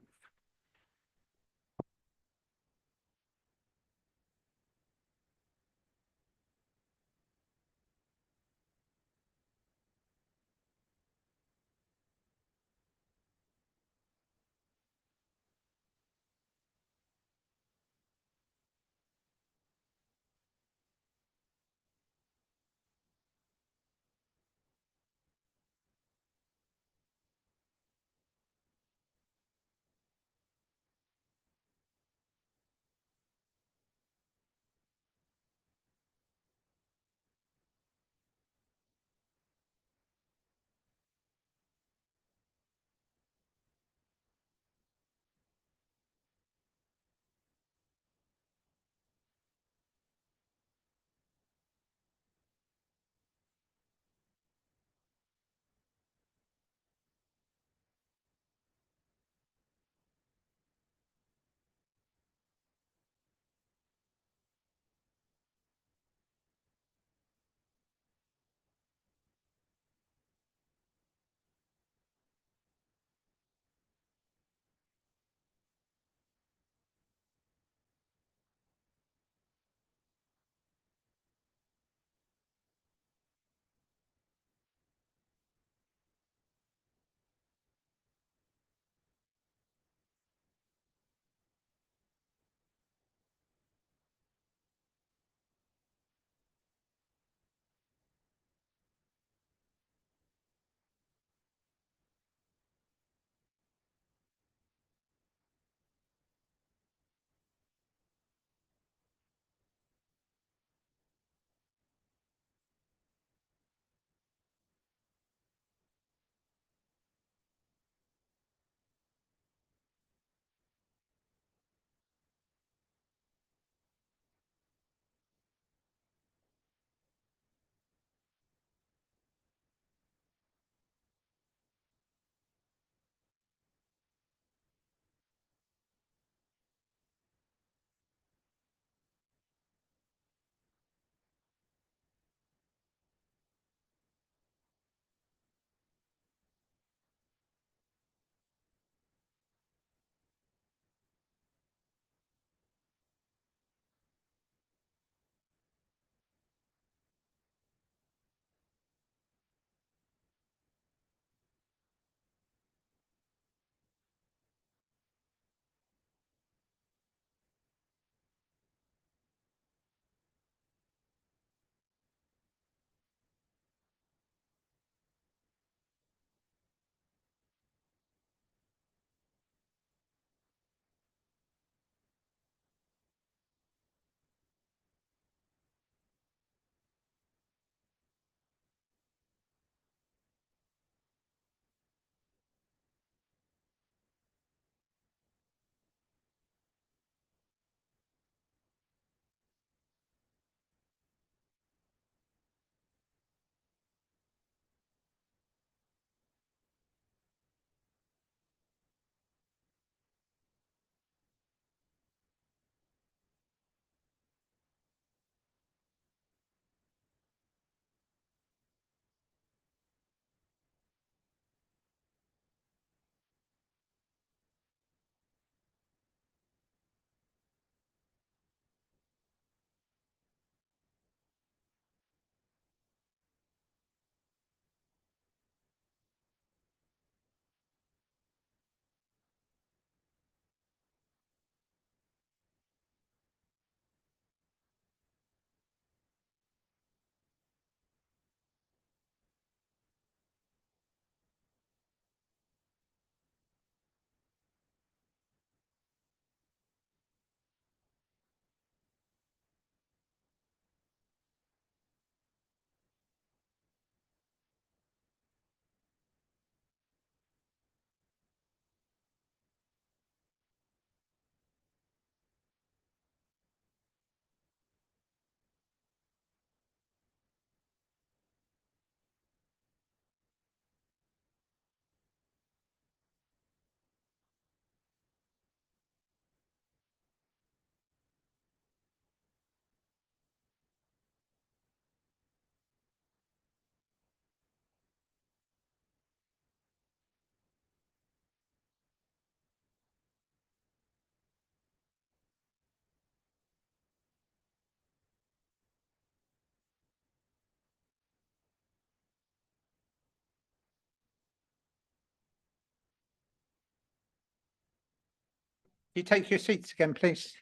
You take your seats again, please.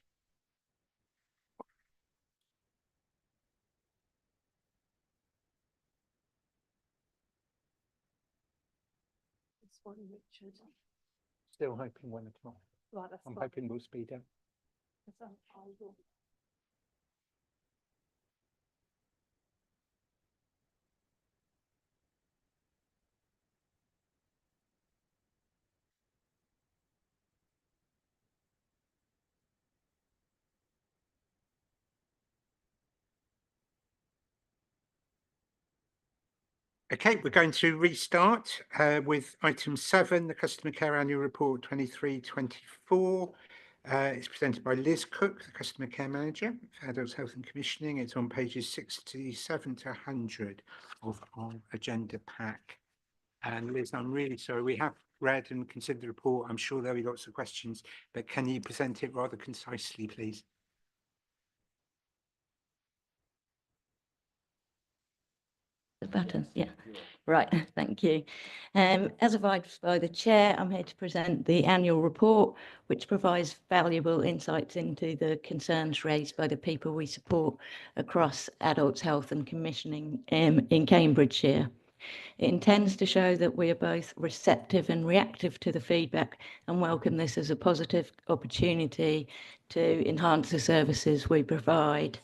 Still hoping 1 o'clock. Right, that's I'm fine. hoping we'll speed up. Okay, we're going to restart with item 7, the Customer Care Annual Report 23-24. It's presented by Liz Cook, the Customer Care Manager for Adults Health and Commissioning. It's on pages 67 to 100 of our agenda pack. And Liz, I'm really sorry, we have read and considered the report. I'm sure there'll be lots of questions, but can you present it rather concisely, please? The button, yeah. Right, thank you. As advised by the chair, I'm here to present the annual report, which provides valuable insights into the concerns raised by the people we support across adults health and commissioning in Cambridgeshire. It intends to show that we are both receptive and reactive to the feedback and welcome this as a positive opportunity to enhance the services we provide.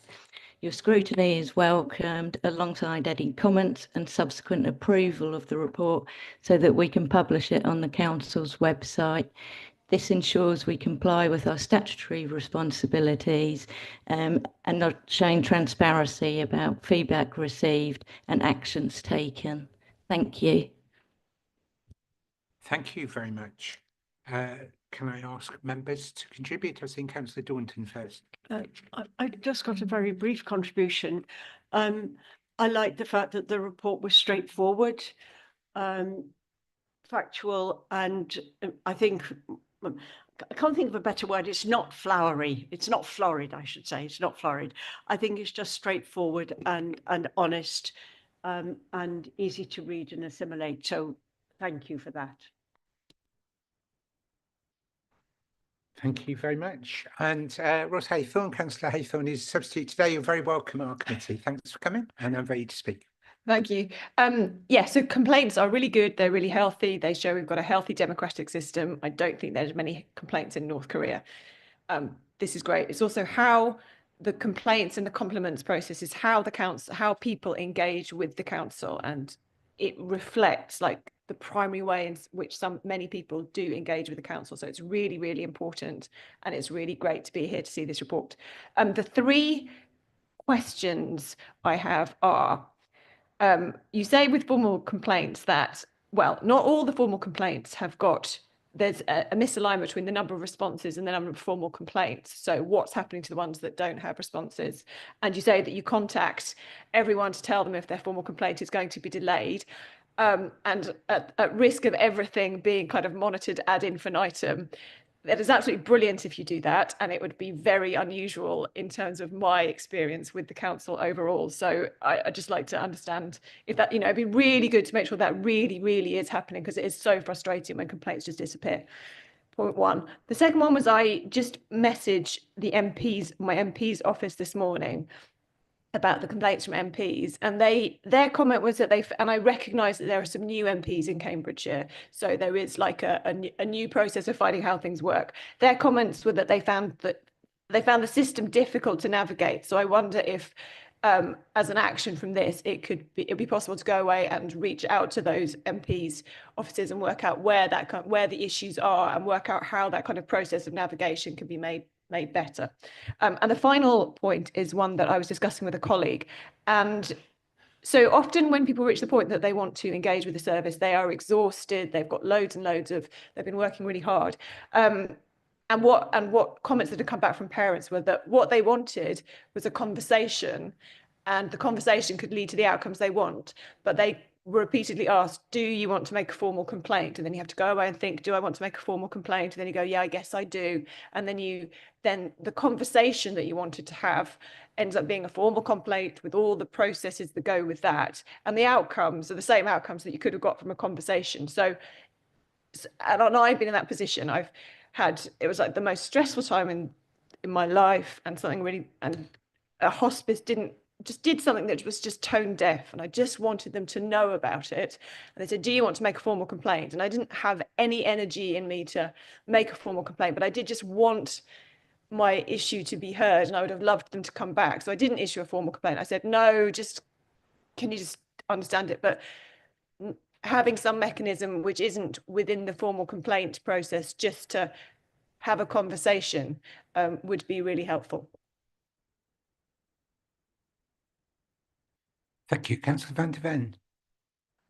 Your scrutiny is welcomed alongside any comments and subsequent approval of the report so that we can publish it on the Council's website. This ensures we comply with our statutory responsibilities and not showing transparency about feedback received and actions taken. Thank you. Thank you very much. Can I ask members to contribute? I've seen Councillor Daunton first. I just got a very brief contribution. I like the fact that the report was straightforward, factual, and I think, I can't think of a better word. It's not flowery. It's not florid, I should say. It's not florid. I think it's just straightforward and honest and easy to read and assimilate. So thank you for that. Thank you very much. And Ross Haythorne, Councillor Haythorne is substitute today. You're very welcome at our committee. Thanks for coming, and I'm ready to speak. Thank you. Yeah, so complaints are really good. They're really healthy. They show we've got a healthy democratic system. I don't think there's many complaints in North Korea. This is great. It's also how the complaints and the compliments process is how the council, how people engage with the council, and it reflects like the primary way in which many people do engage with the council. So it's really, really important, and it's really great to be here to see this report. The 3 questions I have are, you say with formal complaints that, well, not all the formal complaints have got, there's a misalignment between the number of responses and the number of formal complaints. So what's happening to the ones that don't have responses? And you say that you contact everyone to tell them if their formal complaint is going to be delayed. And at risk of everything being kind of monitored ad infinitum, that is absolutely brilliant if you do that, and it would be very unusual in terms of my experience with the council overall. So I'd just like to understand if that, you know, it'd be really good to make sure that really, really is happening, because it is so frustrating when complaints just disappear. Point 1. The second one was I just messaged the MPs, my MP's office this morning, about the complaints from MPs, and their comment was that and I recognise that there are some new MPs in Cambridgeshire, so there is like a new process of finding how things work. Their comments were that they found the system difficult to navigate. So I wonder if, as an action from this, it'd be possible to go away and reach out to those MPs' offices and work out where the issues are, and work out how that kind of process of navigation can be made better. And the final point is one that I was discussing with a colleague. And so often when people reach the point that they want to engage with the service, they are exhausted, they've got loads and loads of, they've been working really hard. And what comments that had come back from parents were that what they wanted was a conversation, and the conversation could lead to the outcomes they want, but they were repeatedly asked, do you want to make a formal complaint? And then you have to go away and think, do I want to make a formal complaint? And then you go, yeah, I guess I do. And then the conversation that you wanted to have ends up being a formal complaint with all the processes that go with that. And the outcomes are the same outcomes that you could have got from a conversation. So, and I've been in that position. it was like the most stressful time in my life, and a hospice did something that was just tone deaf, and I just wanted them to know about it. And they said, do you want to make a formal complaint? And I didn't have any energy in me to make a formal complaint, but I did just want my issue to be heard, and I would have loved them to come back. So I didn't issue a formal complaint. I said, no, can you just understand it? But having some mechanism which isn't within the formal complaint process, just to have a conversation, would be really helpful. Thank you. Councillor van der Ven.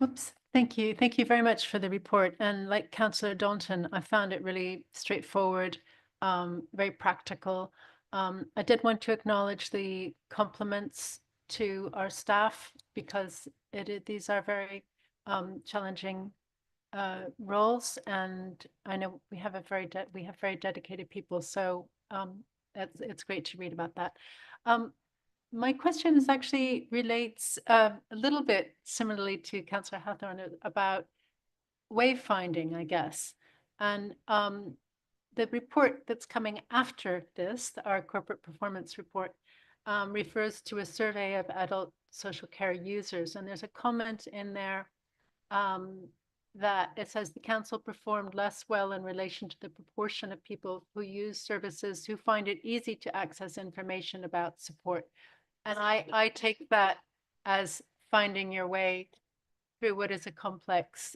Oops, thank you. Thank you very much for the report. And like Councillor Daunton, I found it really straightforward, very practical. I did want to acknowledge the compliments to our staff, because these are very challenging roles, and I know we have very dedicated people, so it's great to read about that. My question is actually relates a little bit similarly to Councillor Hathorn about wayfinding, I guess. And the report that's coming after this, our corporate performance report, refers to a survey of adult social care users. And there's a comment in there that it says the council performed less well in relation to the proportion of people who use services who find it easy to access information about support. And I take that as finding your way through what is a complex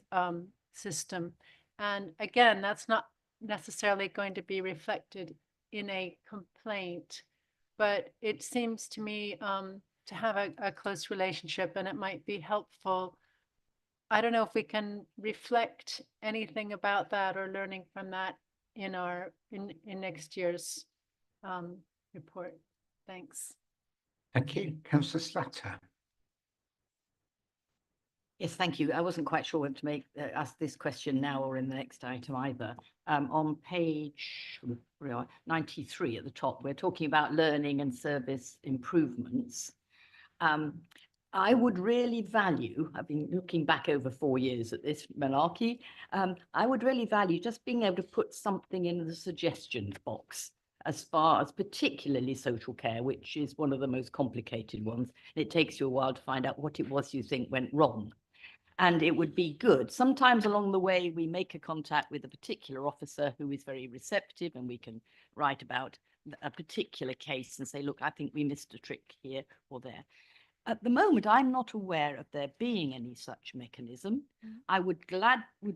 system. And again, that's not necessarily going to be reflected in a complaint, but it seems to me to have a close relationship, and it might be helpful. I don't know if we can reflect anything about that or learning from that in next year's report. Thanks. Thank you. Councillor Slatter. Yes, thank you. I wasn't quite sure whether to ask this question now or in the next item either. On page 93 at the top, we're talking about learning and service improvements. I would really value, I've been looking back over 4 years at this malarkey, I would really value just being able to put something in the suggestions box, as far as particularly social care, which is one of the most complicated ones. And it takes you a while to find out what it was you think went wrong. And it would be good. Sometimes along the way, we make a contact with a particular officer who is very receptive, and we can write about a particular case and say, look, I think we missed a trick here or there. At the moment, I'm not aware of there being any such mechanism. I would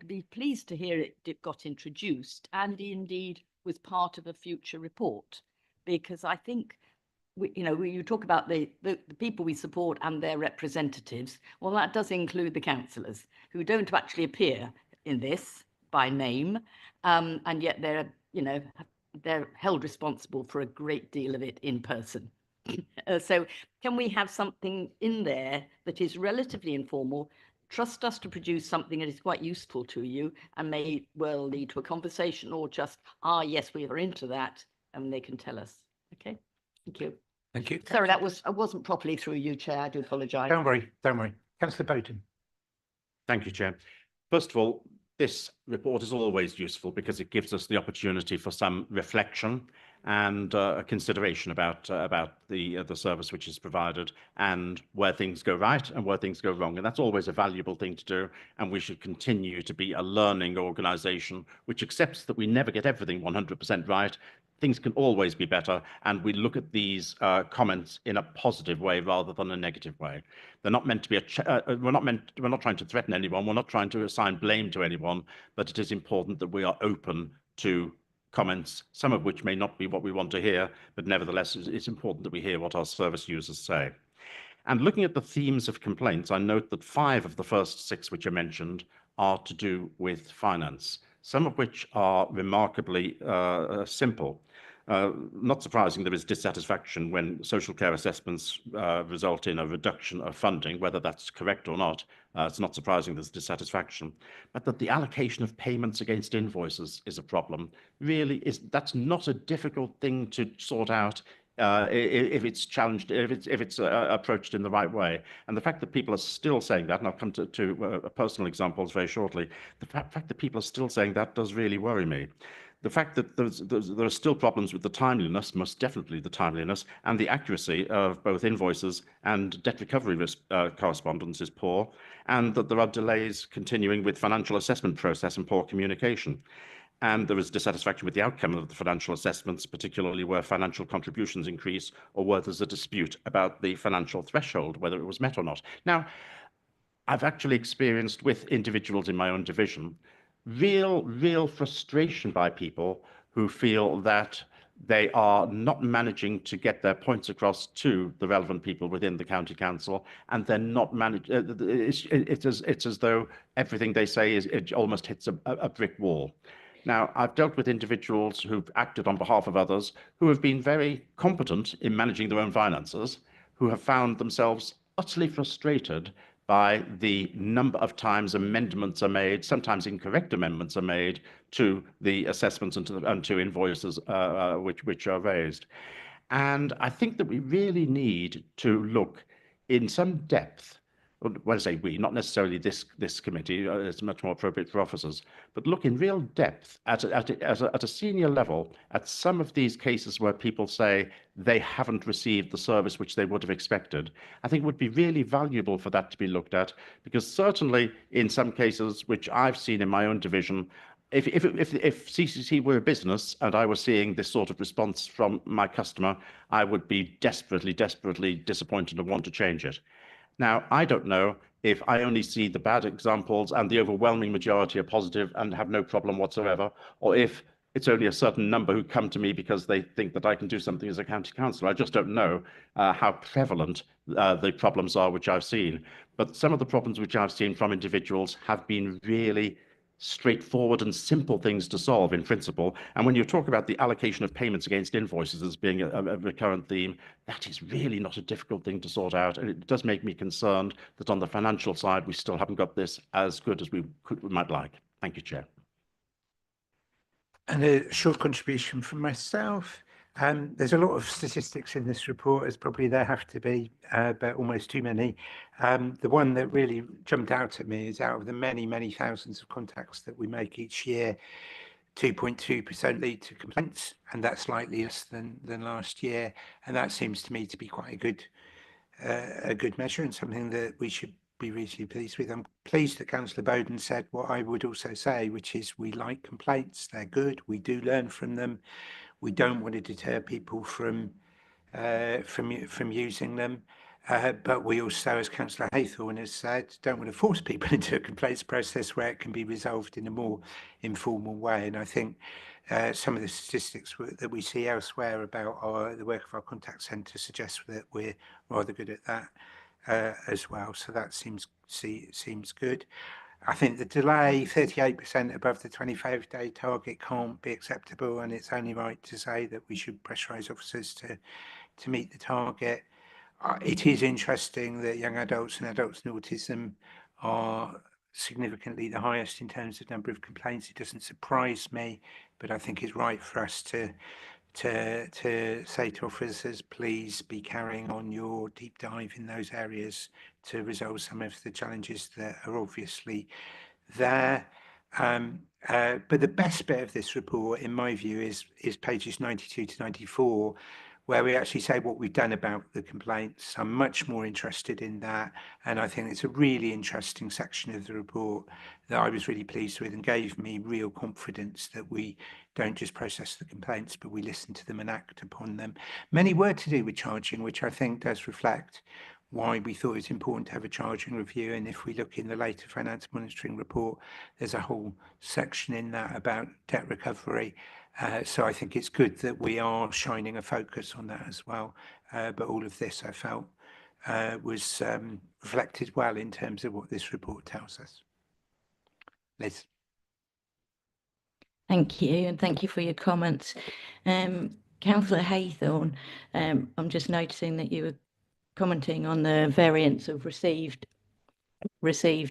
be pleased to hear it got introduced, and indeed was part of a future report, because I think you talk about the people we support and their representatives. Well, that does include the councillors, who don't actually appear in this by name, and yet they're held responsible for a great deal of it in person. So can we have something in there that is relatively informal? Trust us to produce something that is quite useful to you and may well lead to a conversation, or just, yes, we are into that, and they can tell us. Okay, thank you. Thank you. Sorry, I wasn't properly through you, Chair. I do apologise. Don't worry. Councillor Bowden. Thank you, Chair. First of all, this report is always useful because it gives us the opportunity for some reflection and consideration about the service which is provided, and where things go right and where things go wrong. And that's always a valuable thing to do. And we should continue to be a learning organisation which accepts that we never get everything 100% right. Things can always be better, and we look at these comments in a positive way rather than a negative way. They're not meant to be we're not trying to threaten anyone. We're not trying to assign blame to anyone, but it is important that we are open to comments, some of which may not be what we want to hear, but nevertheless, it's important that we hear what our service users say. And looking at the themes of complaints, I note that 5 of the first 6 which are mentioned are to do with finance, some of which are remarkably simple. Not surprising, there is dissatisfaction when social care assessments result in a reduction of funding, whether that's correct or not. It's not surprising there's dissatisfaction, but that the allocation of payments against invoices is a problem. Really, that's not a difficult thing to sort out if it's challenged, if it's approached in the right way. And the fact that people are still saying that, and I'll come to personal examples very shortly, the fact that people are still saying that does really worry me. the fact that there are still problems with the timeliness, most definitely the timeliness, and the accuracy of both invoices and debt recovery correspondence is poor, and that there are delays continuing with financial assessment process and poor communication. And there is dissatisfaction with the outcome of the financial assessments, particularly where financial contributions increase or where there's a dispute about the financial threshold, whether it was met or not. Now, I've actually experienced with individuals in my own division real frustration by people who feel that they are not managing to get their points across to the relevant people within the county council, and they're not it's as though everything they say it almost hits a brick wall. Now, I've dealt with individuals who've acted on behalf of others who have been very competent in managing their own finances, who have found themselves utterly frustrated by the number of times amendments are made, sometimes incorrect amendments are made to the assessments and to invoices which are raised. And I think that we really need to look in some depth. When I say we, not necessarily this committee, it's much more appropriate for officers, but look in real depth at a senior level at some of these cases where people say they haven't received the service which they would have expected. I think it would be really valuable for that to be looked at, because certainly in some cases which I've seen in my own division, if CCC were a business and I was seeing this sort of response from my customer, I would be desperately disappointed and want to change it. Now, I don't know if I only see the bad examples and the overwhelming majority are positive and have no problem whatsoever, or if it's only a certain number who come to me because they think that I can do something as a county councillor. I just don't know how prevalent the problems are which I've seen. But some of the problems which I've seen from individuals have been really straightforward and simple things to solve in principle. And when you talk about the allocation of payments against invoices as being a recurrent theme, that is really not a difficult thing to sort out. And it does make me concerned that on the financial side, we still haven't got this as good as we might like. Thank you, Chair. And a short contribution from myself. There's a lot of statistics in this report, as probably there have to be, but almost too many. The one that really jumped out at me is out of the many thousands of contacts that we make each year, 2.2% lead to complaints, and that's slightly less than last year. And that seems to me to be quite a good measure and something that we should be reasonably pleased with. I'm pleased that Councillor Bowden said what I would also say, which is we like complaints, they're good, we do learn from them. We don't want to deter people from using them, but we also, as Councillor Haythorne has said, don't want to force people into a complaints process where it can be resolved in a more informal way. And I think some of the statistics that we see elsewhere about the work of our contact centre suggest that we're rather good at that as well. So that seems good. I think the delay, 38% above the 25-day target, can't be acceptable, and it's only right to say that we should pressurise officers to meet the target. It is interesting that young adults and adults with autism are significantly the highest in terms of number of complaints. It doesn't surprise me, but I think it's right for us to say to officers, please be carrying on your deep dive in those areas to resolve some of the challenges that are obviously there. But the best bit of this report, in my view, is pages 92 to 94, where we actually say what we've done about the complaints. I'm much more interested in that, and I think it's a really interesting section of the report that I was really pleased with and gave me real confidence that we don't just process the complaints, but we listen to them and act upon them. Many were to do with charging, which I think does reflect why we thought it's important to have a charging review. And if we look in the later finance monitoring report, there's a whole section in that about debt recovery. So I think it's good that we are shining a focus on that as well. But all of this, I felt, was reflected well in terms of what this report tells us. Liz. Thank you, and thank you for your comments. Councillor Haythorne, I'm just noticing that you were commenting on the variance of received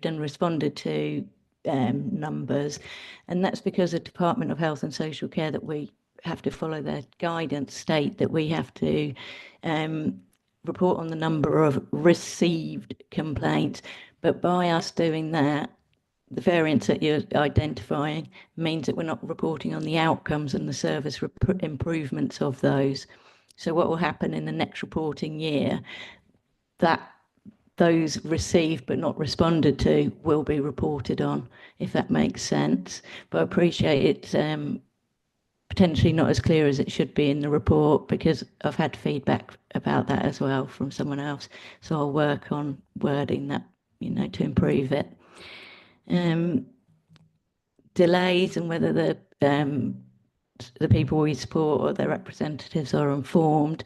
and responded to numbers, and that's because the Department of Health and Social Care, that we have to follow their guidance, state that we have to report on the number of received complaints. But by us doing that, the variance that you're identifying means that we're not reporting on the outcomes and the service improvements of those. So what will happen in the next reporting year, that those received but not responded to will be reported on, if that makes sense. But I appreciate it's potentially not as clear as it should be in the report, because I've had feedback about that as well from someone else. So I'll work on wording that, to improve it. Delays and whether the people we support or their representatives are informed.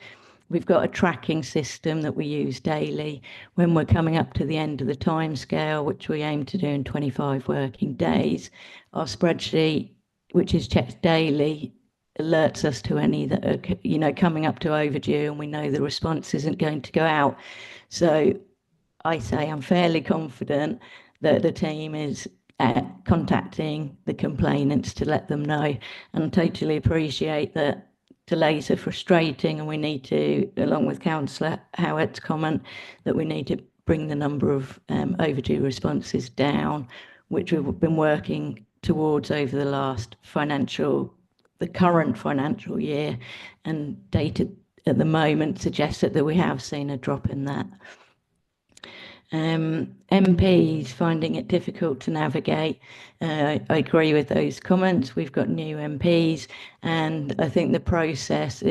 We've got a tracking system that we use daily. When we're coming up to the end of the timescale, which we aim to do in 25 working days, our spreadsheet, which is checked daily, alerts us to any that are, coming up to overdue, and we know the response isn't going to go out. So I say I'm fairly confident that the team is contacting the complainants to let them know, and totally appreciate that delays are frustrating, and we need to, along with Councillor Howard's comment, that we need to bring the number of overdue responses down, which we've been working towards over the current financial year, and data at the moment suggests that we have seen a drop in that. MPs finding it difficult to navigate. I agree with those comments. We've got new MPs, and I think the process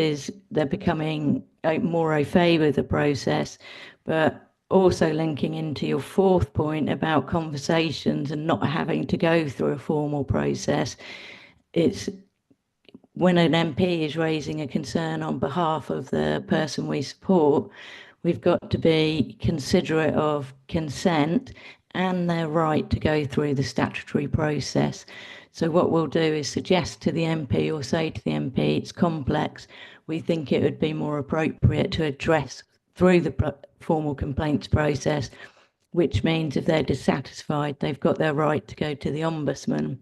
they're becoming more au fait with the process, but also linking into your fourth point about conversations and not having to go through a formal process. It's when an MP is raising a concern on behalf of the person we support, we've got to be considerate of consent and their right to go through the statutory process. So what we'll do is suggest to the MP or say to the MP, it's complex. We think it would be more appropriate to address through the formal complaints process, which means if they're dissatisfied, they've got their right to go to the Ombudsman.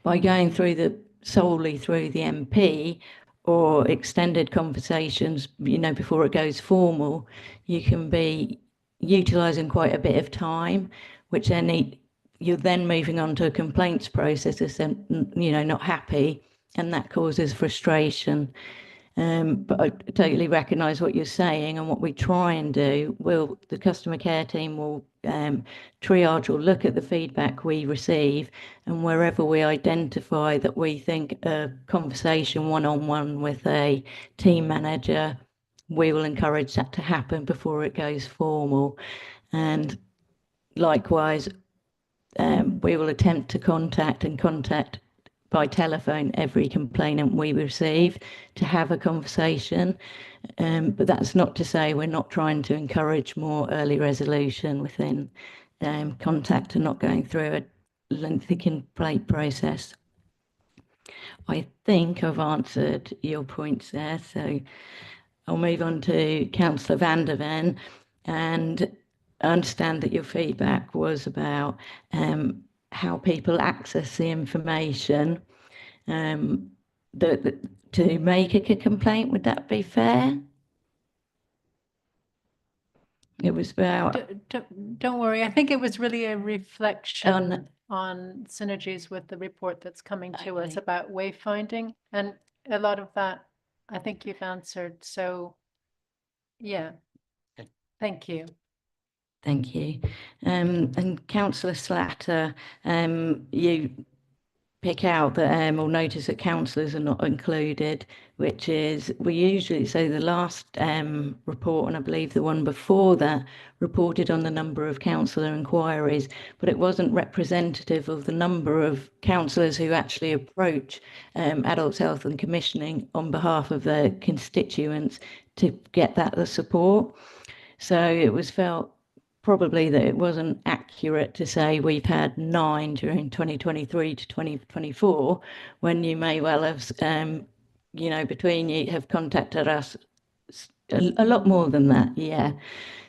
By going through solely through the MP, or extended conversations, before it goes formal, you can be utilising quite a bit of time, which then you're then moving on to a complaints process, not happy, and that causes frustration. But I totally recognise what you're saying, and what we try and do, the customer care team will triage or look at the feedback we receive, and wherever we identify that we think a conversation one-on-one with a team manager, we will encourage that to happen before it goes formal. And likewise, we will attempt to contact by telephone every complainant we receive to have a conversation. But that's not to say we're not trying to encourage more early resolution within contact and not going through a lengthy complaint process. I think I've answered your points there, so I'll move on to Councillor van der Ven, and I understand that your feedback was about how people access the information to make a complaint. Would that be fair? It was about... Don't worry. I think it was really a reflection on synergies with the report that's coming to us about wayfinding. And a lot of that, I think you've answered. So, yeah. Thank you. Thank you. And Councillor Slatter, you pick out that or notice that councillors are not included, which is, we usually, so the last report, and I believe the one before that, reported on the number of councillor inquiries, but it wasn't representative of the number of councillors who actually approach Adults Health and Commissioning on behalf of their constituents to get the support. So it was felt probably that it wasn't accurate to say we've had 9 during 2023 to 2024, when you may well have, between you have contacted us a lot more than that, yeah.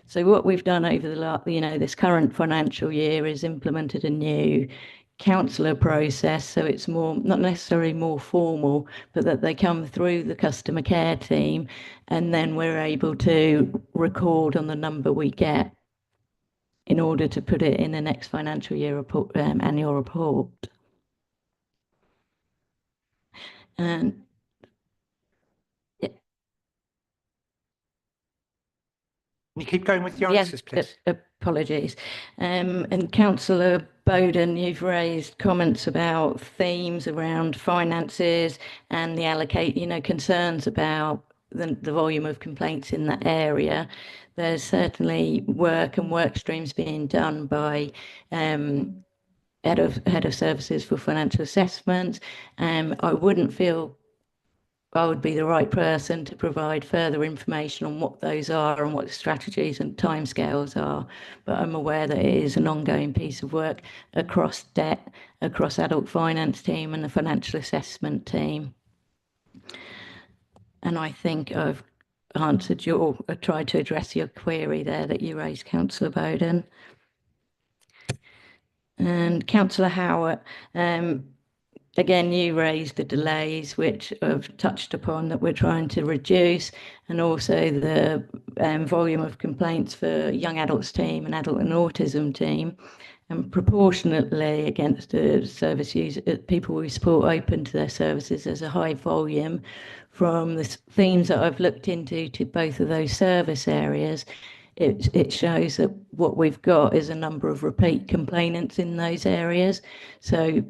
So what we've done over the this current financial year is implemented a new councillor process, so it's more, not necessarily more formal, but that they come through the customer care team, and then we're able to record on the number we get. in order to put it in the next financial year report, annual report. And you keep going with your yes, answers, please. apologies. And Councillor Bowden, you've raised comments about themes around finances and the concerns about the volume of complaints in that area. There's certainly work and work streams being done by head of services for financial assessments. I wouldn't feel I would be the right person to provide further information on what those are and what the strategies and timescales are, but I'm aware that it is an ongoing piece of work across debt, across adult finance team and the financial assessment team. And I think I've answered tried to address your query there that you raised, Councillor Bowden. And Councillor Howard, again, you raised the delays, which I've touched upon that we're trying to reduce, and also the volume of complaints for young adults team and adult and autism team. And proportionately against the service users, people we support open to their services, there's a high volume. From the themes that I've looked into to both of those service areas, it shows that what we've got is a number of repeat complainants in those areas. So,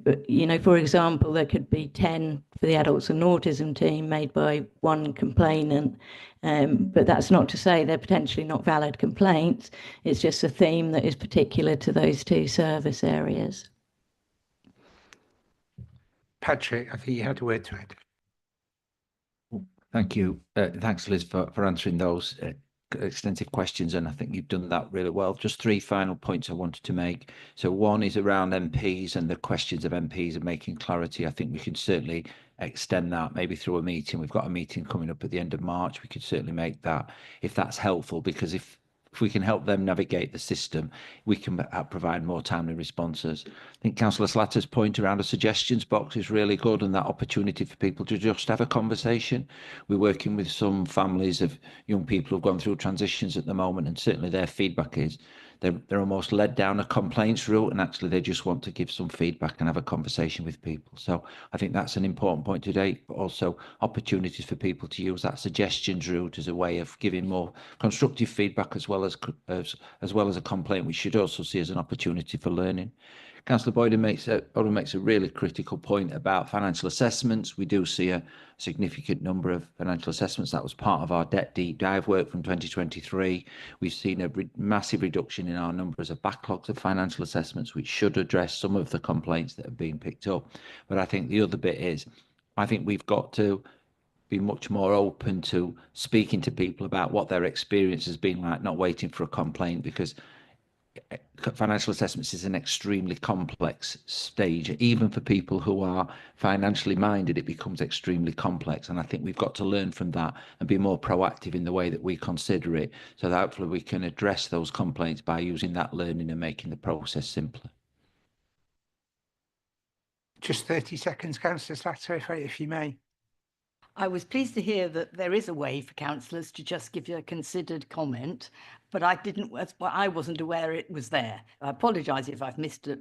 for example, there could be 10 for the adults and autism team made by one complainant, but that's not to say they're potentially not valid complaints. It's just a theme that is particular to those two service areas. Patrick, I think you had a word to add. Thank you. Thanks, Liz, for answering those extensive questions, and I think you've done that really well. Just 3 final points I wanted to make. So one is around MPs and the questions of MPs and making clarity. I think we can certainly extend that maybe through a meeting. We've got a meeting coming up at the end of March. We could certainly make that, if that's helpful, because if we can help them navigate the system, we can provide more timely responses. I think Councillor Slatter's point around a suggestions box is really good, and that opportunity for people to just have a conversation. We're working with some families of young people who've gone through transitions at the moment, and certainly their feedback is they're almost led down a complaints route, and actually they just want to give some feedback and have a conversation with people. So I think that's an important point today, but also opportunities for people to use that suggestions route as a way of giving more constructive feedback as well as a complaint, which should also see as an opportunity for learning. Councillor Boyden makes a really critical point about financial assessments. We do see a significant number of financial assessments. That was part of our debt deep dive work from 2023. We've seen a massive reduction in our numbers of backlogs of financial assessments, which should address some of the complaints that have been picked up. But I think the other bit is, I think we've got to be much more open to speaking to people about what their experience has been like, not waiting for a complaint, because financial assessments is an extremely complex stage. Even for people who are financially minded, it becomes extremely complex, and I think we've got to learn from that and be more proactive in the way that we consider it, so that hopefully we can address those complaints by using that learning and making the process simpler. Just 30 seconds, Councillor Slatter, if you may. I was pleased to hear that there is a way for councillors to just give you a considered comment, but I wasn't aware it was there. I apologise if I've missed a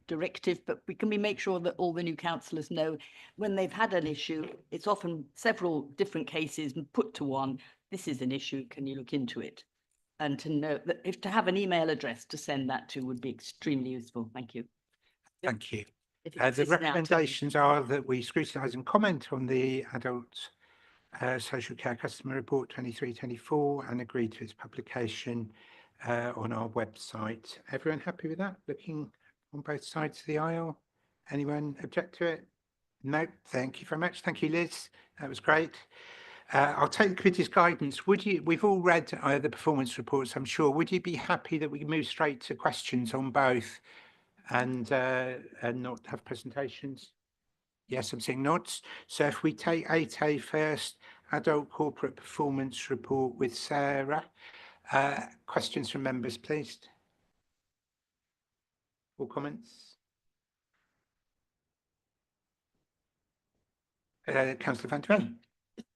directive, but can we make sure that all the new councillors know when they've had an issue, it's often several different cases put to one, this is an issue, can you look into it? And to know that to have an email address to send that to would be extremely useful. Thank you. Thank you. The recommendations are that we scrutinise and comment on the Adult Social Care Customer Report 23/24 and agree to its publication on our website. Everyone happy with that? Looking on both sides of the aisle? Anyone object to it? No. Thank you very much. Thank you, Liz. That was great. I'll take the committee's guidance. We've all read the performance reports, I'm sure. Would you be happy that we move straight to questions on both? And not have presentations? Yes, I'm seeing nods. So if we take 8A first, Adult Corporate Performance Report with Sarah. Questions from members, please. Or comments? Councillor Van Dwyn.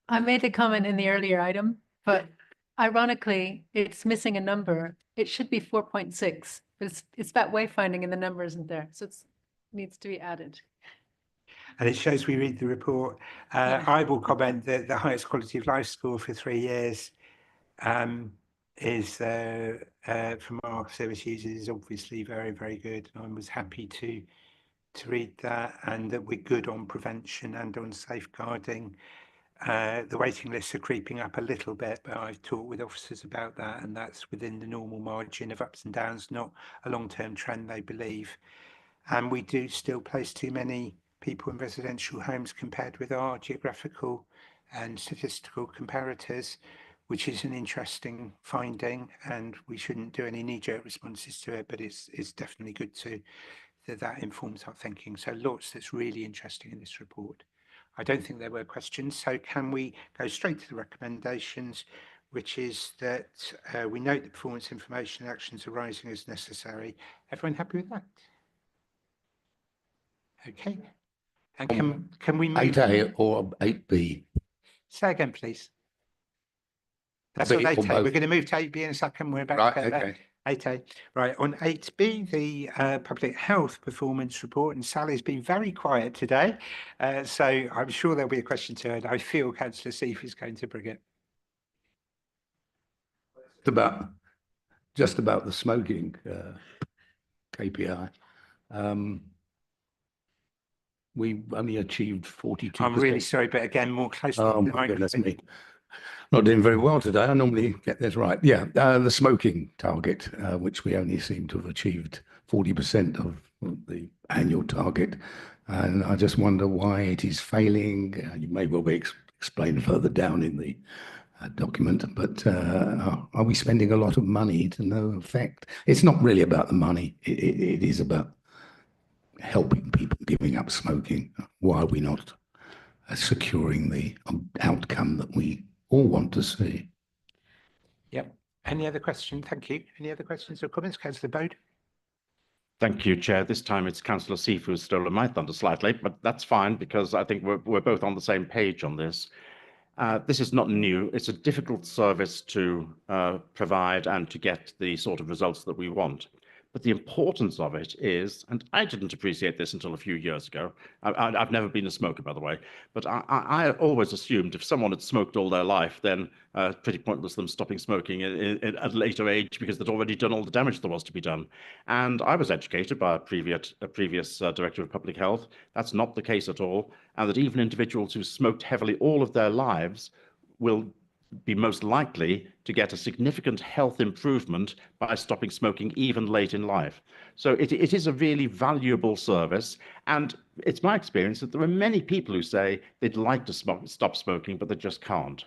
I made a comment in the earlier item, but Ironically, it's missing a number. It should be 4.6, but it's that wayfinding and the number isn't there. So it needs to be added. And it shows we read the report. I will comment that the highest quality of life score for 3 years is from our service users is obviously very, very good. I was happy to read that, and that we're good on prevention and on safeguarding. The waiting lists are creeping up a little bit, but I've talked with officers about that, and that's within the normal margin of ups and downs, not a long-term trend, they believe. And we do still place too many people in residential homes compared with our geographical and statistical comparators, which is an interesting finding, and we shouldn't do any knee-jerk responses to it, but it's definitely good that informs our thinking. So lots that's really interesting in this report. I don't think there were questions, so can we go straight to the recommendations, which is that we note the performance information and actions arising as necessary. Everyone happy with that? Okay. And can we move 8A or 8B? Say again, please. That's B on or 8A. both? We're going to move to 8B in a second. We're about to Right, get okay. there. 8A. Right, on 8B, the public health performance report, and Sally's been very quiet today, so I'm sure there'll be a question to her, and I feel Councillor Seif is going to bring it. Just about the smoking KPI. We only achieved 42%. I'm really sorry, but again, more closely. Oh, my goodness me. Not doing very well today. I normally get this right. Yeah, the smoking target, which we only seem to have achieved 40% of the annual target. And I just wonder why it is failing. You may well be explained further down in the document, but are we spending a lot of money to no effect? It's not really about the money. It is about helping people giving up smoking. Why are we not securing the outcome that we all want to see? Yep. Any other questions? Thank you. Any other questions or comments? Councillor Bode? Thank you, Chair. This time it's Councillor Seif who's stolen my thunder slightly, but that's fine because I think we're both on the same page on this. This is not new. It's a difficult service to provide and to get the sort of results that we want. But the importance of it is, and I didn't appreciate this until a few years ago. I've never been a smoker, by the way, but I always assumed if someone had smoked all their life, then pretty pointless them stopping smoking at a later age because they'd already done all the damage there was to be done. And I was educated by a previous Director of Public Health. That's not the case at all. And that even individuals who smoked heavily all of their lives will be most likely to get a significant health improvement by stopping smoking even late in life. So it is a really valuable service. And it's my experience that there are many people who say they'd like to stop smoking, but they just can't.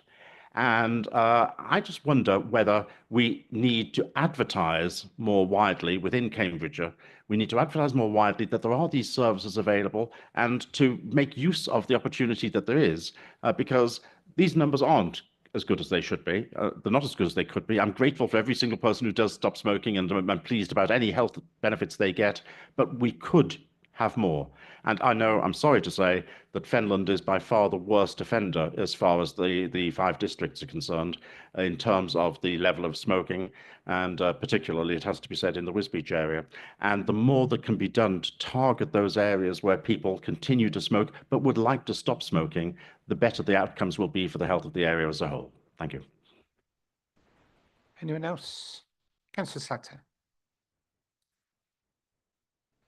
And I just wonder whether we need to advertise more widely within Cambridgeshire. We need to advertise more widely that there are these services available and to make use of the opportunity that there is, because these numbers aren't as good as they should be. They're not as good as they could be. I'm grateful for every single person who does stop smoking, and I'm pleased about any health benefits they get, but we could have more. And I know, I'm sorry to say, that Fenland is by far the worst offender as far as the 5 districts are concerned in terms of the level of smoking, and particularly, it has to be said, in the Wisbech area. And the more that can be done to target those areas where people continue to smoke but would like to stop smoking, the better the outcomes will be for the health of the area as a whole. Thank you. Anyone else? Councillor Slatter.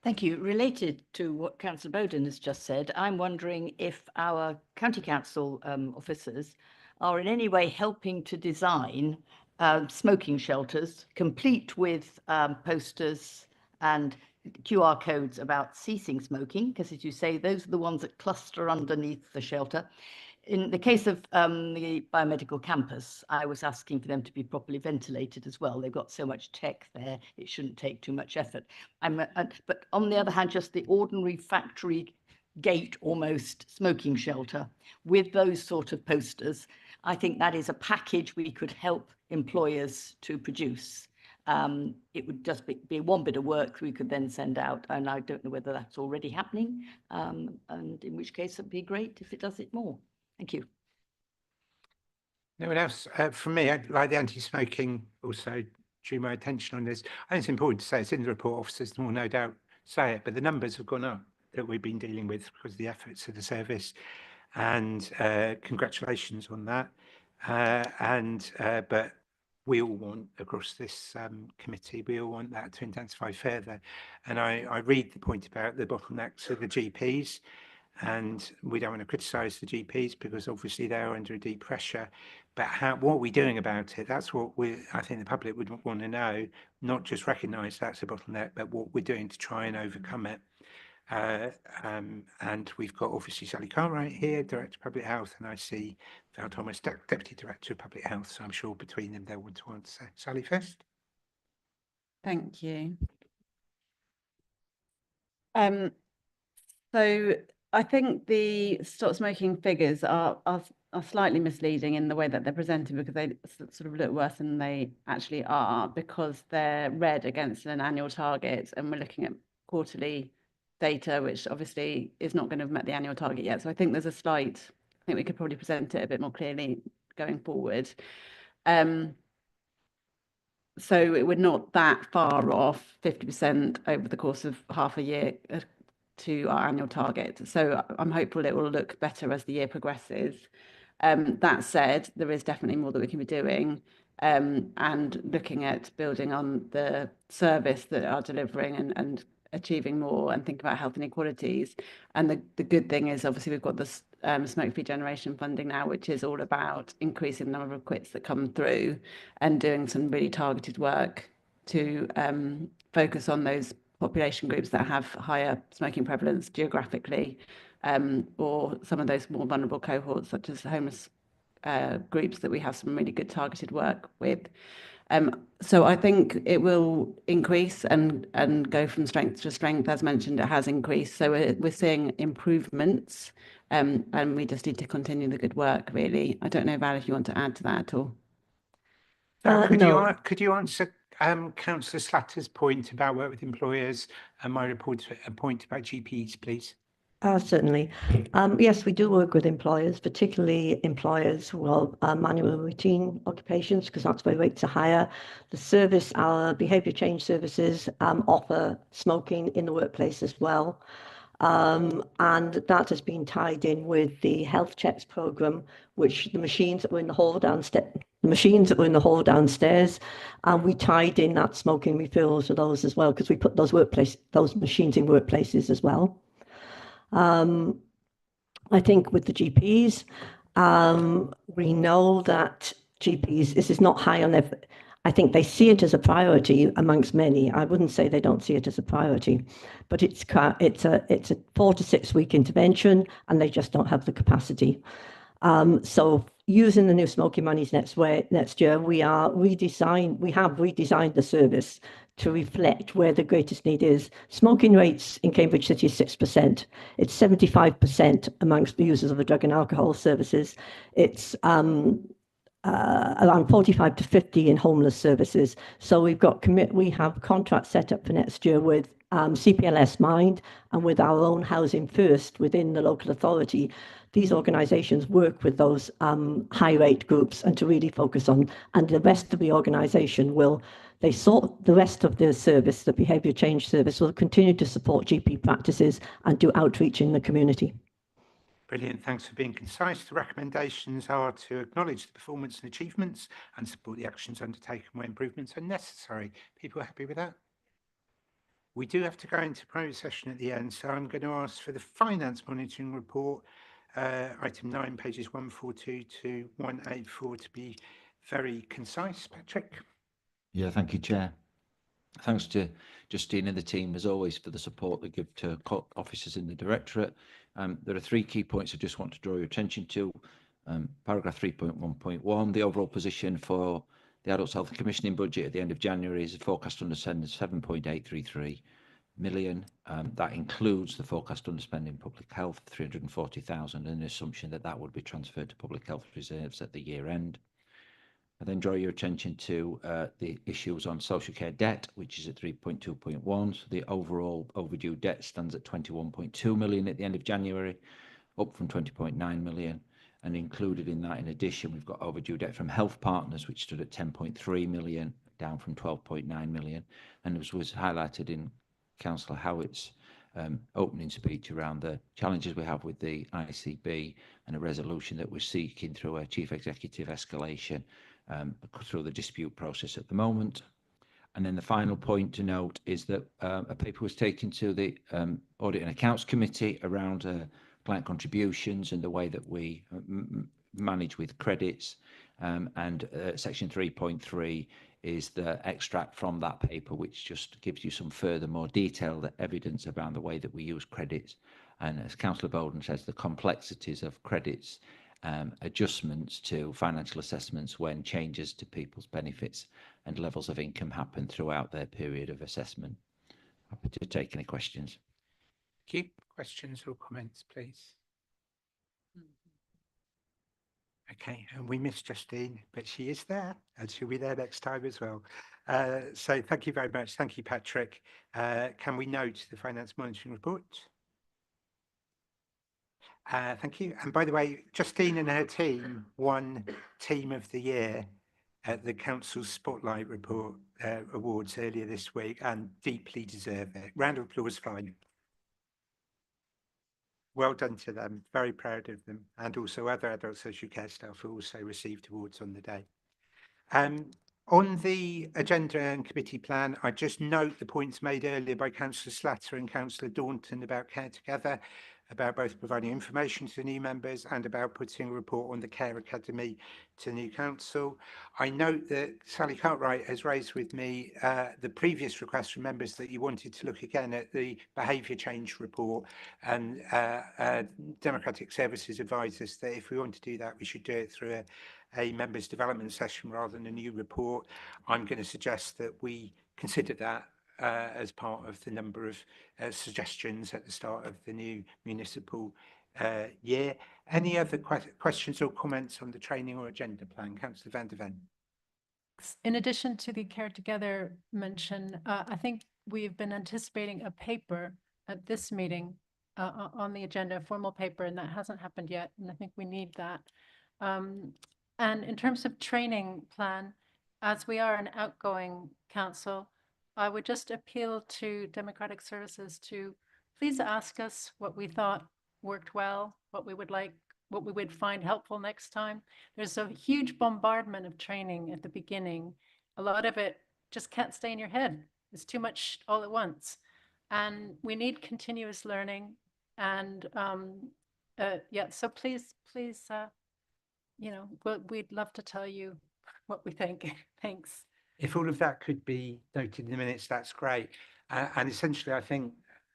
Thank you. Related to what Councillor Bowden has just said, I'm wondering if our county council officers are in any way helping to design smoking shelters, complete with posters and QR codes about ceasing smoking, because as you say, those are the ones that cluster underneath the shelter. In the case of the biomedical campus, I was asking for them to be properly ventilated as well. They've got so much tech there, it shouldn't take too much effort. But on the other hand, just the ordinary factory gate almost smoking shelter with those sort of posters, I think that is a package we could help employers to produce. It would just be one bit of work we could then send out, and I don't know whether that's already happening, and in which case it'd be great if it does it more. Thank you. Anyone else? From me, I'd like the anti-smoking also drew my attention on this. I think it's important to say it's in the report. Officers will no doubt say it, but the numbers have gone up that we've been dealing with because of the efforts of the service, and congratulations on that. But we all want across this committee, we all want that to intensify further. And I read the point about the bottlenecks of the GPs, and we don't want to criticise the GPs because obviously they're under a deep pressure. But what are we doing about it? That's what I think the public would want to know, not just recognise that's a bottleneck, but what we're doing to try and overcome it. And we've got obviously Sally Cartwright here, Director of Public Health, and I see Val Thomas, Deputy Director of Public Health. So I'm sure between them they'll want to answer. Sally first. Thank you. So I think the stop smoking figures are slightly misleading in the way that they're presented, because they sort of look worse than they actually are, because they're read against an annual target, and we're looking at quarterly data, which obviously is not going to have met the annual target yet. So I think there's a slight, I think we could probably present it a bit more clearly going forward. So we're not that far off 50% over the course of half a year to our annual target. So I'm hopeful it will look better as the year progresses. That said, there is definitely more that we can be doing, and looking at building on the service that are delivering and achieving more, and think about health inequalities. And the good thing is obviously we've got this smoke-free generation funding now, which is all about increasing the number of quits that come through and doing some really targeted work to focus on those population groups that have higher smoking prevalence geographically, or some of those more vulnerable cohorts, such as homeless groups that we have some really good targeted work with. So I think it will increase and go from strength to strength. As mentioned, it has increased. So we're seeing improvements, and we just need to continue the good work, really. I don't know, Val, if you want to add to that at all. Could you answer Councillor Slatter's point about work with employers and my point about GPs, please? Certainly. Yes, we do work with employers, particularly employers who are manual and routine occupations, because that's where rates are higher. The service, our behaviour change services, offer smoking in the workplace as well. And that has been tied in with the health checks programme, which the machines that were in the hall downstairs, and we tied in that smoking referrals for those as well, because we put those machines in workplaces as well. I think with the GPs, we know that GPs, this is not high on their, I think they see it as a priority amongst many. I wouldn't say they don't see it as a priority, but it's a 4 to 6 week intervention, and they just don't have the capacity. So using the new smoking monies next year, we have redesigned the service to reflect where the greatest need is. Smoking rates in Cambridge City is 6%. It's 75% amongst the users of the drug and alcohol services. It's around 45 to 50 in homeless services. So we have contracts set up for next year with CPLS Mind and with our own Housing First within the local authority. These organisations work with those high rate groups and to really focus on, and the rest of the organisation the rest of the service, the behaviour change service, will continue to support GP practices and do outreach in the community. Brilliant. Thanks for being concise. The recommendations are to acknowledge the performance and achievements and support the actions undertaken where improvements are necessary. People are happy with that? We do have to go into private session at the end, so I'm going to ask for the finance monitoring report, item 9, pages 142 to 184, to be very concise. Patrick? Yeah, thank you, Chair. Thanks to Justine and the team, as always, for the support they give to officers in the Directorate. There are 3 key points I just want to draw your attention to. Paragraph 3.1.1, the overall position for the Adults Health Commissioning budget at the end of January is a forecast underspend of 7.833 million. That includes the forecast underspend in public health of 340,000 and an assumption that that would be transferred to public health reserves at the year end. I then draw your attention to the issues on social care debt, which is at 3.2.1. So the overall overdue debt stands at 21.2 million at the end of January, up from 20.9 million. And included in that, in addition, we've got overdue debt from health partners, which stood at 10.3 million, down from 12.9 million. And as was highlighted in Councillor Howitt's opening speech around the challenges we have with the ICB and a resolution that we're seeking through a chief executive escalation through the dispute process at the moment. And then the final point to note is that a paper was taken to the Audit and Accounts Committee around client contributions and the way that we manage with credits. And section 3.3 is the extract from that paper, which just gives you some further more detailed evidence around the way that we use credits. And as Councillor Bowden says, the complexities of credits, adjustments to financial assessments when changes to people's benefits and levels of income happen throughout their period of assessment. Happy to take any questions. Thank you. Questions or comments, please? Okay, and we miss Justine, but she is there and she'll be there next time as well. So thank you very much. Thank you, Patrick. Can we note the Finance Monitoring Report? Thank you. And by the way, Justine and her team won Team of the Year at the Council's Spotlight Report Awards earlier this week and deeply deserve it. Round of applause, fine. Well done to them, very proud of them, and also other adult social care staff who also received awards on the day. On the agenda and committee plan, I just note the points made earlier by Councillor Slatter and Councillor Daunton about Care Together, about both providing information to new members and about putting a report on the Care Academy to new council. I note that Sally Cartwright has raised with me the previous request from members that you wanted to look again at the behaviour change report, and Democratic Services advised us that if we want to do that, we should do it through a members development session rather than a new report. I'm going to suggest that we consider that as part of the number of suggestions at the start of the new municipal year. Any other questions or comments on the training or agenda plan? Councillor van der Ven. In addition to the Care Together mention, I think we've been anticipating a paper at this meeting on the agenda, a formal paper, and that hasn't happened yet, and I think we need that. And in terms of training plan, as we are an outgoing council, I would just appeal to Democratic Services to please ask us what we thought worked well, what we would like, what we would find helpful next time. There's a huge bombardment of training at the beginning. A lot of it just can't stay in your head. It's too much all at once. And we need continuous learning. And yeah, so please, you know, we'd love to tell you what we think. Thanks. If all of that could be noted in the minutes, that's great. And essentially, I think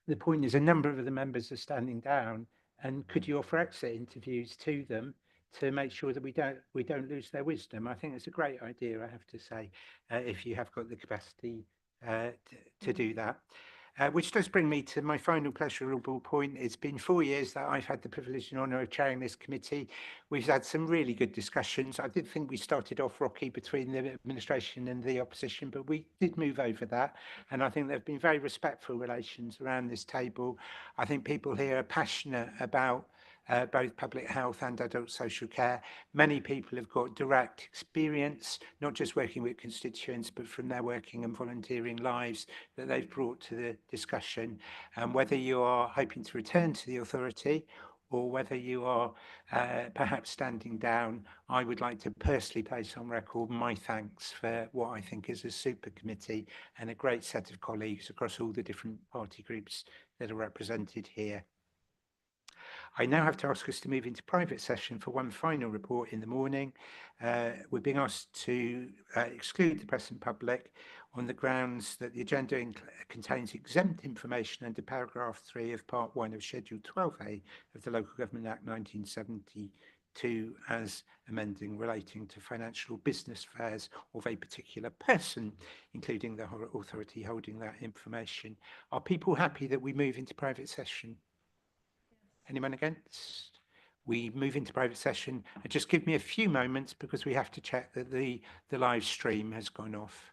the point is a number of the members are standing down, and could you offer exit interviews to them to make sure that we don't lose their wisdom? I think it's a great idea, I have to say, if you have got the capacity to do that. Which does bring me to my final pleasurable point. It's been 4 years that I've had the privilege and honour of chairing this committee. We've had some really good discussions. I did think we started off rocky between the administration and the opposition, but we did move over that. And I think there have been very respectful relations around this table. I think people here are passionate about both public health and adult social care. Many people have got direct experience, not just working with constituents, but from their working and volunteering lives that they've brought to the discussion. And whether you are hoping to return to the authority or whether you are perhaps standing down, I would like to personally place on record my thanks for what I think is a super committee and a great set of colleagues across all the different party groups that are represented here. I now have to ask us to move into private session for one final report in the morning. We're being asked to exclude the press and public on the grounds that the agenda contains exempt information under paragraph 3 of part 1 of schedule 12A of the Local Government Act 1972 as amending relating to financial business affairs of a particular person, including the authority holding that information. Are people happy that we move into private session? Anyone against? We move into private session. And just give me a few moments because we have to check that the live stream has gone off.